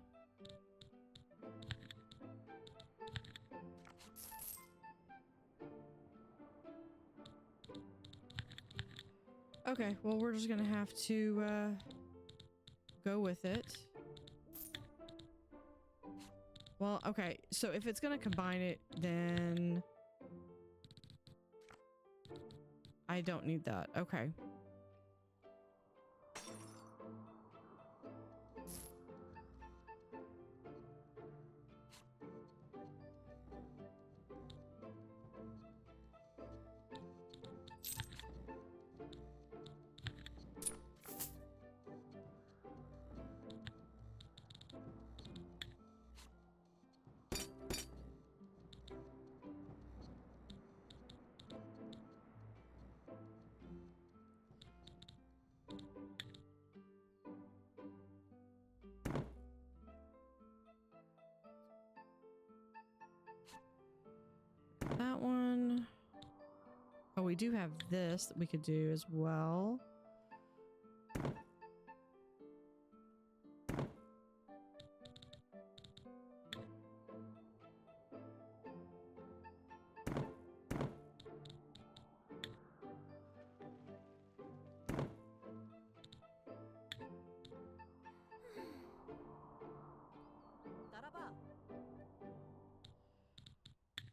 Okay, well, we're just gonna have to go with it. Well, okay, so if it's gonna combine it, then I don't need that. Okay. we do have this that we could do as well.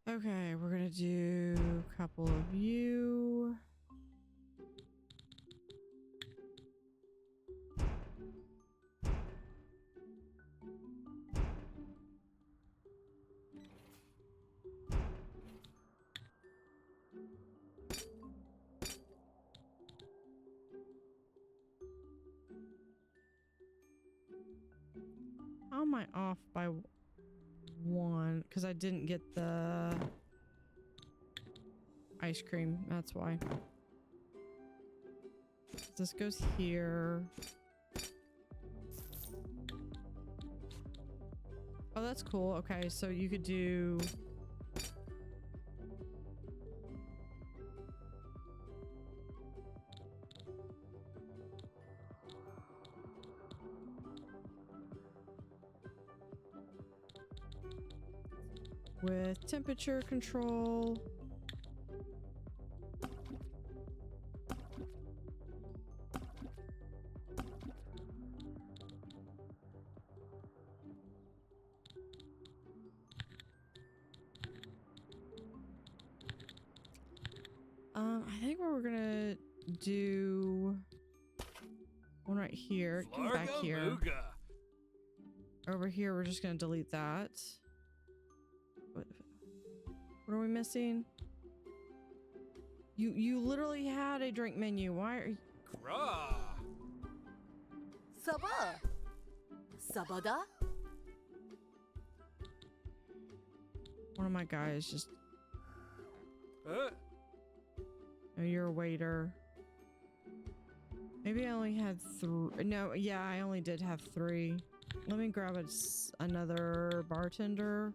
Okay, we're gonna do a couple of you. How am I off by one? Because I didn't get the ice cream, that's why. This goes here. Oh, that's cool. Okay, so you could do... with temperature control. I think we're gonna do one right here. Come back here. Over here, we're just gonna delete that. What are we missing? You literally had a drink menu. Why are you... Sabah. Sabada. One of my guys just... Oh, you're a waiter. Maybe I only had three. No, yeah, I only did have three. Let me grab another bartender.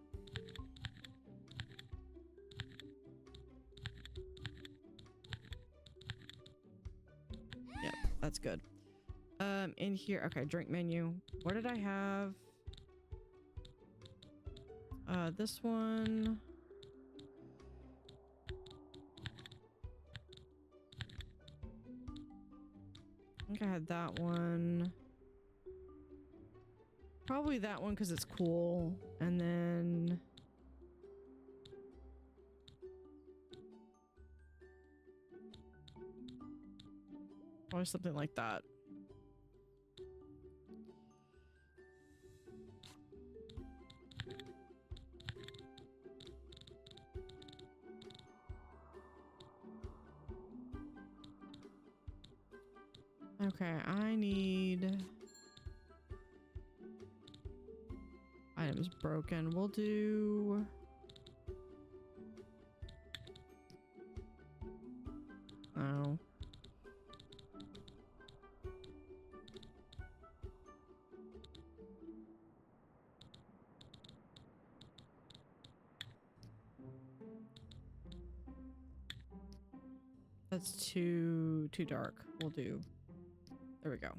Yep, that's good. In here, okay, drink menu. What did I have? This one. I think I had that one. Probably that one because it's cool. And then... probably something like that. Okay, I need... items broken. We'll do... oh. That's too dark. We'll do... there we go.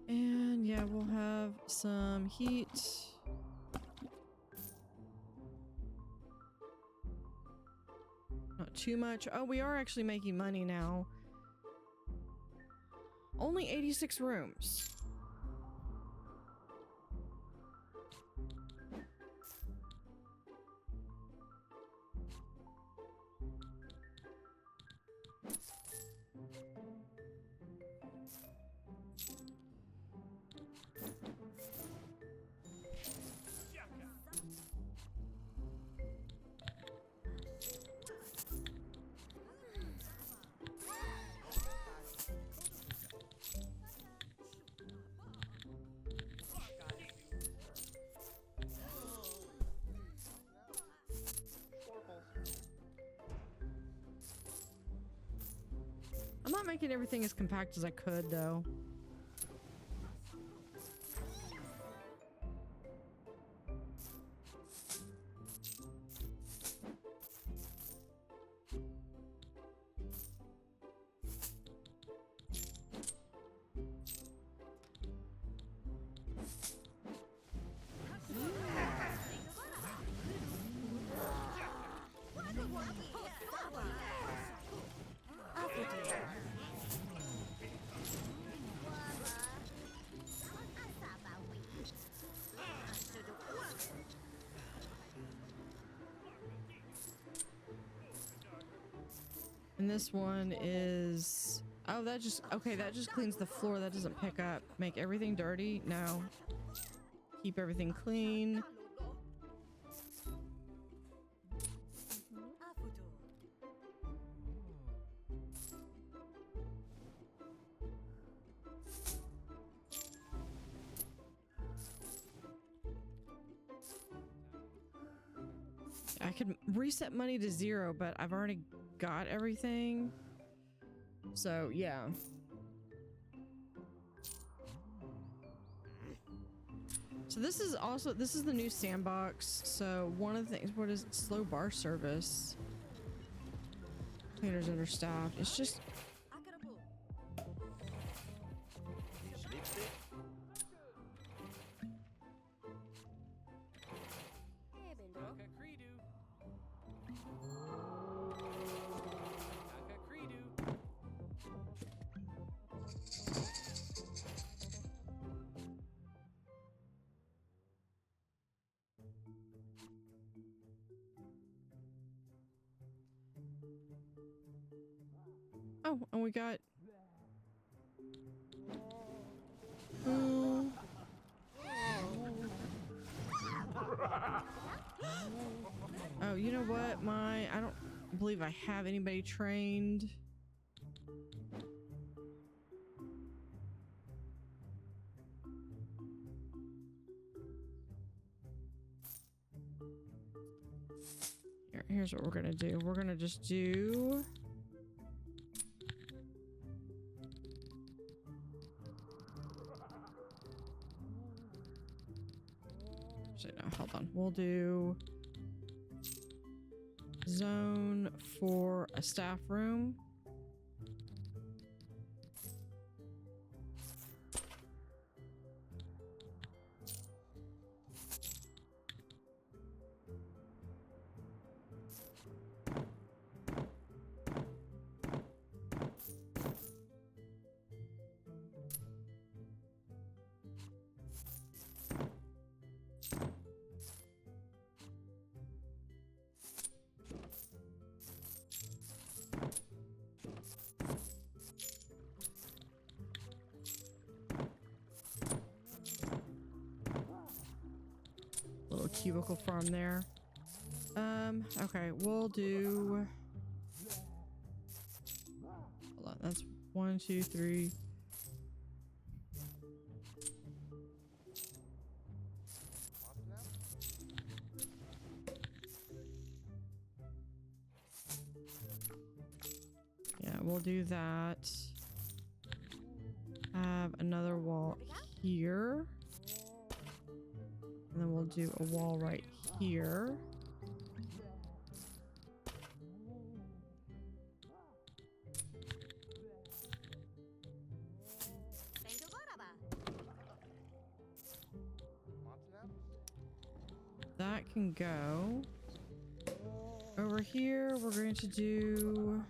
And yeah, we'll have some heat. Not too much. Oh, we are actually making money now. Only 86 rooms. not making everything as compact as I could, though. And this one is, oh, that just, okay, that just cleans the floor. That doesn't pick up. Make everything dirty? No. Keep everything clean. I could reset money to 0, but I've already got everything. So, yeah. So this is also, this is the new sandbox. So one of the things, what is it? Slow bar service. Cleaners understaffed. It's just... Oh, and we got... Oh, you know what? I don't believe I have anybody trained. Here's what we're gonna do. We're gonna just do... Actually, no, hold on. We'll do zone for a staff room. Little cubicle farm there. Okay, we'll do... Hold on, that's 1, 2, 3. Yeah, we'll do that. Have another wall here. And then we'll do a wall right here. That can go. Over here, we're going to do...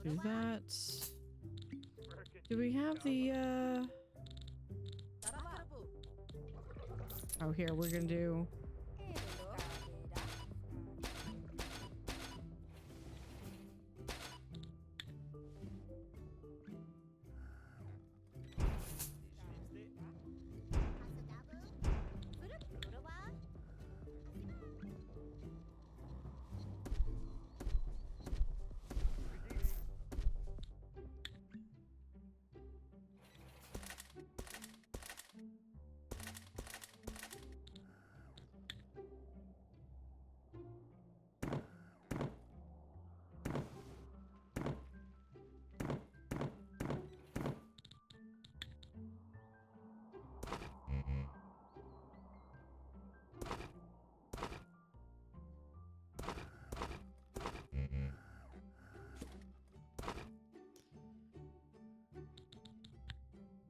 Do that. Do we have the, Oh, here, we're gonna do...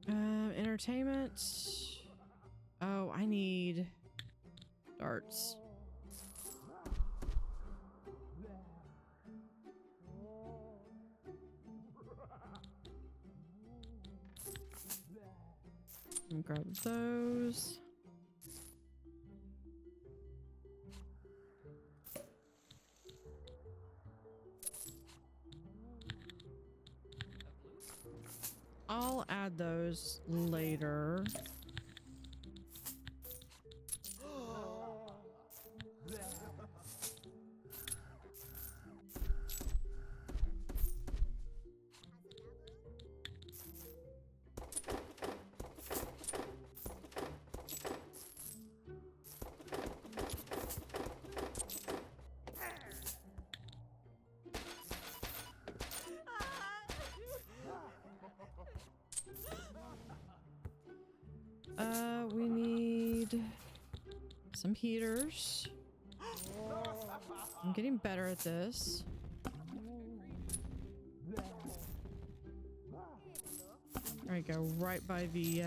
Entertainment. Oh, I need darts. Grab those. I'll add those later. We need some heaters. I'm getting better at this. There we go, right by the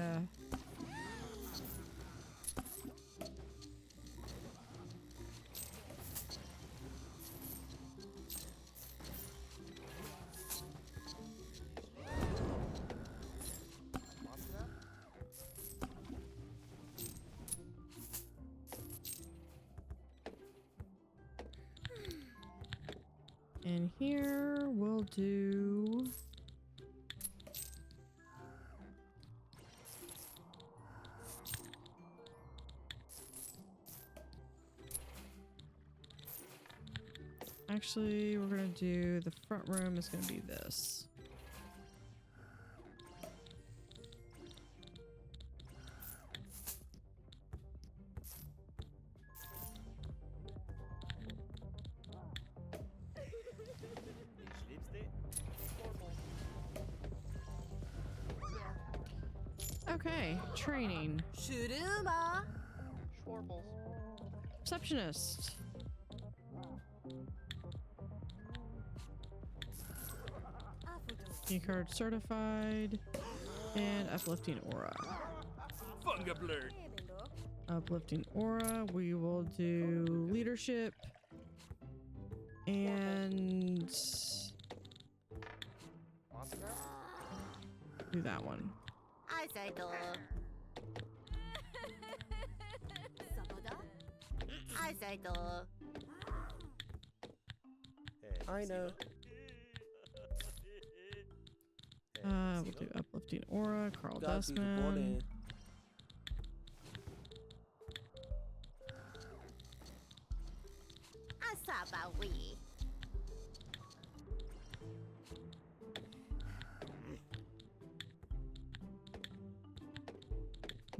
and here we'll do actually we're gonna do the front room is gonna be this. Okay, training. Shuruma. Schwarbles. Receptionist. Key card certified. And uplifting aura. Funga blurred. Uplifting aura. We will do leadership. And do that one. I know. We'll do uplifting aura, Carl Dustman.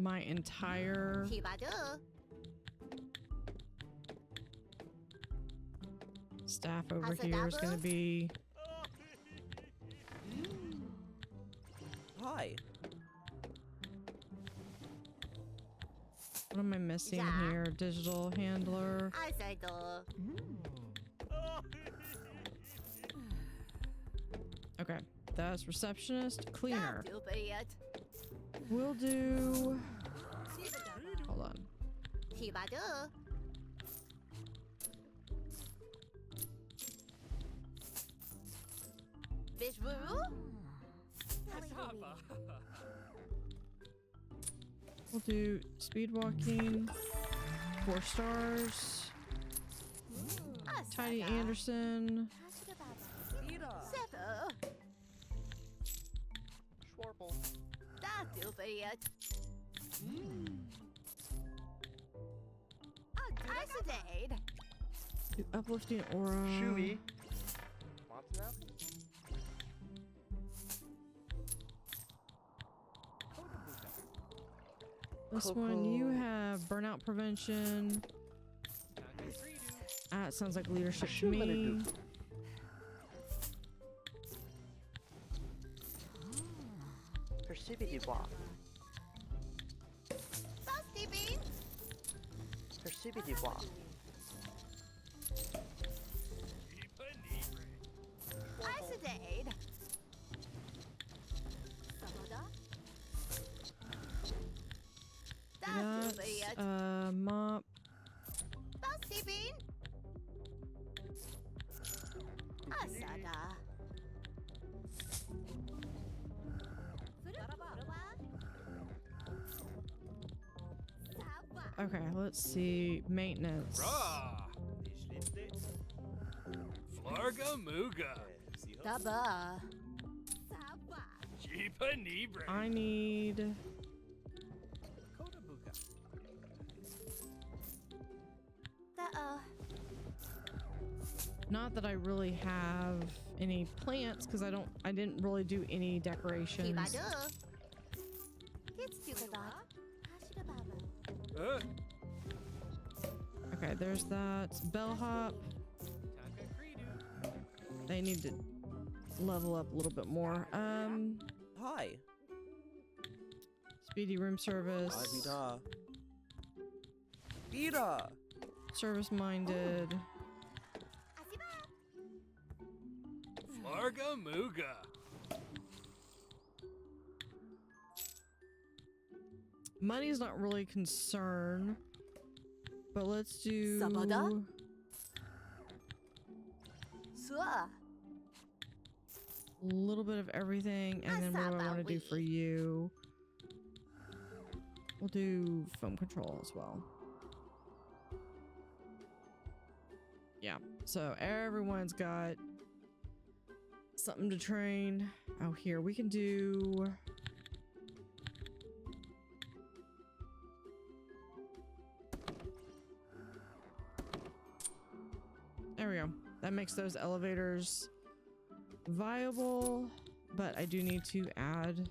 My entire staff over here is going to be Hi. what am I missing here? Digital handler. Okay, that's receptionist, cleaner. We'll do. Hold on. We'll do speed walking, 4 stars. Tidy Anderson. Schwarbles. Do uplifting aura. Chewy. Monster apple? This one you have burnout prevention. It sounds like leadership to me. Percibity-wa. Percibity-wa. Okay, let's see. Maintenance. Raw. Flarga Muga. Taba. Jeepa Nibre. I need. Not that I really have any plants because I didn't really do any decorations. Okay, there's that. Bellhop. They need to level up a little bit more. Hi. Speedy room service. Vida. Vida. Service minded. Flarga Muga. Money's not really a concern, but let's do Sabada? Sua. a little bit of everything, and then what do I want to do for you? We'll do foam control as well. Yeah, so everyone's got something to train. Oh, here we can do. There we go. That makes those elevators viable, but I do need to add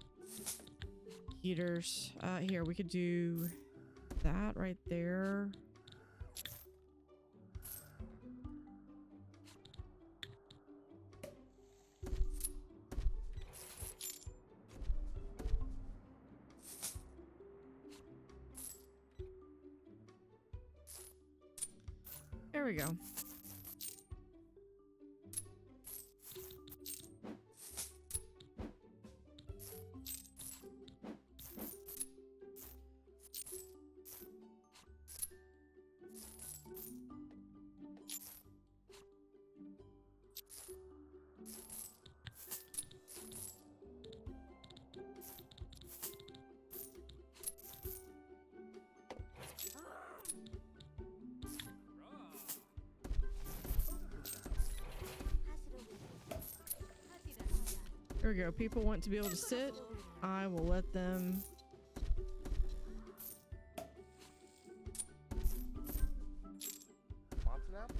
heaters. Here, we could do that right there. There we go. There we go. People want to be able to sit. I will let them. Want some apples?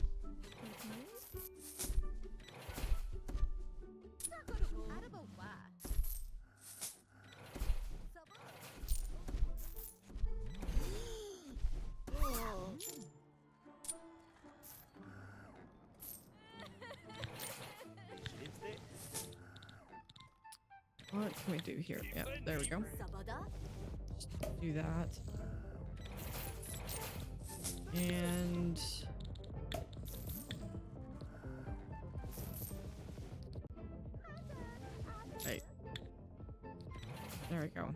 What can we do here? Yep, there we go. Sabada. Just do that. And right. There we go.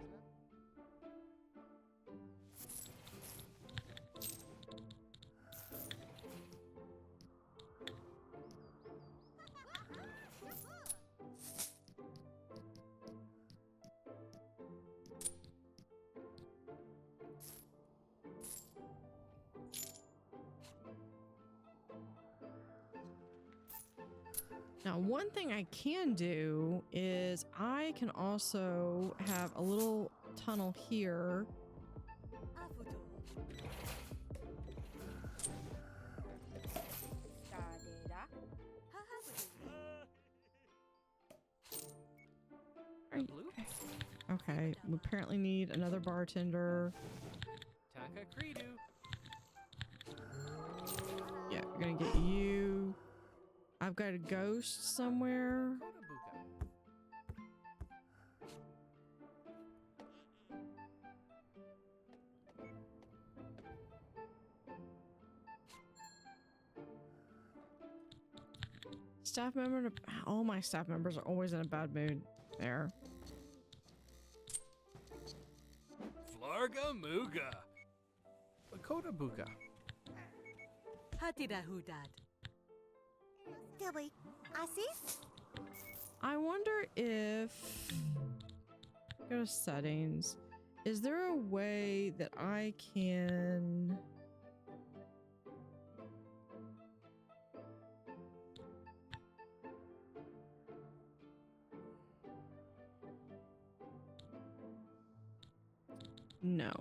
Now, one thing I can do is I can also have a little tunnel here. Okay, we apparently need another bartender. Taka Credu. Yeah, we're gonna get you. I've got a ghost somewhere. Staff member to, all my staff members are always in a bad mood. There. Flarga Muga. Lakota Buga. Hatira hudad. I wonder if go to settings. Is there a way that I can... No.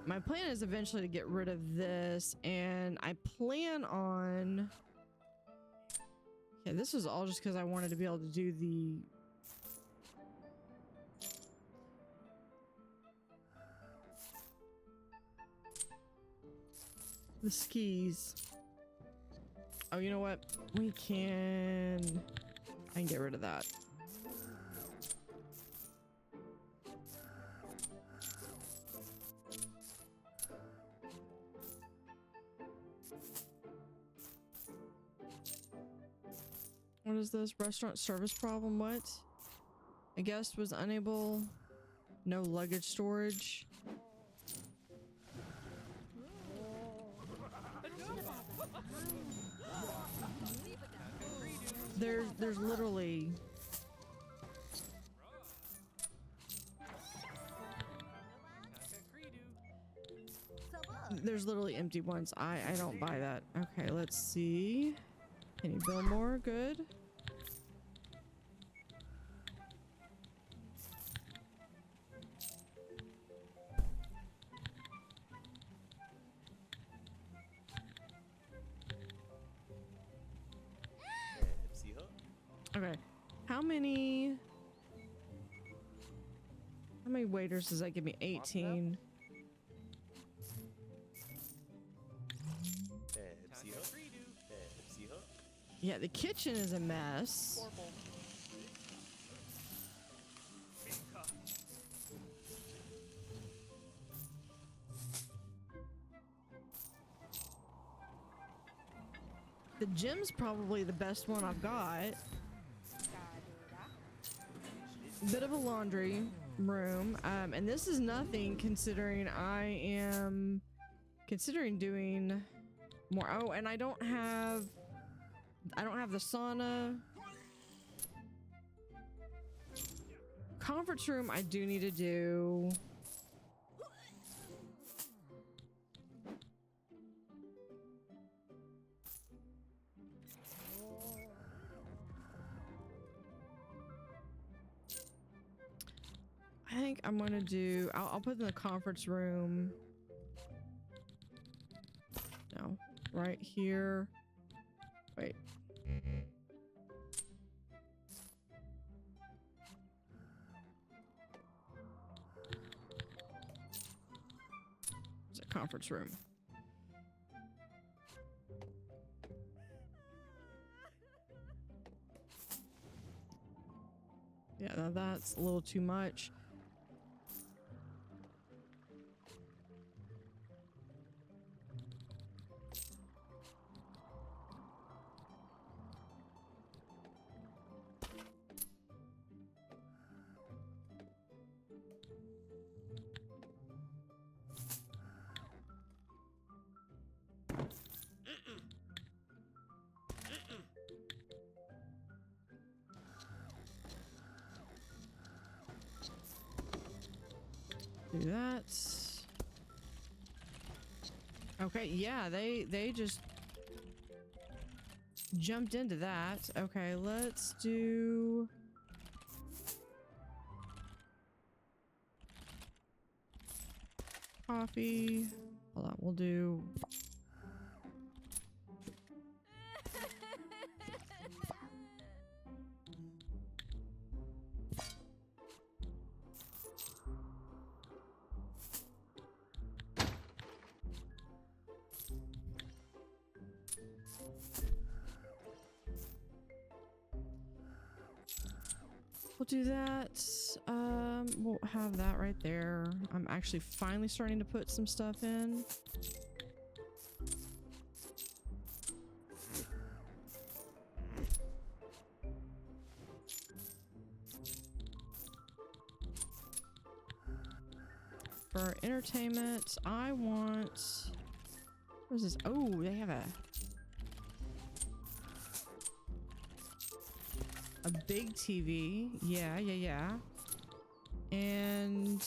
My plan is eventually to get rid of this, and I plan on... Yeah, this was all just because I wanted to be able to do the skis. Oh, you know what? We can... I can get rid of that. What is this? Restaurant service problem? What? A guest was unable... No luggage storage. There's literally... There's literally empty ones. I don't buy that. Okay, let's see. Can you build more? Good. Okay. How many waiters does that give me? 18. Yeah, the kitchen is a mess. The gym's probably the best one I've got. Bit of a laundry room, and this is nothing considering I am considering doing more. Oh, and I don't have the sauna. Conference room I do need to do. I think I'm gonna do, I'll put in the conference room. No, right here. Wait. It's a conference room. Yeah, now that's a little too much. Do that. Okay, yeah, they just jumped into that. Okay, let's do coffee. Hold on, we'll do that. We'll have that right there. I'm actually finally starting to put some stuff in. For entertainment, I want What is this? Oh, they have a big TV. Yeah, yeah, yeah. And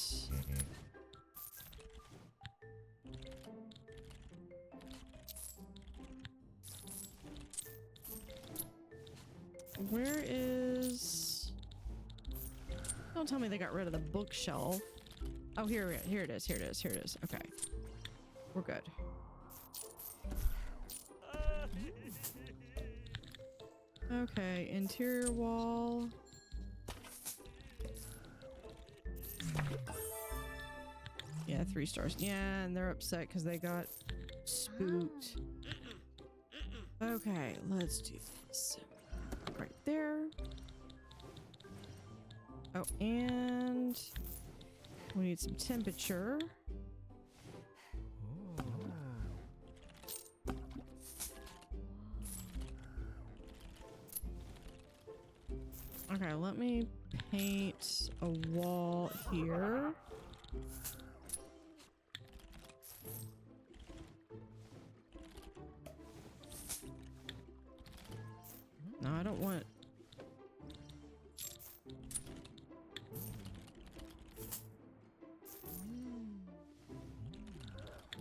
where is... Don't tell me they got rid of the bookshelf. Oh, here it is. Here it is. Here it is. Okay. We're good. Okay, interior wall. Yeah, 3 stars. Yeah, and they're upset because they got spooked. Okay, let's do this. Right there. Oh, and we need some temperature. Okay, let me paint a wall here. No, I don't want...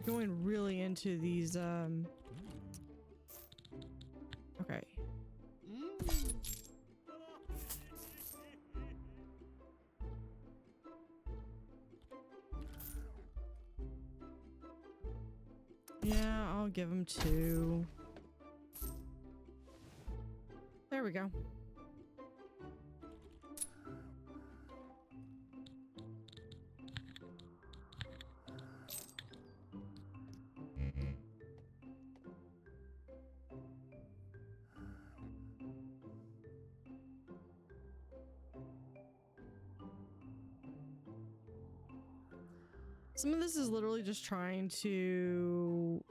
Going really into these, okay. Yeah, I'll give them 2. There we go. Some of this is literally just trying to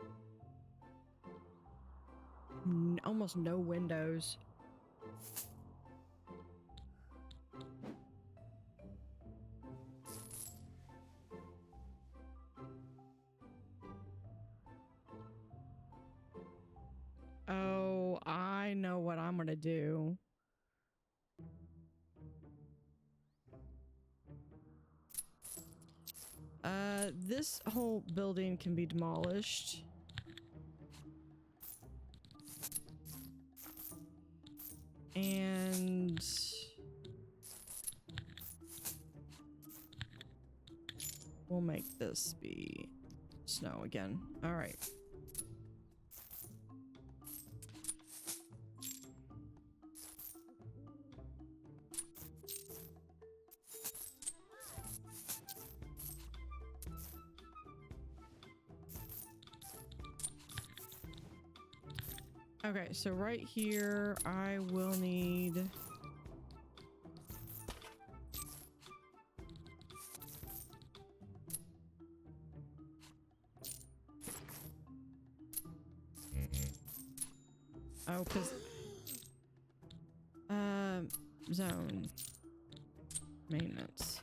almost no windows. Oh, I know what I'm gonna do. This whole building can be demolished. And we'll make this be snow again. All right. Okay, so right here, I will need... Oh, because... zone. Maintenance.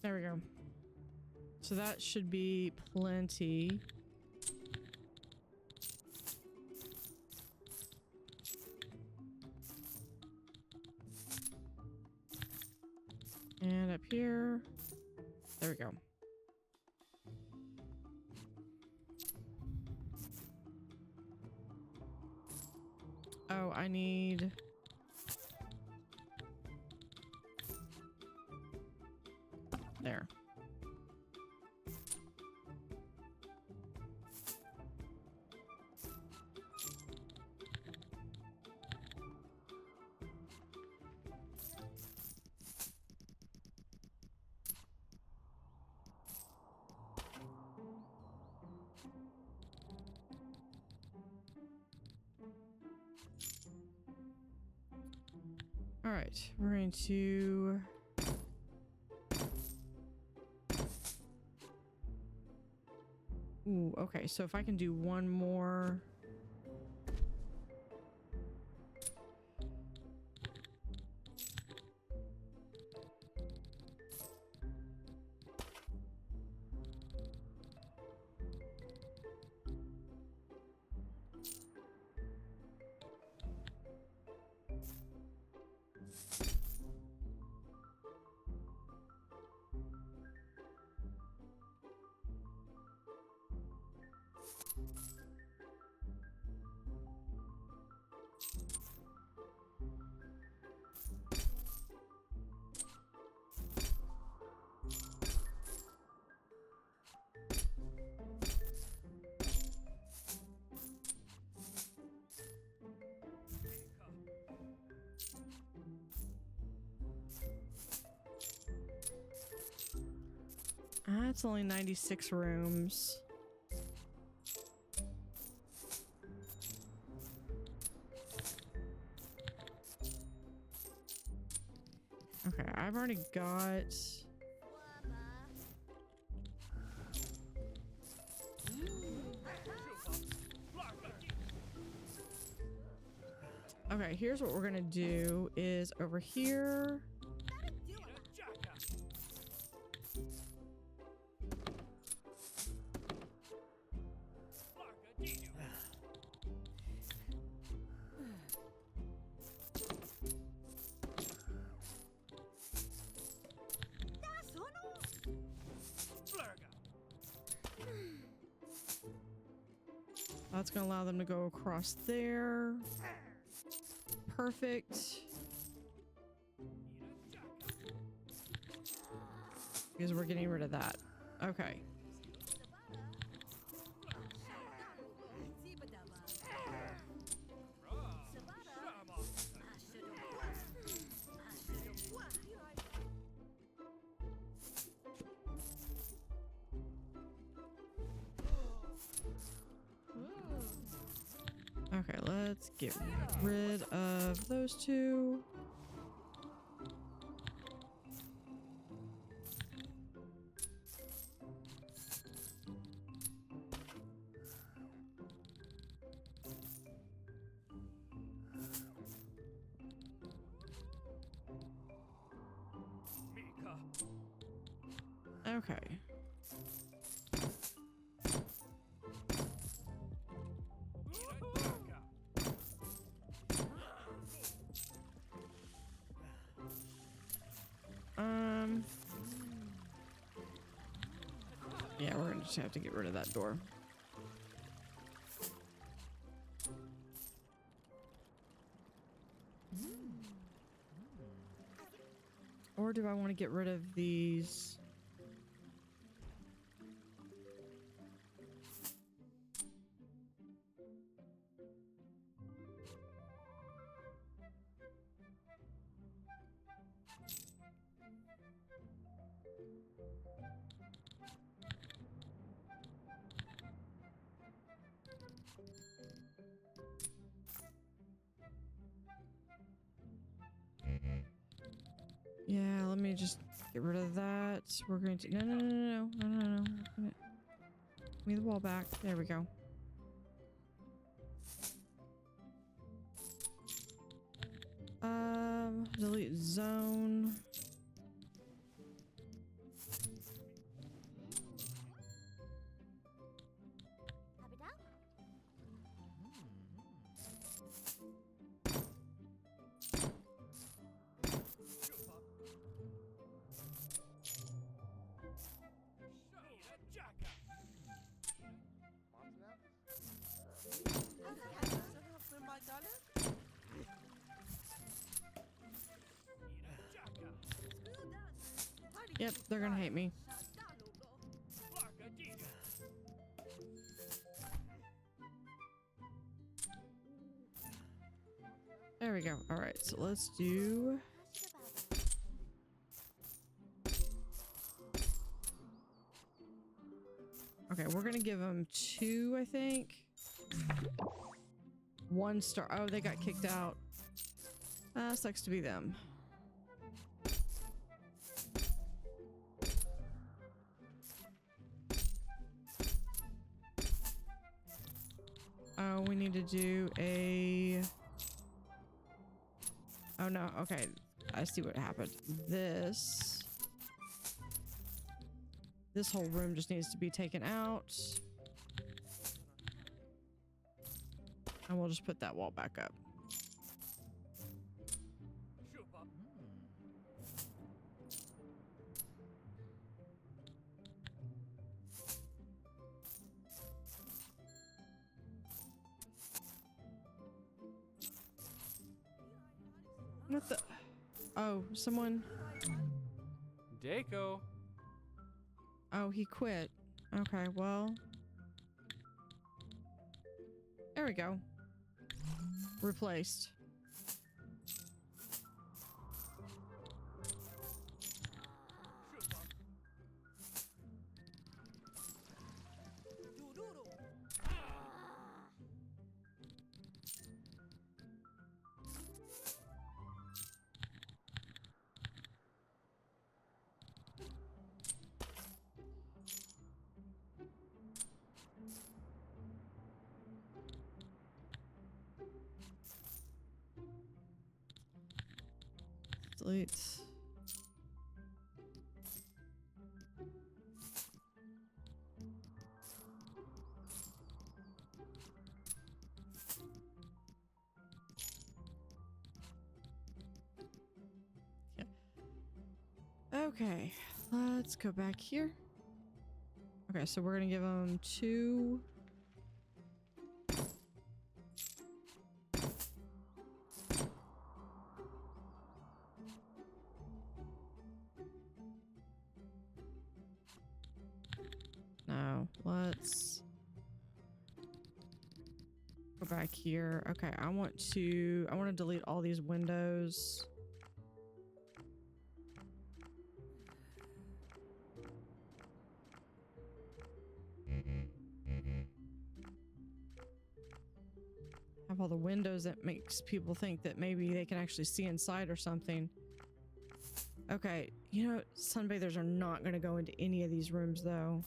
There we go. So that should be plenty. And up here. There we go. Oh, I need... There. All right, we're going to. Ooh, okay. So if I can do one more. It's only 96 rooms. Okay, I've already got. Okay, here's what we're gonna do is over here. That's gonna allow them to go across there. Perfect. Because we're getting rid of that. Okay. Okay, let's get rid of those two. Okay. Yeah, we're gonna just have to get rid of that door. Or do I want to get rid of these? Yeah, let me just get rid of that. We're going to no. Give me the wall back. There we go. Delete zone. Yep, they're gonna hate me. There we go. All right, so let's do. Okay, we're gonna give them 2, I think. 1 star. Oh, they got kicked out. Sucks to be them. Oh, we need to do a... Oh no, okay. I see what happened. This whole room just needs to be taken out. And we'll just put that wall back up. What the? Oh, someone. Deco. Oh, he quit. Okay, well. There we go. Replaced. Delete. Yeah. Okay, let's go back here. Okay, so we're gonna give them 2. No, let's go back here. Okay, I want to delete all these windows. Have all the windows that makes people think that maybe they can actually see inside or something. Okay, you know, sunbathers are not going to go into any of these rooms though.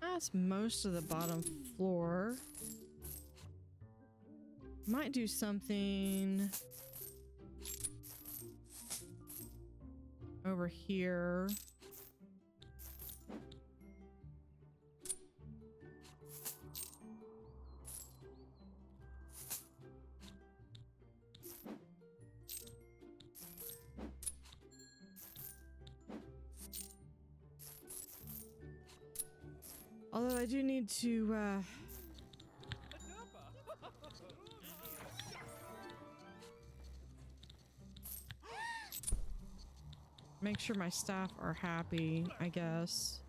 That's most of the bottom floor. Might do something over here. Although I do need to, make sure my staff are happy, I guess.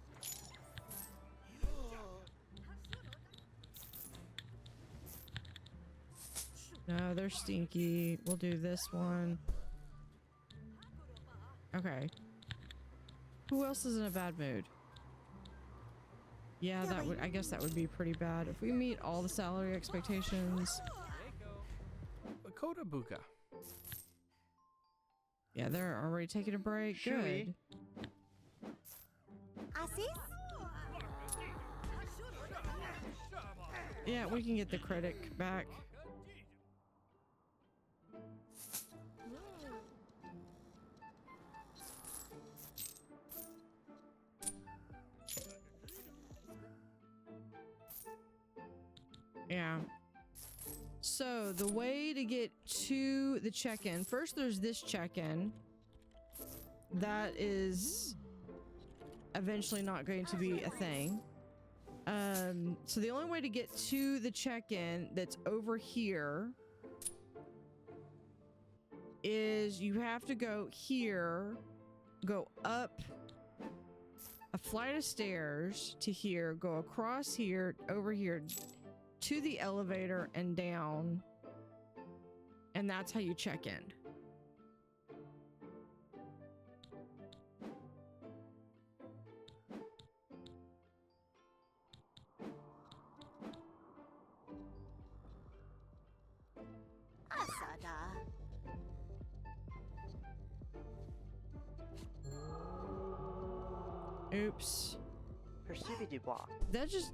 No, they're stinky. We'll do this one. Okay. Who else is in a bad mood? Yeah, that would, I guess that would be pretty bad. If we meet all the salary expectations. Lakota Buka. Yeah, they're already taking a break. Good. Yeah, we can get the credit back. Yeah. So the way to get to the check-in, first there's this check-in that is eventually not going to be a thing. So the only way to get to the check-in that's over here is you have to go here, go up a flight of stairs to here, go across here, over here to the elevator and down, and that's how you check in. Asada. Oops. Persubi du bois. That just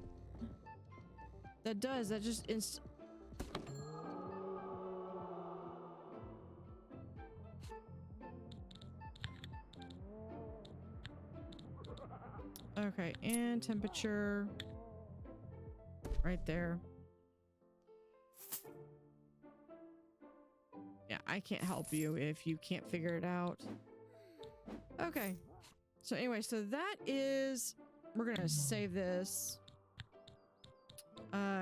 okay, and temperature right there. Yeah, I can't help you if you can't figure it out. Okay. So anyway, so that is, we're gonna save this.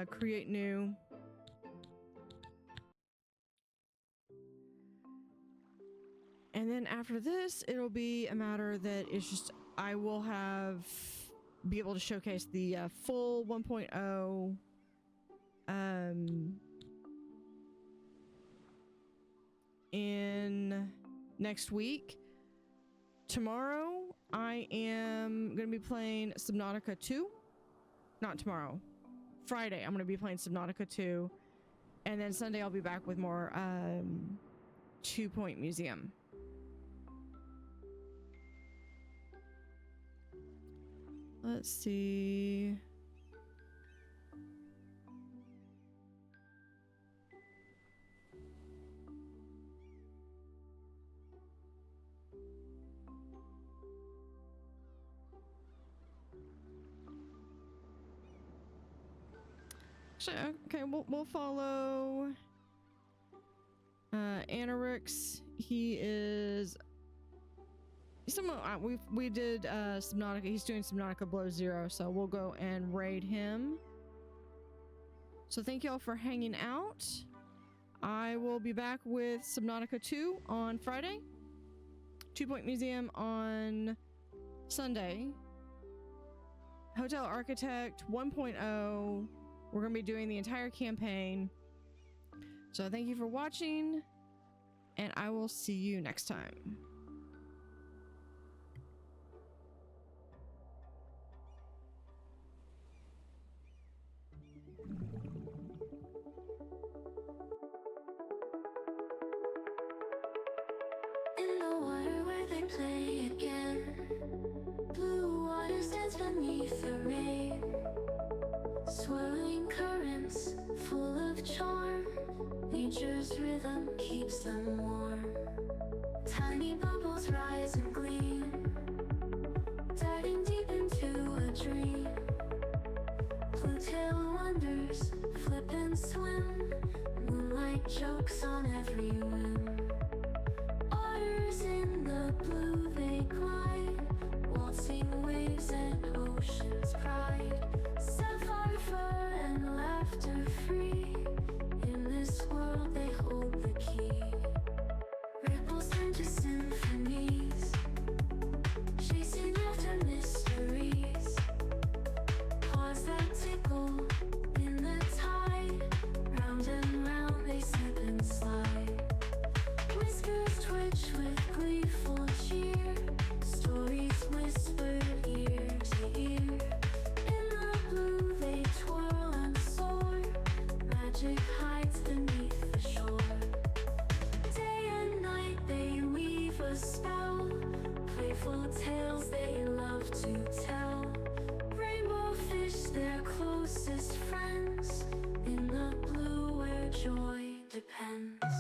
Create new. And then after this, it'll be a matter that it's just, I will be able to showcase the full 1.0 in next week. Tomorrow, I am going to be playing Subnautica 2. Not tomorrow. Friday, I'm going to be playing Subnautica 2. And then Sunday, I'll be back with more 2 Point Museum. Let's see. Okay, we'll follow Anarix. He is someone we did Subnautica. He's doing Subnautica Below Zero, so we'll go and raid him. So thank you all for hanging out. I will be back with Subnautica 2 on Friday, 2 Point Museum on Sunday, Hotel Architect 1.0. We're going to be doing the entire campaign. So thank you for watching, and I will see you next time. In the water where they play again, blue water stands beneath the rain. Swirling currents full of charm, nature's rhythm keeps them warm. Tiny bubbles rise and gleam, diving deep into a dream. Blue tail wonders flip and swim, moonlight jokes on every whim. Otters in the blue they glide, waltzing waves and ocean's pride. Sapphire fur and laughter free, in this world they hold the key. Ripples turn to symphonies, chasing after mysteries. Paws that tickle in the tide, round and round they slip and slide. Whiskers twitch with gleeful cheer, stories whispered ear to ear. In the blue they twirl and soar, magic hides beneath the shore. Day and night they weave a spell, playful tales they love to tell. Rainbow fish their closest friends, in the blue where joy depends.